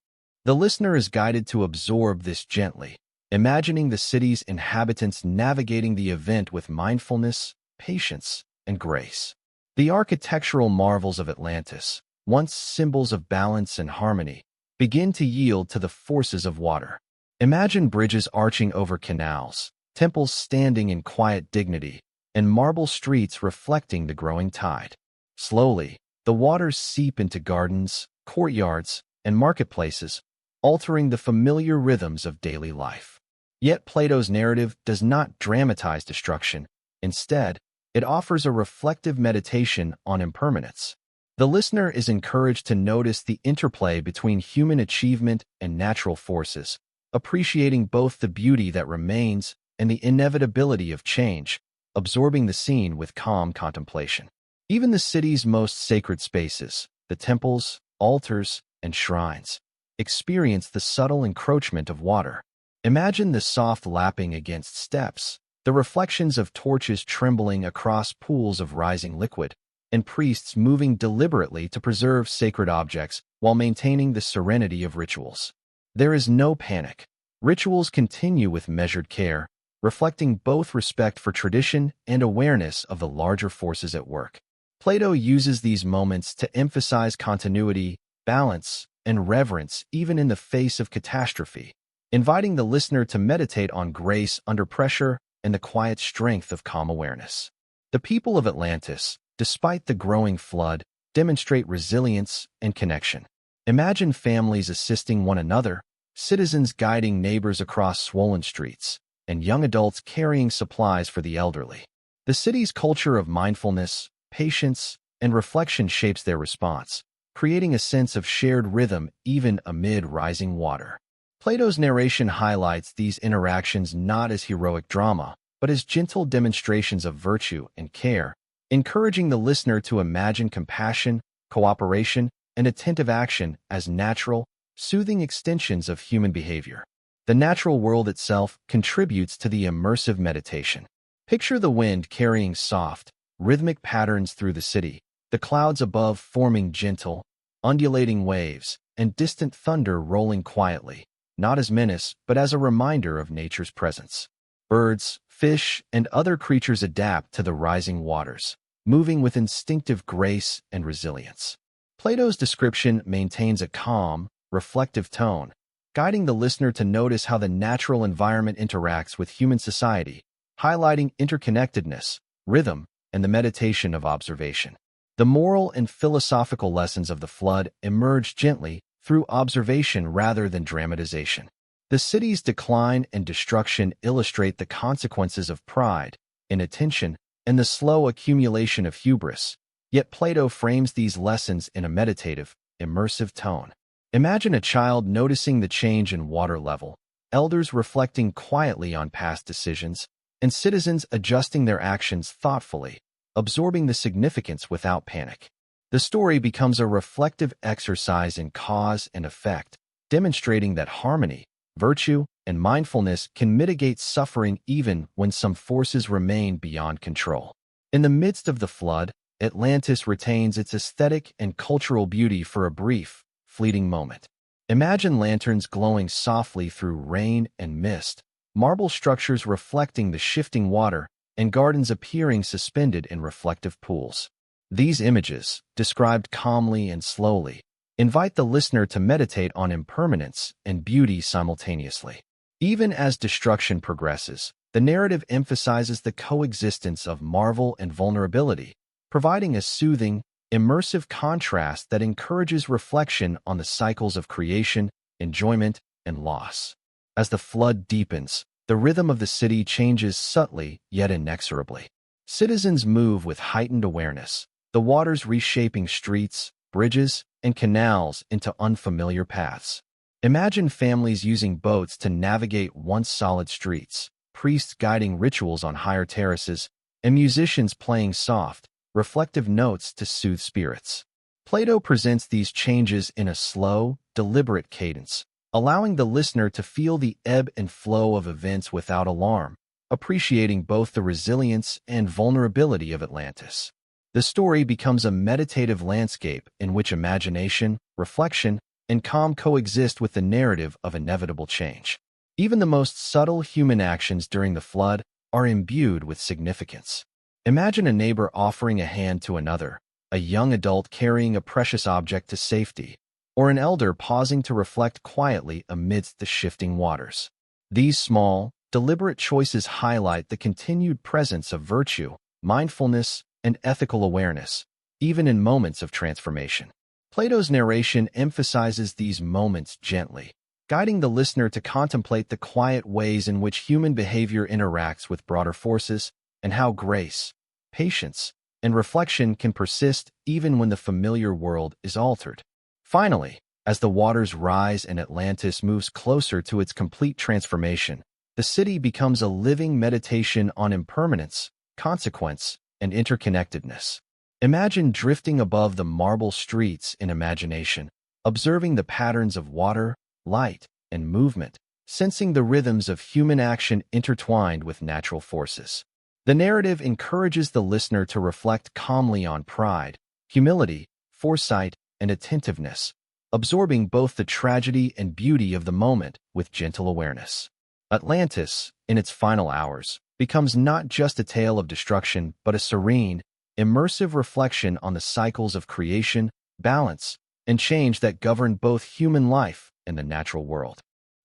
The listener is guided to absorb this gently, imagining the city's inhabitants navigating the event with mindfulness, patience, and grace. The architectural marvels of Atlantis, once symbols of balance and harmony, begin to yield to the forces of water. Imagine bridges arching over canals, temples standing in quiet dignity, and marble streets reflecting the growing tide. Slowly, the waters seep into gardens, courtyards, and marketplaces, altering the familiar rhythms of daily life. Yet Plato's narrative does not dramatize destruction. Instead, it offers a reflective meditation on impermanence. The listener is encouraged to notice the interplay between human achievement and natural forces, appreciating both the beauty that remains and the inevitability of change, absorbing the scene with calm contemplation. Even the city's most sacred spaces, the temples, altars, and shrines, experience the subtle encroachment of water. Imagine the soft lapping against steps, the reflections of torches trembling across pools of rising liquid, and priests moving deliberately to preserve sacred objects while maintaining the serenity of rituals. There is no panic. Rituals continue with measured care, reflecting both respect for tradition and awareness of the larger forces at work. Plato uses these moments to emphasize continuity, balance, and reverence even in the face of catastrophe, inviting the listener to meditate on grace under pressure and the quiet strength of calm awareness. The people of Atlantis, despite the growing flood, demonstrate resilience and connection. Imagine families assisting one another, citizens guiding neighbors across swollen streets, and young adults carrying supplies for the elderly. The city's culture of mindfulness, patience, and reflection shapes their response, creating a sense of shared rhythm even amid rising water. Plato's narration highlights these interactions not as heroic drama, but as gentle demonstrations of virtue and care, encouraging the listener to imagine compassion, cooperation, and attentive action as natural, soothing extensions of human behavior. The natural world itself contributes to the immersive meditation. Picture the wind carrying soft, rhythmic patterns through the city, the clouds above forming gentle, undulating waves, and distant thunder rolling quietly, not as menace, but as a reminder of nature's presence. Birds, fish, and other creatures adapt to the rising waters, moving with instinctive grace and resilience. Plato's description maintains a calm, reflective tone, guiding the listener to notice how the natural environment interacts with human society, highlighting interconnectedness, rhythm, and the meditation of observation. The moral and philosophical lessons of the flood emerge gently through observation rather than dramatization. The city's decline and destruction illustrate the consequences of pride, inattention, and the slow accumulation of hubris, yet Plato frames these lessons in a meditative, immersive tone. Imagine a child noticing the change in water level, elders reflecting quietly on past decisions, and citizens adjusting their actions thoughtfully, absorbing the significance without panic. The story becomes a reflective exercise in cause and effect, demonstrating that harmony, virtue, and mindfulness can mitigate suffering even when some forces remain beyond control. In the midst of the flood, Atlantis retains its aesthetic and cultural beauty for a brief, fleeting moment. Imagine lanterns glowing softly through rain and mist, marble structures reflecting the shifting water, and gardens appearing suspended in reflective pools. These images, described calmly and slowly, invite the listener to meditate on impermanence and beauty simultaneously. Even as destruction progresses, the narrative emphasizes the coexistence of marvel and vulnerability, providing a soothing, immersive contrast that encourages reflection on the cycles of creation, enjoyment, and loss. As the flood deepens, the rhythm of the city changes subtly yet inexorably. Citizens move with heightened awareness, the waters reshaping streets, bridges, and canals into unfamiliar paths. Imagine families using boats to navigate once solid streets, priests guiding rituals on higher terraces, and musicians playing soft, reflective notes to soothe spirits. Plato presents these changes in a slow, deliberate cadence, allowing the listener to feel the ebb and flow of events without alarm, appreciating both the resilience and vulnerability of Atlantis. The story becomes a meditative landscape in which imagination, reflection, and calm coexist with the narrative of inevitable change. Even the most subtle human actions during the flood are imbued with significance. Imagine a neighbor offering a hand to another, a young adult carrying a precious object to safety, or an elder pausing to reflect quietly amidst the shifting waters. These small, deliberate choices highlight the continued presence of virtue, mindfulness, and ethical awareness, even in moments of transformation. Plato's narration emphasizes these moments gently, guiding the listener to contemplate the quiet ways in which human behavior interacts with broader forces, and how grace, patience, and reflection can persist even when the familiar world is altered. Finally, as the waters rise and Atlantis moves closer to its complete transformation, the city becomes a living meditation on impermanence, consequence, and interconnectedness. Imagine drifting above the marble streets in imagination, observing the patterns of water, light, and movement, sensing the rhythms of human action intertwined with natural forces. The narrative encourages the listener to reflect calmly on pride, humility, foresight, and attentiveness, absorbing both the tragedy and beauty of the moment with gentle awareness. Atlantis, in its final hours, becomes not just a tale of destruction but a serene, immersive reflection on the cycles of creation, balance, and change that govern both human life and the natural world.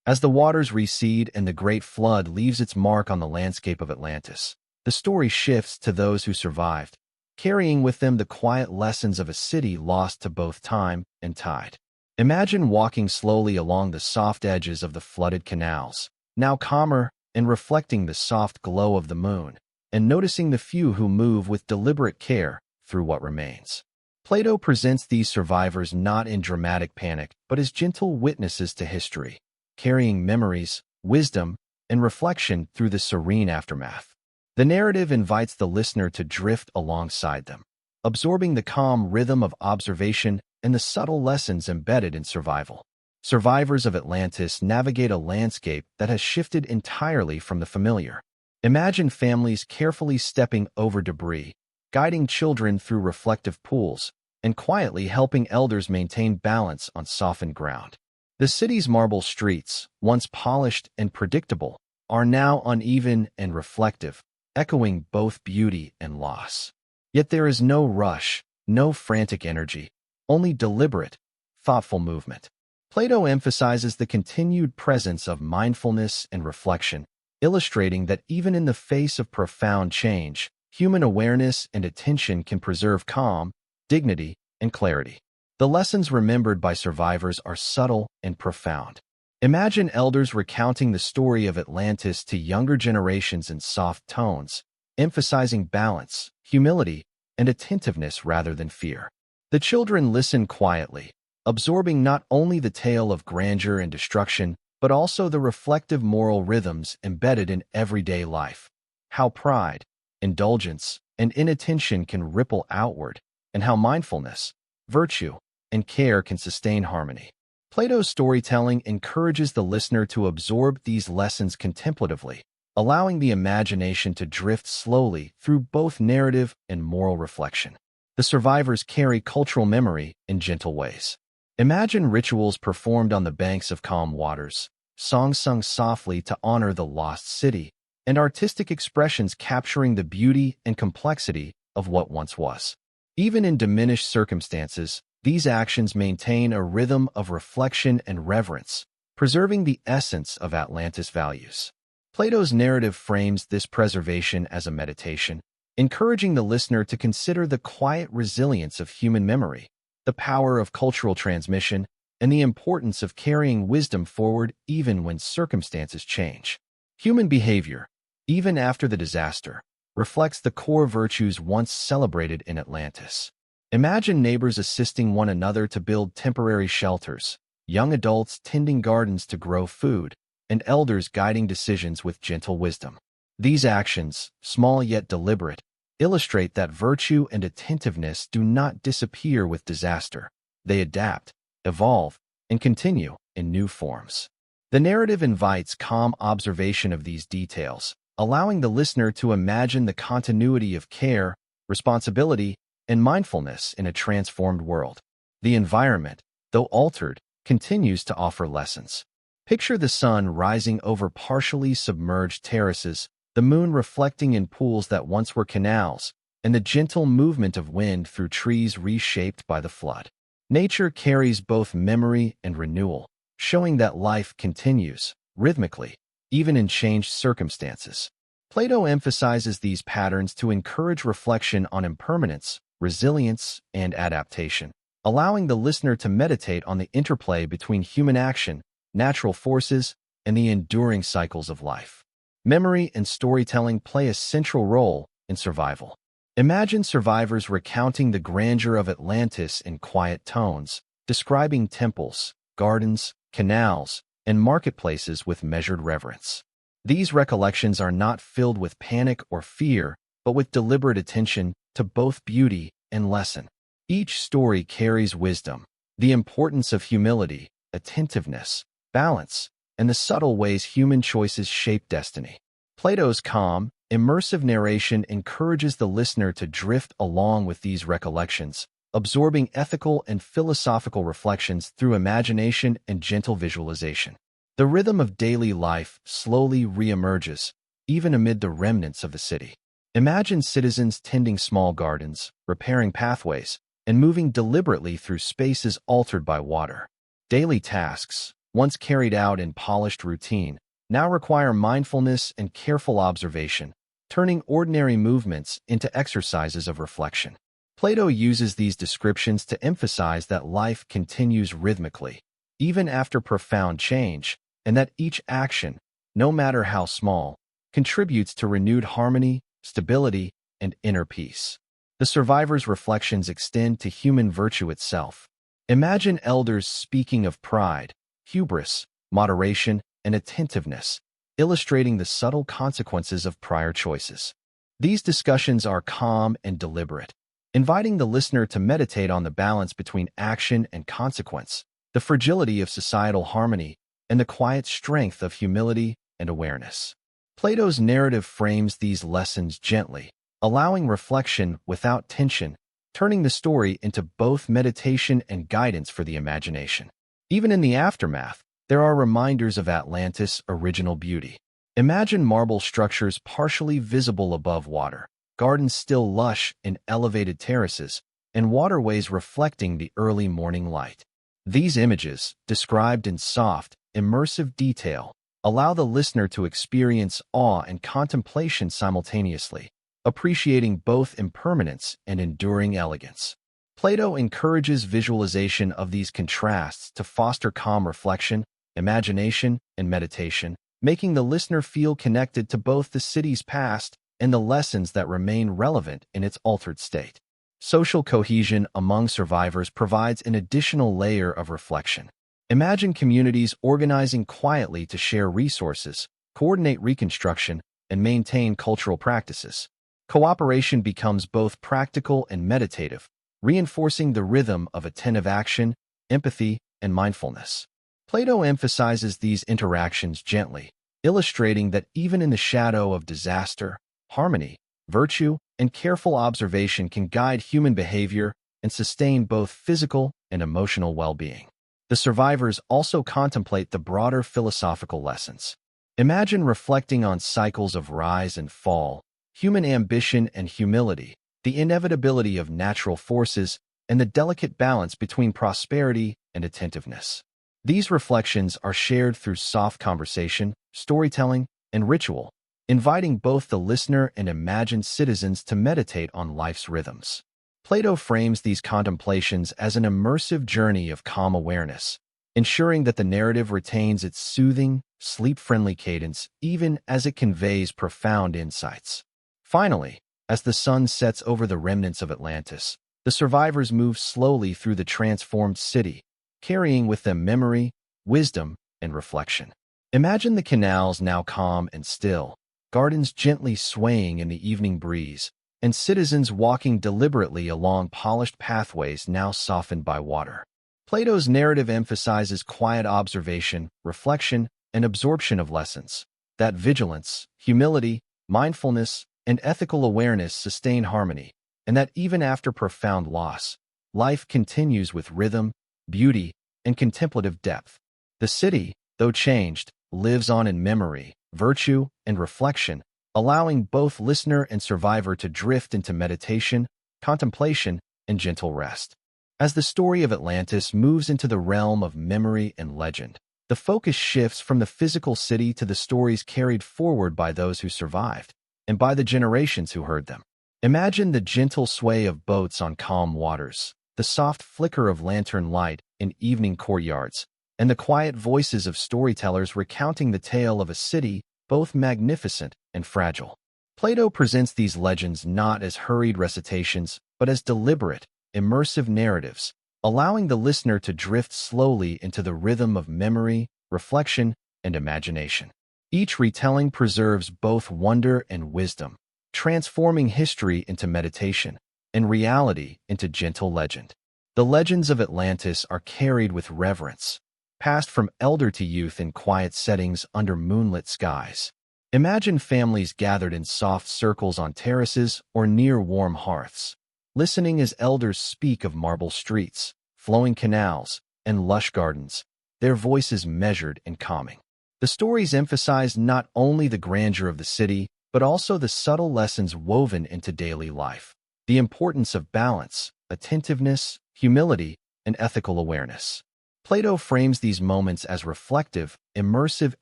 As the waters recede and the great flood leaves its mark on the landscape of Atlantis, the story shifts to those who survived, carrying with them the quiet lessons of a city lost to both time and tide. Imagine walking slowly along the soft edges of the flooded canals, now calmer and reflecting the soft glow of the moon, and noticing the few who move with deliberate care through what remains. Plato presents these survivors not in dramatic panic, but as gentle witnesses to history, carrying memories, wisdom, and reflection through the serene aftermath. The narrative invites the listener to drift alongside them, absorbing the calm rhythm of observation and the subtle lessons embedded in survival. Survivors of Atlantis navigate a landscape that has shifted entirely from the familiar. Imagine families carefully stepping over debris, guiding children through reflective pools, and quietly helping elders maintain balance on softened ground. The city's marble streets, once polished and predictable, are now uneven and reflective, echoing both beauty and loss. Yet there is no rush, no frantic energy, only deliberate, thoughtful movement. Plato emphasizes the continued presence of mindfulness and reflection, illustrating that even in the face of profound change, human awareness and attention can preserve calm, dignity, and clarity. The lessons remembered by survivors are subtle and profound. Imagine elders recounting the story of Atlantis to younger generations in soft tones, emphasizing balance, humility, and attentiveness rather than fear. The children listen quietly, absorbing not only the tale of grandeur and destruction, but also the reflective moral rhythms embedded in everyday life. How pride, indulgence, and inattention can ripple outward, and how mindfulness, virtue, and care can sustain harmony. Plato's storytelling encourages the listener to absorb these lessons contemplatively, allowing the imagination to drift slowly through both narrative and moral reflection. The survivors carry cultural memory in gentle ways. Imagine rituals performed on the banks of calm waters, songs sung softly to honor the lost city, and artistic expressions capturing the beauty and complexity of what once was. Even in diminished circumstances, these actions maintain a rhythm of reflection and reverence, preserving the essence of Atlantis values. Plato's narrative frames this preservation as a meditation, encouraging the listener to consider the quiet resilience of human memory, the power of cultural transmission, and the importance of carrying wisdom forward even when circumstances change. Human behavior, even after the disaster, reflects the core virtues once celebrated in Atlantis. Imagine neighbors assisting one another to build temporary shelters, young adults tending gardens to grow food, and elders guiding decisions with gentle wisdom. These actions, small yet deliberate, illustrate that virtue and attentiveness do not disappear with disaster. They adapt, evolve, and continue in new forms. The narrative invites calm observation of these details, allowing the listener to imagine the continuity of care, responsibility, and mindfulness in a transformed world. The environment, though altered, continues to offer lessons. Picture the sun rising over partially submerged terraces, the moon reflecting in pools that once were canals, and the gentle movement of wind through trees reshaped by the flood. Nature carries both memory and renewal, showing that life continues, rhythmically, even in changed circumstances. Plato emphasizes these patterns to encourage reflection on impermanence, resilience, and adaptation, allowing the listener to meditate on the interplay between human action, natural forces, and the enduring cycles of life. Memory and storytelling play a central role in survival. Imagine survivors recounting the grandeur of Atlantis in quiet tones, describing temples, gardens, canals, and marketplaces with measured reverence. These recollections are not filled with panic or fear, but with deliberate attention to both beauty and lesson. Each story carries wisdom, the importance of humility, attentiveness, balance, and the subtle ways human choices shape destiny. Plato's calm, immersive narration encourages the listener to drift along with these recollections, absorbing ethical and philosophical reflections through imagination and gentle visualization. The rhythm of daily life slowly reemerges, even amid the remnants of the city. Imagine citizens tending small gardens, repairing pathways, and moving deliberately through spaces altered by water. Daily tasks, once carried out in polished routine, now require mindfulness and careful observation, turning ordinary movements into exercises of reflection. Plato uses these descriptions to emphasize that life continues rhythmically, even after profound change, and that each action, no matter how small, contributes to renewed harmony, stability, and inner peace. The survivor's reflections extend to human virtue itself. Imagine elders speaking of pride, hubris, moderation, and attentiveness, illustrating the subtle consequences of prior choices. These discussions are calm and deliberate, inviting the listener to meditate on the balance between action and consequence, the fragility of societal harmony, and the quiet strength of humility and awareness. Plato's narrative frames these lessons gently, allowing reflection without tension, turning the story into both meditation and guidance for the imagination. Even in the aftermath, there are reminders of Atlantis' original beauty. Imagine marble structures partially visible above water, gardens still lush in elevated terraces, and waterways reflecting the early morning light. These images, described in soft, immersive detail, allow the listener to experience awe and contemplation simultaneously, appreciating both impermanence and enduring elegance. Plato encourages visualization of these contrasts to foster calm reflection, imagination, and meditation, making the listener feel connected to both the city's past and the lessons that remain relevant in its altered state. Social cohesion among survivors provides an additional layer of reflection. Imagine communities organizing quietly to share resources, coordinate reconstruction, and maintain cultural practices. Cooperation becomes both practical and meditative, reinforcing the rhythm of attentive action, empathy, and mindfulness. Plato emphasizes these interactions gently, illustrating that even in the shadow of disaster, harmony, virtue, and careful observation can guide human behavior and sustain both physical and emotional well-being. The survivors also contemplate the broader philosophical lessons. Imagine reflecting on cycles of rise and fall, human ambition and humility, the inevitability of natural forces, and the delicate balance between prosperity and attentiveness. These reflections are shared through soft conversation, storytelling, and ritual, inviting both the listener and imagined citizens to meditate on life's rhythms. Plato frames these contemplations as an immersive journey of calm awareness, ensuring that the narrative retains its soothing, sleep-friendly cadence even as it conveys profound insights. Finally, as the sun sets over the remnants of Atlantis, the survivors move slowly through the transformed city, carrying with them memory, wisdom, and reflection. Imagine the canals now calm and still, gardens gently swaying in the evening breeze, and citizens walking deliberately along polished pathways now softened by water. Plato's narrative emphasizes quiet observation, reflection, and absorption of lessons, that vigilance, humility, mindfulness, and ethical awareness sustain harmony, and that even after profound loss, life continues with rhythm, beauty, and contemplative depth. The city, though changed, lives on in memory, virtue, and reflection, allowing both listener and survivor to drift into meditation, contemplation, and gentle rest. As the story of Atlantis moves into the realm of memory and legend, the focus shifts from the physical city to the stories carried forward by those who survived, and by the generations who heard them. Imagine the gentle sway of boats on calm waters, the soft flicker of lantern light in evening courtyards, and the quiet voices of storytellers recounting the tale of a city both magnificent and fragile. Plato presents these legends not as hurried recitations, but as deliberate, immersive narratives, allowing the listener to drift slowly into the rhythm of memory, reflection, and imagination. Each retelling preserves both wonder and wisdom, transforming history into meditation and reality into gentle legend. The legends of Atlantis are carried with reverence, passed from elder to youth in quiet settings under moonlit skies. Imagine families gathered in soft circles on terraces or near warm hearths, listening as elders speak of marble streets, flowing canals, and lush gardens, their voices measured and calming. The stories emphasize not only the grandeur of the city, but also the subtle lessons woven into daily life, the importance of balance, attentiveness, humility, and ethical awareness. Plato frames these moments as reflective, immersive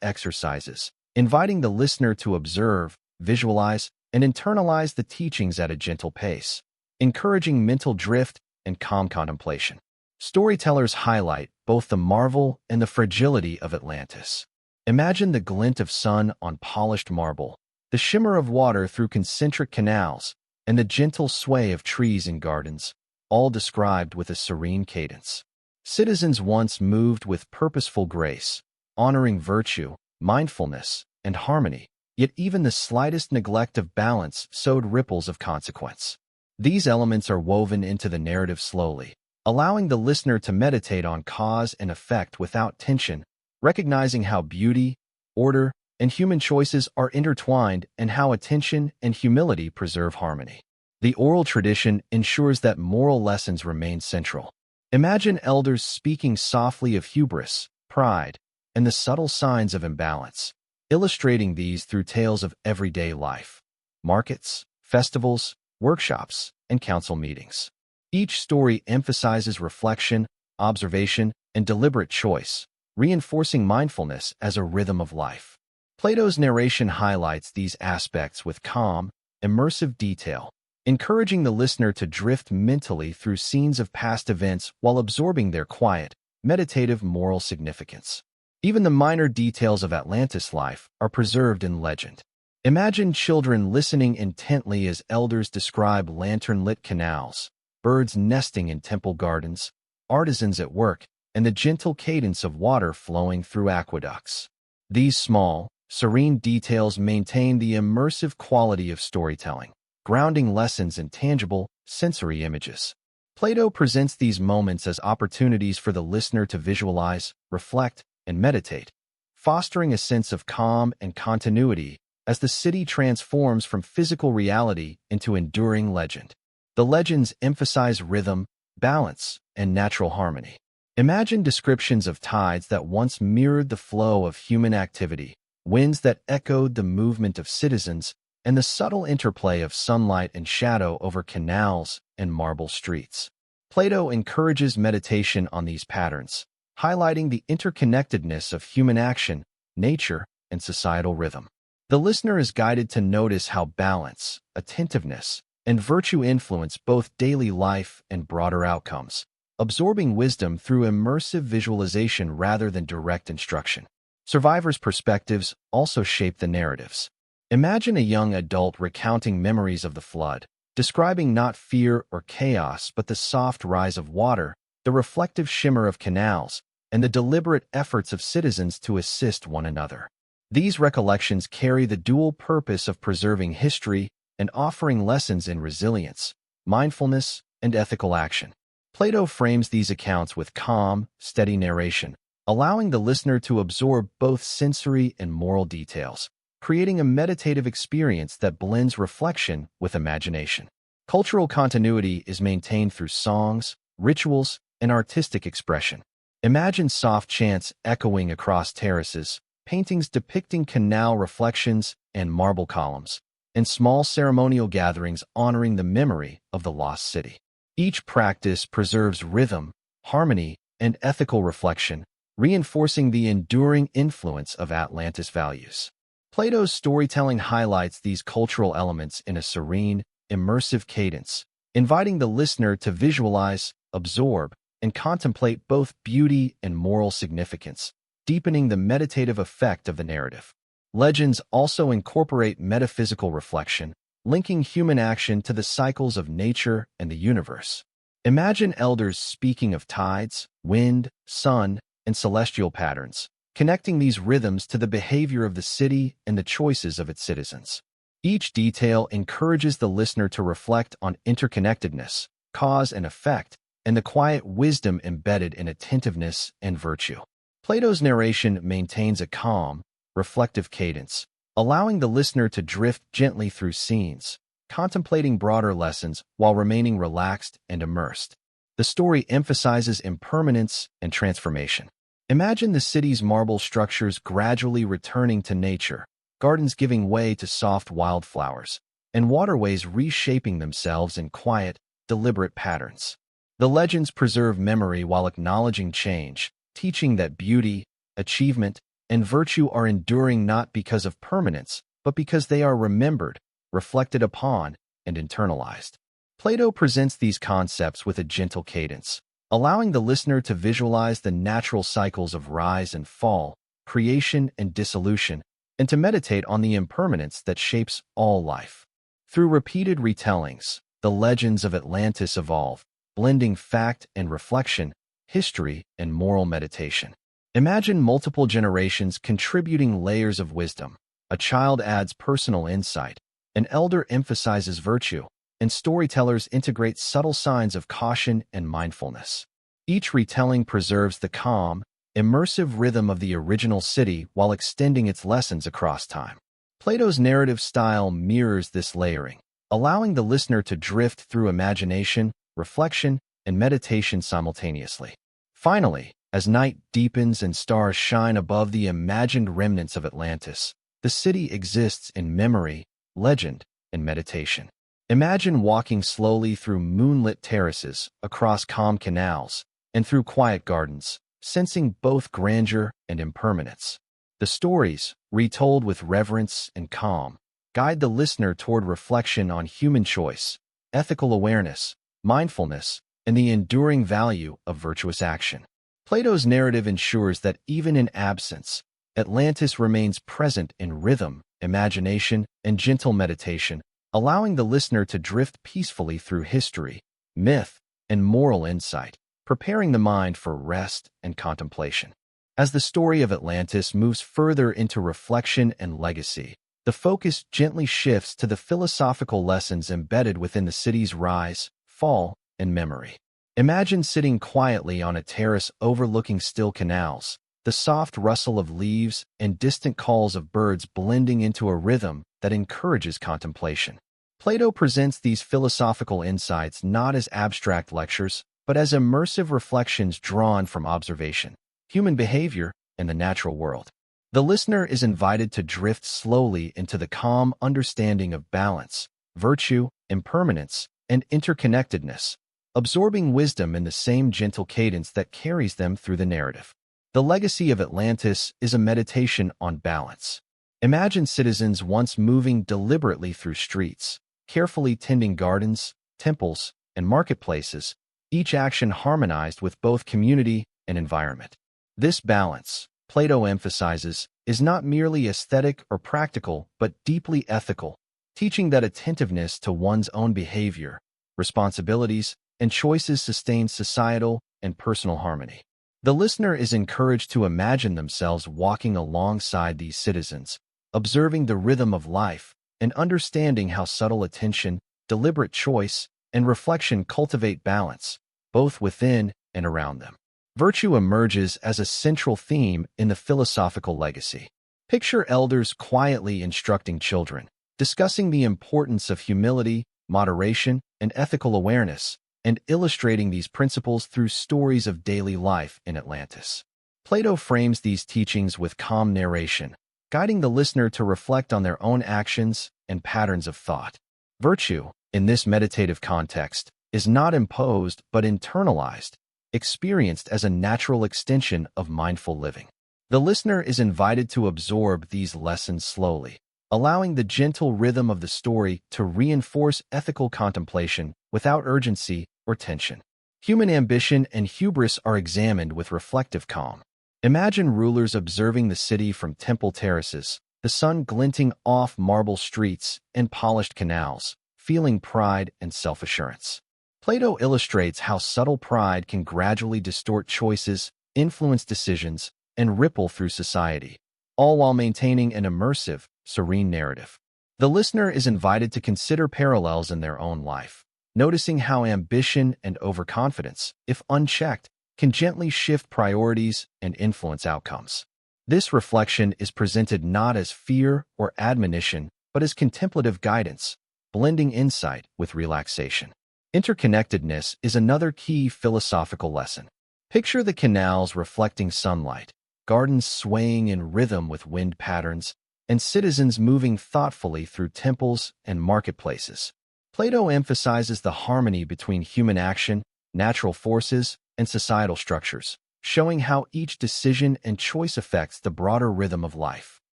exercises, inviting the listener to observe, visualize, and internalize the teachings at a gentle pace, encouraging mental drift and calm contemplation. Storytellers highlight both the marvel and the fragility of Atlantis. Imagine the glint of sun on polished marble, the shimmer of water through concentric canals, and the gentle sway of trees and gardens, all described with a serene cadence. Citizens once moved with purposeful grace, honoring virtue, mindfulness, and harmony, yet even the slightest neglect of balance sowed ripples of consequence. These elements are woven into the narrative slowly, allowing the listener to meditate on cause and effect without tension, recognizing how beauty, order, and human choices are intertwined, and how attention and humility preserve harmony. The oral tradition ensures that moral lessons remain central. Imagine elders speaking softly of hubris, pride, and the subtle signs of imbalance, illustrating these through tales of everyday life, markets, festivals, workshops, and council meetings. Each story emphasizes reflection, observation, and deliberate choice, reinforcing mindfulness as a rhythm of life. Plato's narration highlights these aspects with calm, immersive detail, encouraging the listener to drift mentally through scenes of past events while absorbing their quiet, meditative moral significance. Even the minor details of Atlantis life are preserved in legend. Imagine children listening intently as elders describe lantern-lit canals, birds nesting in temple gardens, artisans at work, and the gentle cadence of water flowing through aqueducts. These small, serene details maintain the immersive quality of storytelling, grounding lessons in tangible, sensory images. Plato presents these moments as opportunities for the listener to visualize, reflect, and meditate, fostering a sense of calm and continuity as the city transforms from physical reality into enduring legend. The legends emphasize rhythm, balance, and natural harmony. Imagine descriptions of tides that once mirrored the flow of human activity, winds that echoed the movement of citizens, and the subtle interplay of sunlight and shadow over canals and marble streets. Plato encourages meditation on these patterns, highlighting the interconnectedness of human action, nature, and societal rhythm. The listener is guided to notice how balance, attentiveness, and virtue influence both daily life and broader outcomes, absorbing wisdom through immersive visualization rather than direct instruction. Survivors' perspectives also shape the narratives. Imagine a young adult recounting memories of the flood, describing not fear or chaos but the soft rise of water, the reflective shimmer of canals, and the deliberate efforts of citizens to assist one another. These recollections carry the dual purpose of preserving history and offering lessons in resilience, mindfulness, and ethical action. Plato frames these accounts with calm, steady narration, allowing the listener to absorb both sensory and moral details, creating a meditative experience that blends reflection with imagination. Cultural continuity is maintained through songs, rituals, and artistic expression. Imagine soft chants echoing across terraces, paintings depicting canal reflections and marble columns, and small ceremonial gatherings honoring the memory of the lost city. Each practice preserves rhythm, harmony, and ethical reflection, reinforcing the enduring influence of Atlantis values. Plato's storytelling highlights these cultural elements in a serene, immersive cadence, inviting the listener to visualize, absorb, and contemplate both beauty and moral significance, deepening the meditative effect of the narrative. Legends also incorporate metaphysical reflection, linking human action to the cycles of nature and the universe. Imagine elders speaking of tides, wind, sun, and celestial patterns, connecting these rhythms to the behavior of the city and the choices of its citizens. Each detail encourages the listener to reflect on interconnectedness, cause and effect, and the quiet wisdom embedded in attentiveness and virtue. Plato's narration maintains a calm, reflective cadence, allowing the listener to drift gently through scenes, contemplating broader lessons while remaining relaxed and immersed. The story emphasizes impermanence and transformation. Imagine the city's marble structures gradually returning to nature, gardens giving way to soft wildflowers, and waterways reshaping themselves in quiet, deliberate patterns. The legends preserve memory while acknowledging change, teaching that beauty, achievement, and virtue are enduring not because of permanence, but because they are remembered, reflected upon, and internalized. Plato presents these concepts with a gentle cadence, allowing the listener to visualize the natural cycles of rise and fall, creation and dissolution, and to meditate on the impermanence that shapes all life. Through repeated retellings, the legends of Atlantis evolve, blending fact and reflection, history and moral meditation. Imagine multiple generations contributing layers of wisdom. A child adds personal insight, an elder emphasizes virtue, and storytellers integrate subtle signs of caution and mindfulness. Each retelling preserves the calm, immersive rhythm of the original city while extending its lessons across time. Plato's narrative style mirrors this layering, allowing the listener to drift through imagination, reflection, and meditation simultaneously. Finally, as night deepens and stars shine above the imagined remnants of Atlantis, the city exists in memory, legend, and meditation. Imagine walking slowly through moonlit terraces, across calm canals, and through quiet gardens, sensing both grandeur and impermanence. The stories, retold with reverence and calm, guide the listener toward reflection on human choice, ethical awareness, mindfulness, and the enduring value of virtuous action. Plato's narrative ensures that even in absence, Atlantis remains present in rhythm, imagination, and gentle meditation, allowing the listener to drift peacefully through history, myth, and moral insight, preparing the mind for rest and contemplation. As the story of Atlantis moves further into reflection and legacy, the focus gently shifts to the philosophical lessons embedded within the city's rise, fall, and memory. Imagine sitting quietly on a terrace overlooking still canals, the soft rustle of leaves and distant calls of birds blending into a rhythm that encourages contemplation. Plato presents these philosophical insights not as abstract lectures, but as immersive reflections drawn from observation, human behavior, and the natural world. The listener is invited to drift slowly into the calm understanding of balance, virtue, impermanence, and interconnectedness, absorbing wisdom in the same gentle cadence that carries them through the narrative. The legacy of Atlantis is a meditation on balance. Imagine citizens once moving deliberately through streets, carefully tending gardens, temples, and marketplaces, each action harmonized with both community and environment. This balance, Plato emphasizes, is not merely aesthetic or practical, but deeply ethical, teaching that attentiveness to one's own behavior, responsibilities, and choices sustains societal and personal harmony. The listener is encouraged to imagine themselves walking alongside these citizens, observing the rhythm of life, and understanding how subtle attention, deliberate choice, and reflection cultivate balance, both within and around them. Virtue emerges as a central theme in the philosophical legacy. Picture elders quietly instructing children, discussing the importance of humility, moderation, and ethical awareness, and illustrating these principles through stories of daily life in Atlantis. Plato frames these teachings with calm narration, guiding the listener to reflect on their own actions and patterns of thought. Virtue, in this meditative context, is not imposed but internalized, experienced as a natural extension of mindful living. The listener is invited to absorb these lessons slowly, allowing the gentle rhythm of the story to reinforce ethical contemplation without urgency or tension. Human ambition and hubris are examined with reflective calm. Imagine rulers observing the city from temple terraces, the sun glinting off marble streets and polished canals, feeling pride and self-assurance. Plato illustrates how subtle pride can gradually distort choices, influence decisions, and ripple through society, all while maintaining an immersive, serene narrative. The listener is invited to consider parallels in their own life, noticing how ambition and overconfidence, if unchecked, can gently shift priorities and influence outcomes. This reflection is presented not as fear or admonition, but as contemplative guidance, blending insight with relaxation. Interconnectedness is another key philosophical lesson. Picture the canals reflecting sunlight, gardens swaying in rhythm with wind patterns, and citizens moving thoughtfully through temples and marketplaces. Plato emphasizes the harmony between human action, natural forces, and societal structures, showing how each decision and choice affects the broader rhythm of life.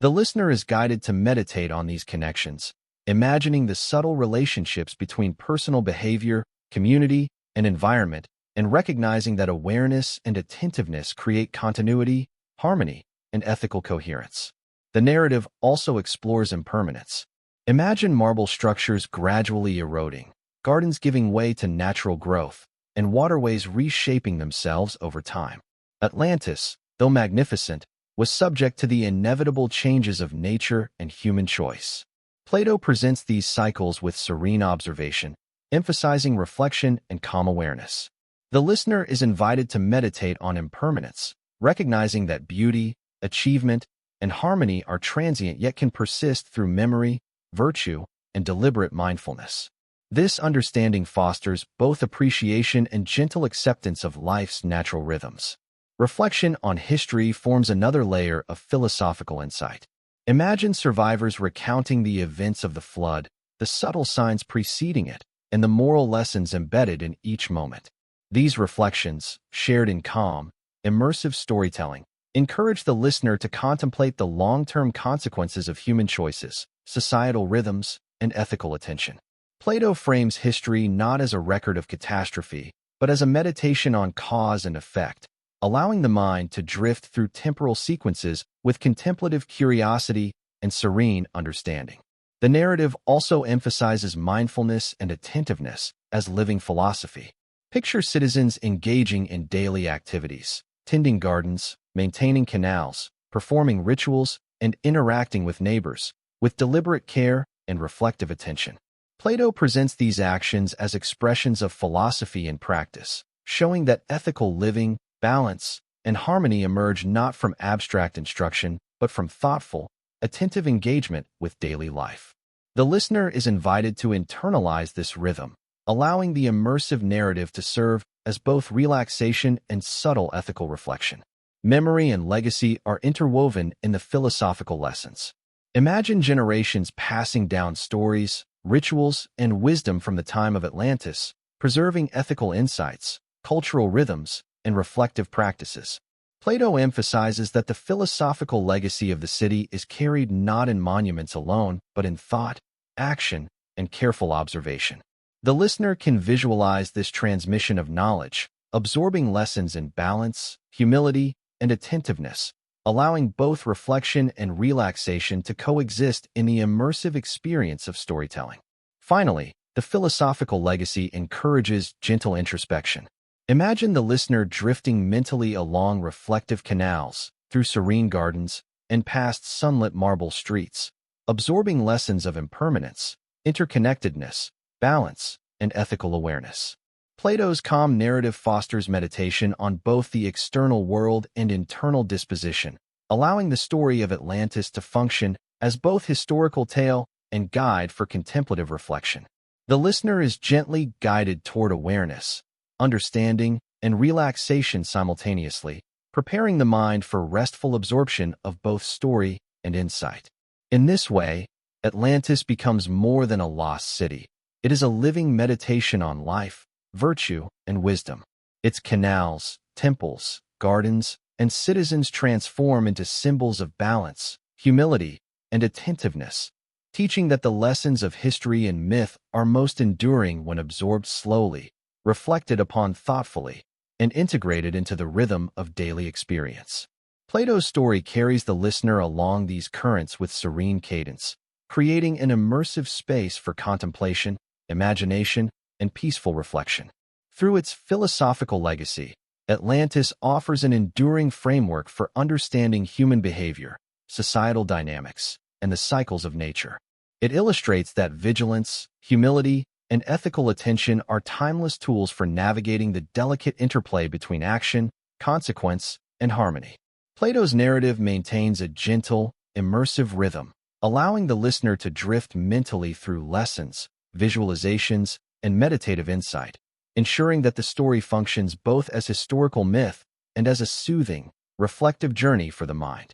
The listener is guided to meditate on these connections, imagining the subtle relationships between personal behavior, community, and environment, and recognizing that awareness and attentiveness create continuity, harmony, and ethical coherence. The narrative also explores impermanence. Imagine marble structures gradually eroding, gardens giving way to natural growth, and waterways reshaping themselves over time. Atlantis, though magnificent, was subject to the inevitable changes of nature and human choice. Plato presents these cycles with serene observation, emphasizing reflection and calm awareness. The listener is invited to meditate on impermanence, recognizing that beauty, achievement, and harmony are transient yet can persist through memory, virtue, and deliberate mindfulness. This understanding fosters both appreciation and gentle acceptance of life's natural rhythms. Reflection on history forms another layer of philosophical insight. Imagine survivors recounting the events of the flood, the subtle signs preceding it, and the moral lessons embedded in each moment. These reflections, shared in calm, immersive storytelling, encourage the listener to contemplate the long-term consequences of human choices, societal rhythms, and ethical attention. Plato frames history not as a record of catastrophe, but as a meditation on cause and effect, allowing the mind to drift through temporal sequences with contemplative curiosity and serene understanding. The narrative also emphasizes mindfulness and attentiveness as living philosophy. Picture citizens engaging in daily activities, tending gardens, maintaining canals, performing rituals, and interacting with neighbors, with deliberate care and reflective attention. Plato presents these actions as expressions of philosophy in practice, showing that ethical living, balance, and harmony emerge not from abstract instruction, but from thoughtful, attentive engagement with daily life. The listener is invited to internalize this rhythm, allowing the immersive narrative to serve as both relaxation and subtle ethical reflection. Memory and legacy are interwoven in the philosophical lessons. Imagine generations passing down stories, rituals, and wisdom from the time of Atlantis, preserving ethical insights, cultural rhythms, and reflective practices. Plato emphasizes that the philosophical legacy of the city is carried not in monuments alone, but in thought, action, and careful observation. The listener can visualize this transmission of knowledge, absorbing lessons in balance, humility, and attentiveness, allowing both reflection and relaxation to coexist in the immersive experience of storytelling. Finally, the philosophical legacy encourages gentle introspection. Imagine the listener drifting mentally along reflective canals, through serene gardens, and past sunlit marble streets, absorbing lessons of impermanence, interconnectedness, balance, and ethical awareness. Plato's calm narrative fosters meditation on both the external world and internal disposition, allowing the story of Atlantis to function as both historical tale and guide for contemplative reflection. The listener is gently guided toward awareness, understanding, and relaxation simultaneously, preparing the mind for restful absorption of both story and insight. In this way, Atlantis becomes more than a lost city. It is a living meditation on life, virtue, and wisdom. Its canals, temples, gardens, and citizens transform into symbols of balance, humility, and attentiveness, teaching that the lessons of history and myth are most enduring when absorbed slowly, reflected upon thoughtfully, and integrated into the rhythm of daily experience. Plato's story carries the listener along these currents with serene cadence, creating an immersive space for contemplation, imagination, and peaceful reflection. Through its philosophical legacy, Atlantis offers an enduring framework for understanding human behavior, societal dynamics, and the cycles of nature. It illustrates that vigilance, humility, and ethical attention are timeless tools for navigating the delicate interplay between action, consequence, and harmony. Plato's narrative maintains a gentle, immersive rhythm, allowing the listener to drift mentally through lessons, visualizations, and meditative insight, ensuring that the story functions both as historical myth and as a soothing, reflective journey for the mind.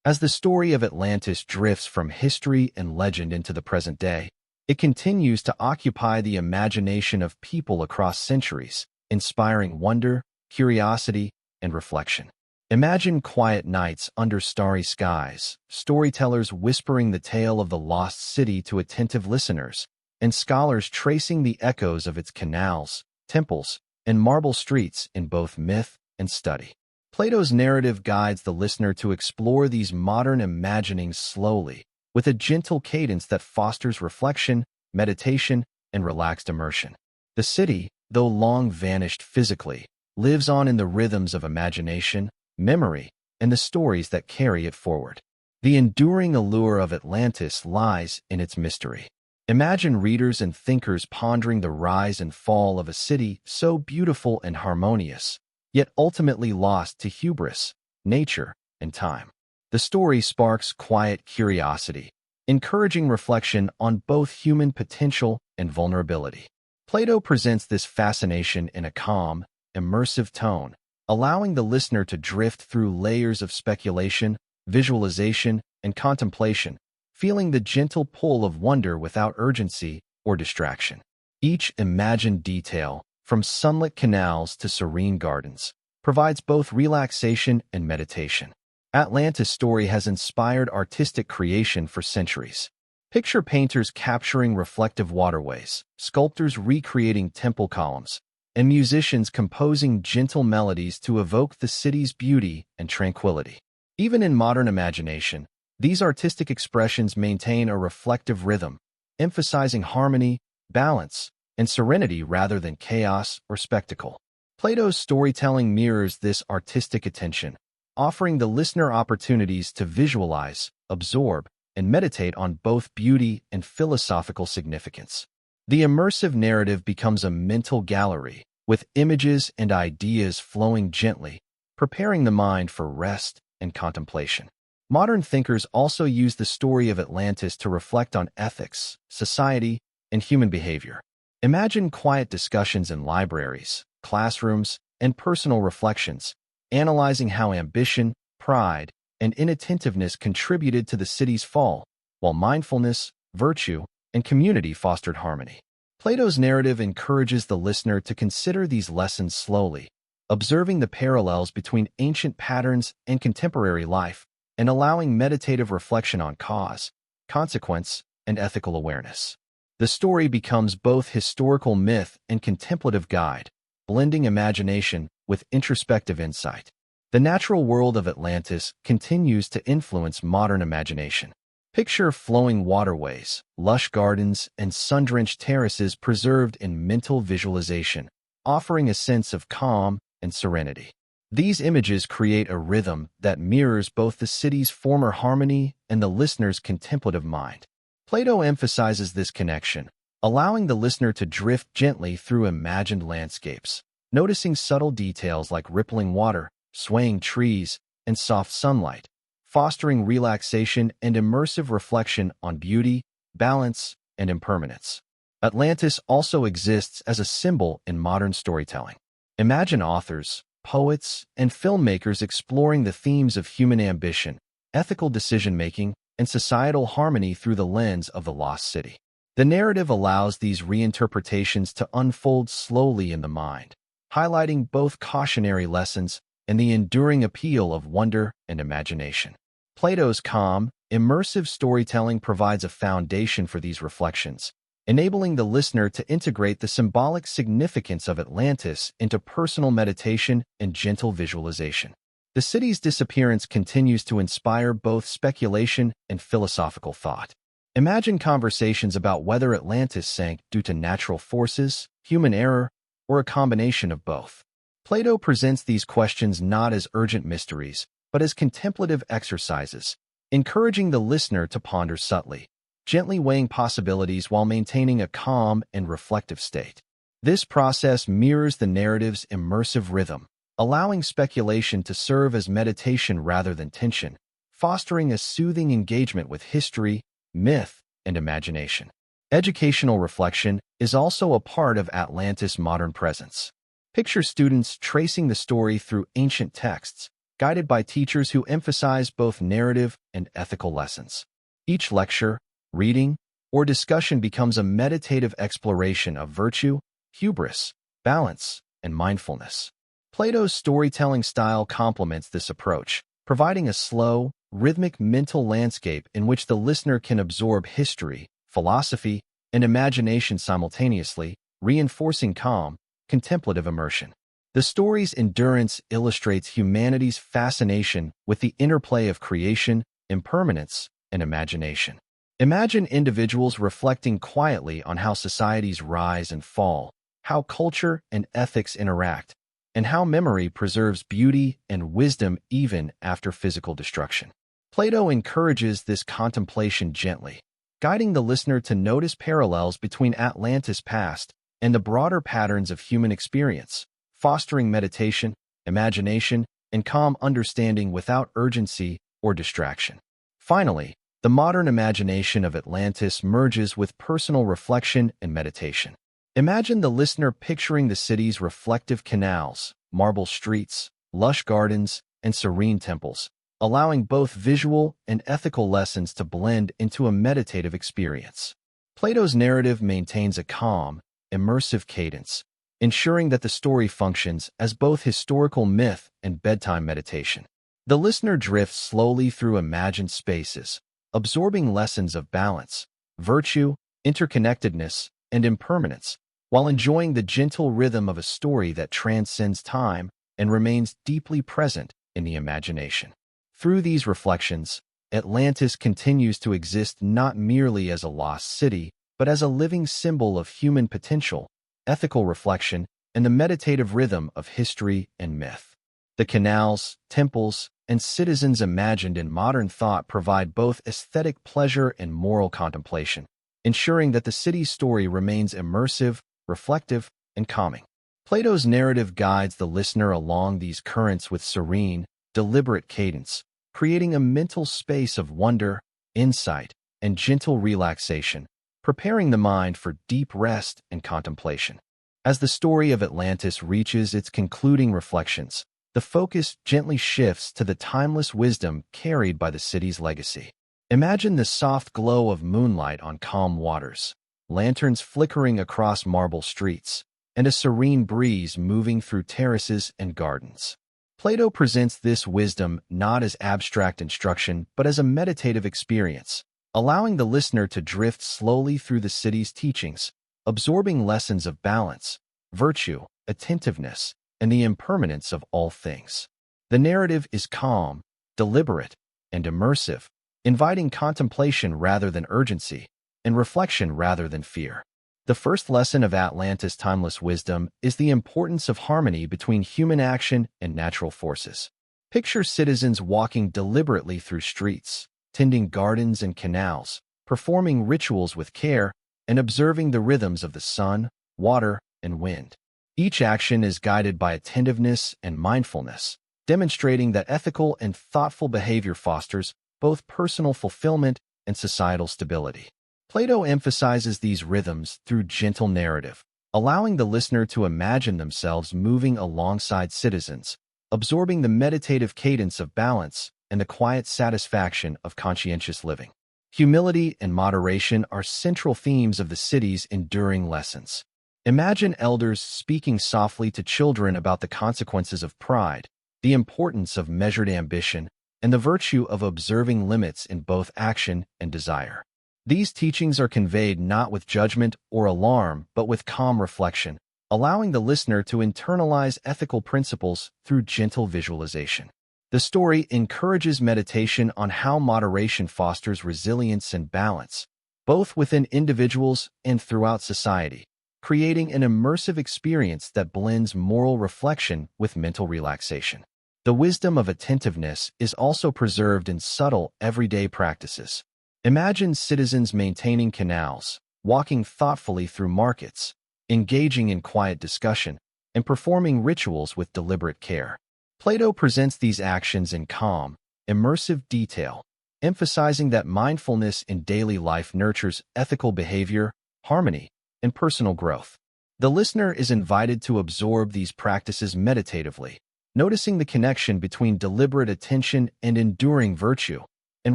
As the story of Atlantis drifts from history and legend into the present day, it continues to occupy the imagination of people across centuries, inspiring wonder, curiosity, and reflection. Imagine quiet nights under starry skies, storytellers whispering the tale of the lost city to attentive listeners, and scholars tracing the echoes of its canals, temples, and marble streets in both myth and study. Plato's narrative guides the listener to explore these modern imaginings slowly, with a gentle cadence that fosters reflection, meditation, and relaxed immersion. The city, though long vanished physically, lives on in the rhythms of imagination, memory, and the stories that carry it forward. The enduring allure of Atlantis lies in its mystery. Imagine readers and thinkers pondering the rise and fall of a city so beautiful and harmonious, yet ultimately lost to hubris, nature, and time. The story sparks quiet curiosity, encouraging reflection on both human potential and vulnerability. Plato presents this fascination in a calm, immersive tone, allowing the listener to drift through layers of speculation, visualization, and contemplation, feeling the gentle pull of wonder without urgency or distraction. Each imagined detail, from sunlit canals to serene gardens, provides both relaxation and meditation. Atlantis' story has inspired artistic creation for centuries. Picture painters capturing reflective waterways, sculptors recreating temple columns, and musicians composing gentle melodies to evoke the city's beauty and tranquility. Even in modern imagination, these artistic expressions maintain a reflective rhythm, emphasizing harmony, balance, and serenity rather than chaos or spectacle. Plato's storytelling mirrors this artistic attention, offering the listener opportunities to visualize, absorb, and meditate on both beauty and philosophical significance. The immersive narrative becomes a mental gallery, with images and ideas flowing gently, preparing the mind for rest and contemplation. Modern thinkers also use the story of Atlantis to reflect on ethics, society, and human behavior. Imagine quiet discussions in libraries, classrooms, and personal reflections, analyzing how ambition, pride, and inattentiveness contributed to the city's fall, while mindfulness, virtue, and community fostered harmony. Plato's narrative encourages the listener to consider these lessons slowly, observing the parallels between ancient patterns and contemporary life, and allowing meditative reflection on cause, consequence, and ethical awareness. The story becomes both historical myth and contemplative guide, blending imagination with introspective insight. The natural world of Atlantis continues to influence modern imagination. Picture flowing waterways, lush gardens, and sun-drenched terraces preserved in mental visualization, offering a sense of calm and serenity. These images create a rhythm that mirrors both the city's former harmony and the listener's contemplative mind. Plato emphasizes this connection, allowing the listener to drift gently through imagined landscapes, noticing subtle details like rippling water, swaying trees, and soft sunlight, fostering relaxation and immersive reflection on beauty, balance, and impermanence. Atlantis also exists as a symbol in modern storytelling. Imagine authors, poets, and filmmakers exploring the themes of human ambition, ethical decision-making, and societal harmony through the lens of the lost city. The narrative allows these reinterpretations to unfold slowly in the mind, highlighting both cautionary lessons and the enduring appeal of wonder and imagination. Plato's calm, immersive storytelling provides a foundation for these reflections, enabling the listener to integrate the symbolic significance of Atlantis into personal meditation and gentle visualization. The city's disappearance continues to inspire both speculation and philosophical thought. Imagine conversations about whether Atlantis sank due to natural forces, human error, or a combination of both. Plato presents these questions not as urgent mysteries, but as contemplative exercises, encouraging the listener to ponder subtly, gently weighing possibilities while maintaining a calm and reflective state. This process mirrors the narrative's immersive rhythm, allowing speculation to serve as meditation rather than tension, fostering a soothing engagement with history, myth, and imagination. Educational reflection is also a part of Atlantis' modern presence. Picture students tracing the story through ancient texts, guided by teachers who emphasize both narrative and ethical lessons. Each lecture, reading, or discussion becomes a meditative exploration of virtue, hubris, balance, and mindfulness. Plato's storytelling style complements this approach, providing a slow, rhythmic mental landscape in which the listener can absorb history, philosophy, and imagination simultaneously, reinforcing calm, contemplative immersion. The story's endurance illustrates humanity's fascination with the interplay of creation, impermanence, and imagination. Imagine individuals reflecting quietly on how societies rise and fall, how culture and ethics interact, and how memory preserves beauty and wisdom even after physical destruction. Plato encourages this contemplation gently, guiding the listener to notice parallels between Atlantis' past and the broader patterns of human experience, fostering meditation, imagination, and calm understanding without urgency or distraction. Finally, the modern imagination of Atlantis merges with personal reflection and meditation. Imagine the listener picturing the city's reflective canals, marble streets, lush gardens, and serene temples, allowing both visual and ethical lessons to blend into a meditative experience. Plato's narrative maintains a calm, immersive cadence, ensuring that the story functions as both historical myth and bedtime meditation. The listener drifts slowly through imagined spaces, absorbing lessons of balance, virtue, interconnectedness, and impermanence, while enjoying the gentle rhythm of a story that transcends time and remains deeply present in the imagination. Through these reflections, Atlantis continues to exist not merely as a lost city, but as a living symbol of human potential, ethical reflection, and the meditative rhythm of history and myth. The canals, temples, and citizens imagined in modern thought provide both aesthetic pleasure and moral contemplation, ensuring that the city's story remains immersive, reflective, and calming. Plato's narrative guides the listener along these currents with serene, deliberate cadence, creating a mental space of wonder, insight, and gentle relaxation, preparing the mind for deep rest and contemplation. As the story of Atlantis reaches its concluding reflections, the focus gently shifts to the timeless wisdom carried by the city's legacy. Imagine the soft glow of moonlight on calm waters, lanterns flickering across marble streets, and a serene breeze moving through terraces and gardens. Plato presents this wisdom not as abstract instruction but as a meditative experience, allowing the listener to drift slowly through the city's teachings, absorbing lessons of balance, virtue, attentiveness, and the impermanence of all things. The narrative is calm, deliberate, and immersive, inviting contemplation rather than urgency, and reflection rather than fear. The first lesson of Atlantis' timeless wisdom is the importance of harmony between human action and natural forces. Picture citizens walking deliberately through streets, tending gardens and canals, performing rituals with care, and observing the rhythms of the sun, water, and wind. Each action is guided by attentiveness and mindfulness, demonstrating that ethical and thoughtful behavior fosters both personal fulfillment and societal stability. Plato emphasizes these rhythms through gentle narrative, allowing the listener to imagine themselves moving alongside citizens, absorbing the meditative cadence of balance and the quiet satisfaction of conscientious living. Humility and moderation are central themes of the city's enduring lessons. Imagine elders speaking softly to children about the consequences of pride, the importance of measured ambition, and the virtue of observing limits in both action and desire. These teachings are conveyed not with judgment or alarm, but with calm reflection, allowing the listener to internalize ethical principles through gentle visualization. The story encourages meditation on how moderation fosters resilience and balance, both within individuals and throughout society, creating an immersive experience that blends moral reflection with mental relaxation. The wisdom of attentiveness is also preserved in subtle, everyday practices. Imagine citizens maintaining canals, walking thoughtfully through markets, engaging in quiet discussion, and performing rituals with deliberate care. Plato presents these actions in calm, immersive detail, emphasizing that mindfulness in daily life nurtures ethical behavior, harmony, and personal growth. The listener is invited to absorb these practices meditatively, noticing the connection between deliberate attention and enduring virtue, and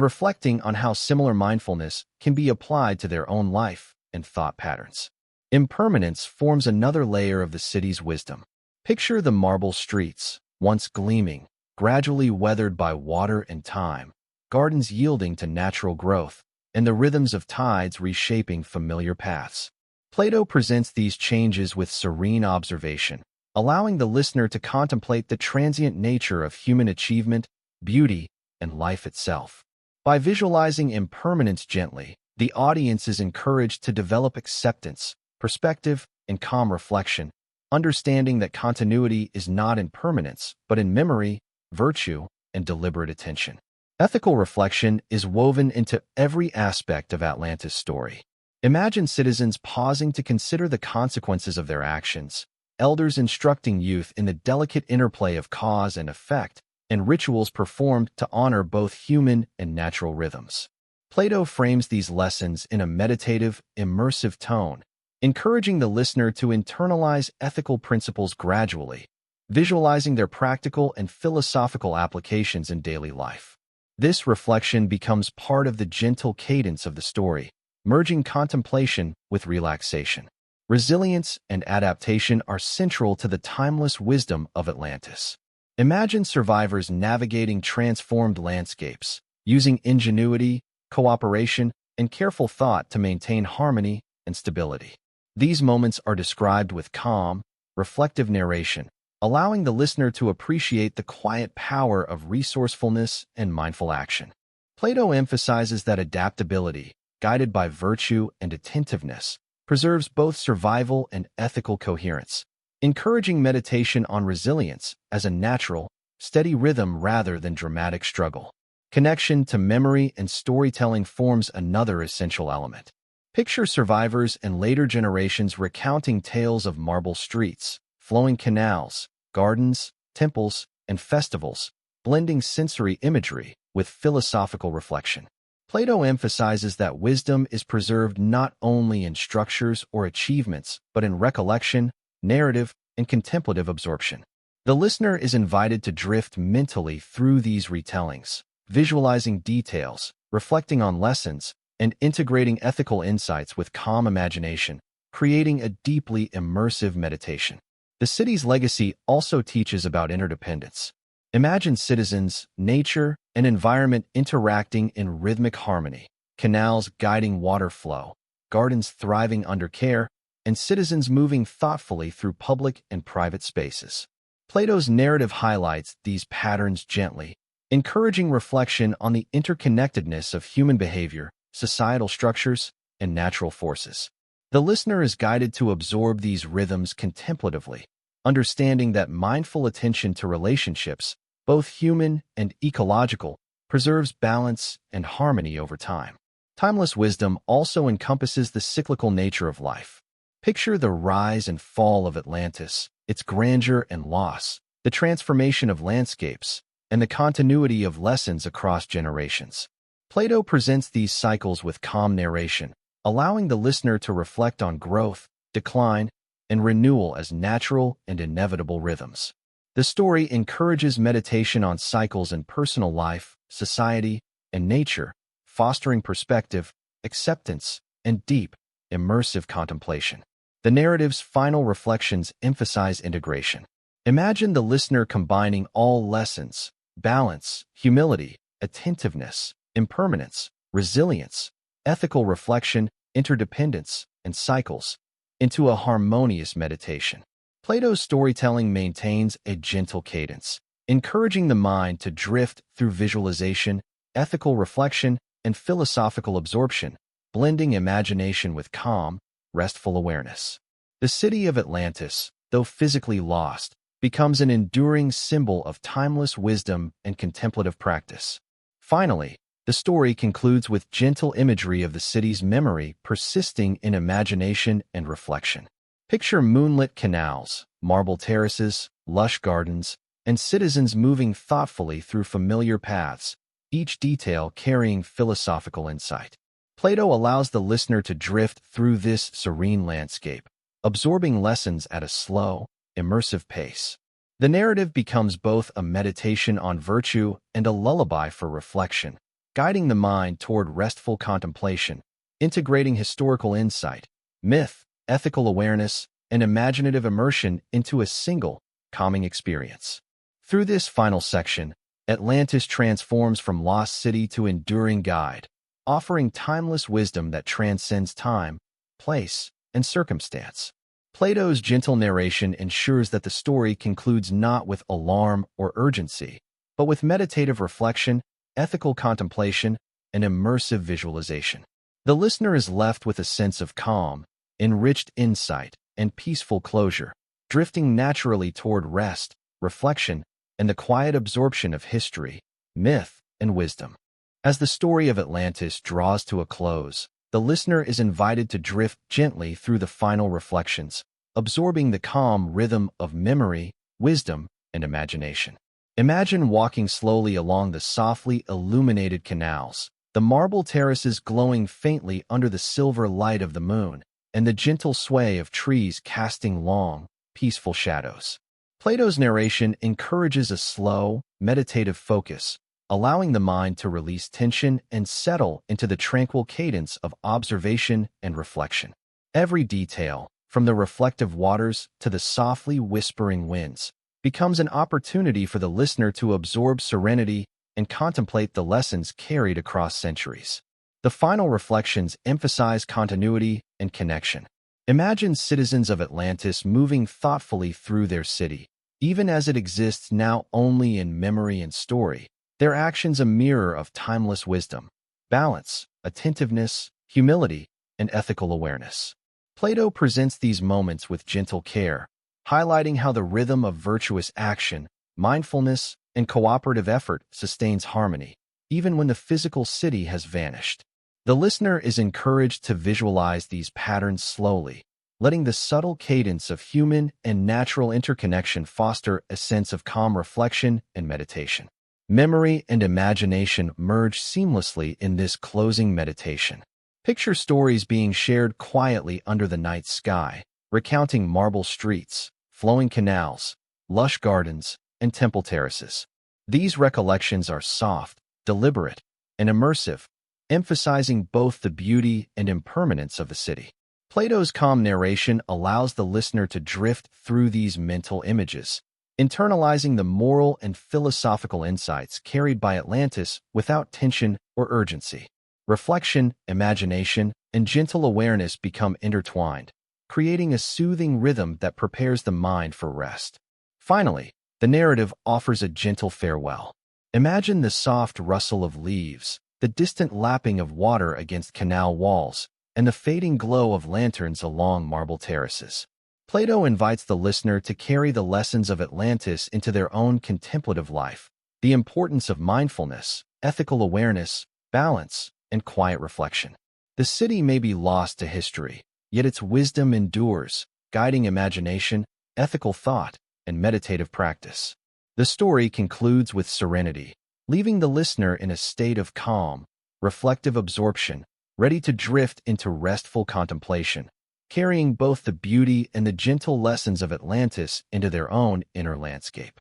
reflecting on how similar mindfulness can be applied to their own life and thought patterns. Impermanence forms another layer of the city's wisdom. Picture the marble streets, once gleaming, gradually weathered by water and time, gardens yielding to natural growth, and the rhythms of tides reshaping familiar paths. Plato presents these changes with serene observation, allowing the listener to contemplate the transient nature of human achievement, beauty, and life itself. By visualizing impermanence gently, the audience is encouraged to develop acceptance, perspective, and calm reflection, understanding that continuity is not in permanence, but in memory, virtue, and deliberate attention. Ethical reflection is woven into every aspect of Atlantis' story. Imagine citizens pausing to consider the consequences of their actions, elders instructing youth in the delicate interplay of cause and effect, and rituals performed to honor both human and natural rhythms. Plato frames these lessons in a meditative, immersive tone, encouraging the listener to internalize ethical principles gradually, visualizing their practical and philosophical applications in daily life. This reflection becomes part of the gentle cadence of the story, merging contemplation with relaxation. Resilience and adaptation are central to the timeless wisdom of Atlantis. Imagine survivors navigating transformed landscapes, using ingenuity, cooperation, and careful thought to maintain harmony and stability. These moments are described with calm, reflective narration, allowing the listener to appreciate the quiet power of resourcefulness and mindful action. Plato emphasizes that adaptability, guided by virtue and attentiveness, preserves both survival and ethical coherence, encouraging meditation on resilience as a natural, steady rhythm rather than dramatic struggle. Connection to memory and storytelling forms another essential element. Picture survivors and later generations recounting tales of marble streets, flowing canals, gardens, temples, and festivals, blending sensory imagery with philosophical reflection. Plato emphasizes that wisdom is preserved not only in structures or achievements, but in recollection, narrative, and contemplative absorption. The listener is invited to drift mentally through these retellings, visualizing details, reflecting on lessons, and integrating ethical insights with calm imagination, creating a deeply immersive meditation. The city's legacy also teaches about interdependence. Imagine citizens, nature, and environment interacting in rhythmic harmony, canals guiding water flow, gardens thriving under care, and citizens moving thoughtfully through public and private spaces. Plato's narrative highlights these patterns gently, encouraging reflection on the interconnectedness of human behavior, societal structures, and natural forces. The listener is guided to absorb these rhythms contemplatively, understanding that mindful attention to relationships, both human and ecological, preserves balance and harmony over time. Timeless wisdom also encompasses the cyclical nature of life. Picture the rise and fall of Atlantis, its grandeur and loss, the transformation of landscapes, and the continuity of lessons across generations. Plato presents these cycles with calm narration, allowing the listener to reflect on growth, decline, and renewal as natural and inevitable rhythms. The story encourages meditation on cycles in personal life, society, and nature, fostering perspective, acceptance, and deep, immersive contemplation. The narrative's final reflections emphasize integration. Imagine the listener combining all lessons: balance, humility, attentiveness, impermanence, resilience, ethical reflection, interdependence, and cycles, into a harmonious meditation. Plato's storytelling maintains a gentle cadence, encouraging the mind to drift through visualization, ethical reflection, and philosophical absorption, blending imagination with calm, restful awareness. The city of Atlantis, though physically lost, becomes an enduring symbol of timeless wisdom and contemplative practice. Finally, the story concludes with gentle imagery of the city's memory persisting in imagination and reflection. Picture moonlit canals, marble terraces, lush gardens, and citizens moving thoughtfully through familiar paths, each detail carrying philosophical insight. Plato allows the listener to drift through this serene landscape, absorbing lessons at a slow, immersive pace. The narrative becomes both a meditation on virtue and a lullaby for reflection, guiding the mind toward restful contemplation, integrating historical insight, myth, ethical awareness, and imaginative immersion into a single, calming experience. Through this final section, Atlantis transforms from lost city to enduring guide, offering timeless wisdom that transcends time, place, and circumstance. Plato's gentle narration ensures that the story concludes not with alarm or urgency, but with meditative reflection, ethical contemplation, and immersive visualization. The listener is left with a sense of calm, enriched insight, and peaceful closure, drifting naturally toward rest, reflection, and the quiet absorption of history, myth, and wisdom. As the story of Atlantis draws to a close, the listener is invited to drift gently through the final reflections, absorbing the calm rhythm of memory, wisdom, and imagination. Imagine walking slowly along the softly illuminated canals, the marble terraces glowing faintly under the silver light of the moon, and the gentle sway of trees casting long, peaceful shadows. Plato's narration encourages a slow, meditative focus, allowing the mind to release tension and settle into the tranquil cadence of observation and reflection. Every detail, from the reflective waters to the softly whispering winds, becomes an opportunity for the listener to absorb serenity and contemplate the lessons carried across centuries. The final reflections emphasize continuity and connection. Imagine citizens of Atlantis moving thoughtfully through their city, even as it exists now only in memory and story, their actions a mirror of timeless wisdom, balance, attentiveness, humility, and ethical awareness. Plato presents these moments with gentle care, highlighting how the rhythm of virtuous action, mindfulness, and cooperative effort sustains harmony, even when the physical city has vanished. The listener is encouraged to visualize these patterns slowly, letting the subtle cadence of human and natural interconnection foster a sense of calm reflection and meditation. Memory and imagination merge seamlessly in this closing meditation. Picture stories being shared quietly under the night sky, recounting marble streets, flowing canals, lush gardens, and temple terraces. These recollections are soft, deliberate, and immersive, emphasizing both the beauty and impermanence of the city. Plato's calm narration allows the listener to drift through these mental images, internalizing the moral and philosophical insights carried by Atlantis without tension or urgency. Reflection, imagination, and gentle awareness become intertwined, creating a soothing rhythm that prepares the mind for rest. Finally, the narrative offers a gentle farewell. Imagine the soft rustle of leaves, the distant lapping of water against canal walls, and the fading glow of lanterns along marble terraces. Plato invites the listener to carry the lessons of Atlantis into their own contemplative life, the importance of mindfulness, ethical awareness, balance, and quiet reflection. The city may be lost to history, yet its wisdom endures, guiding imagination, ethical thought, and meditative practice. The story concludes with serenity, leaving the listener in a state of calm, reflective absorption, ready to drift into restful contemplation, carrying both the beauty and the gentle lessons of Atlantis into their own inner landscape.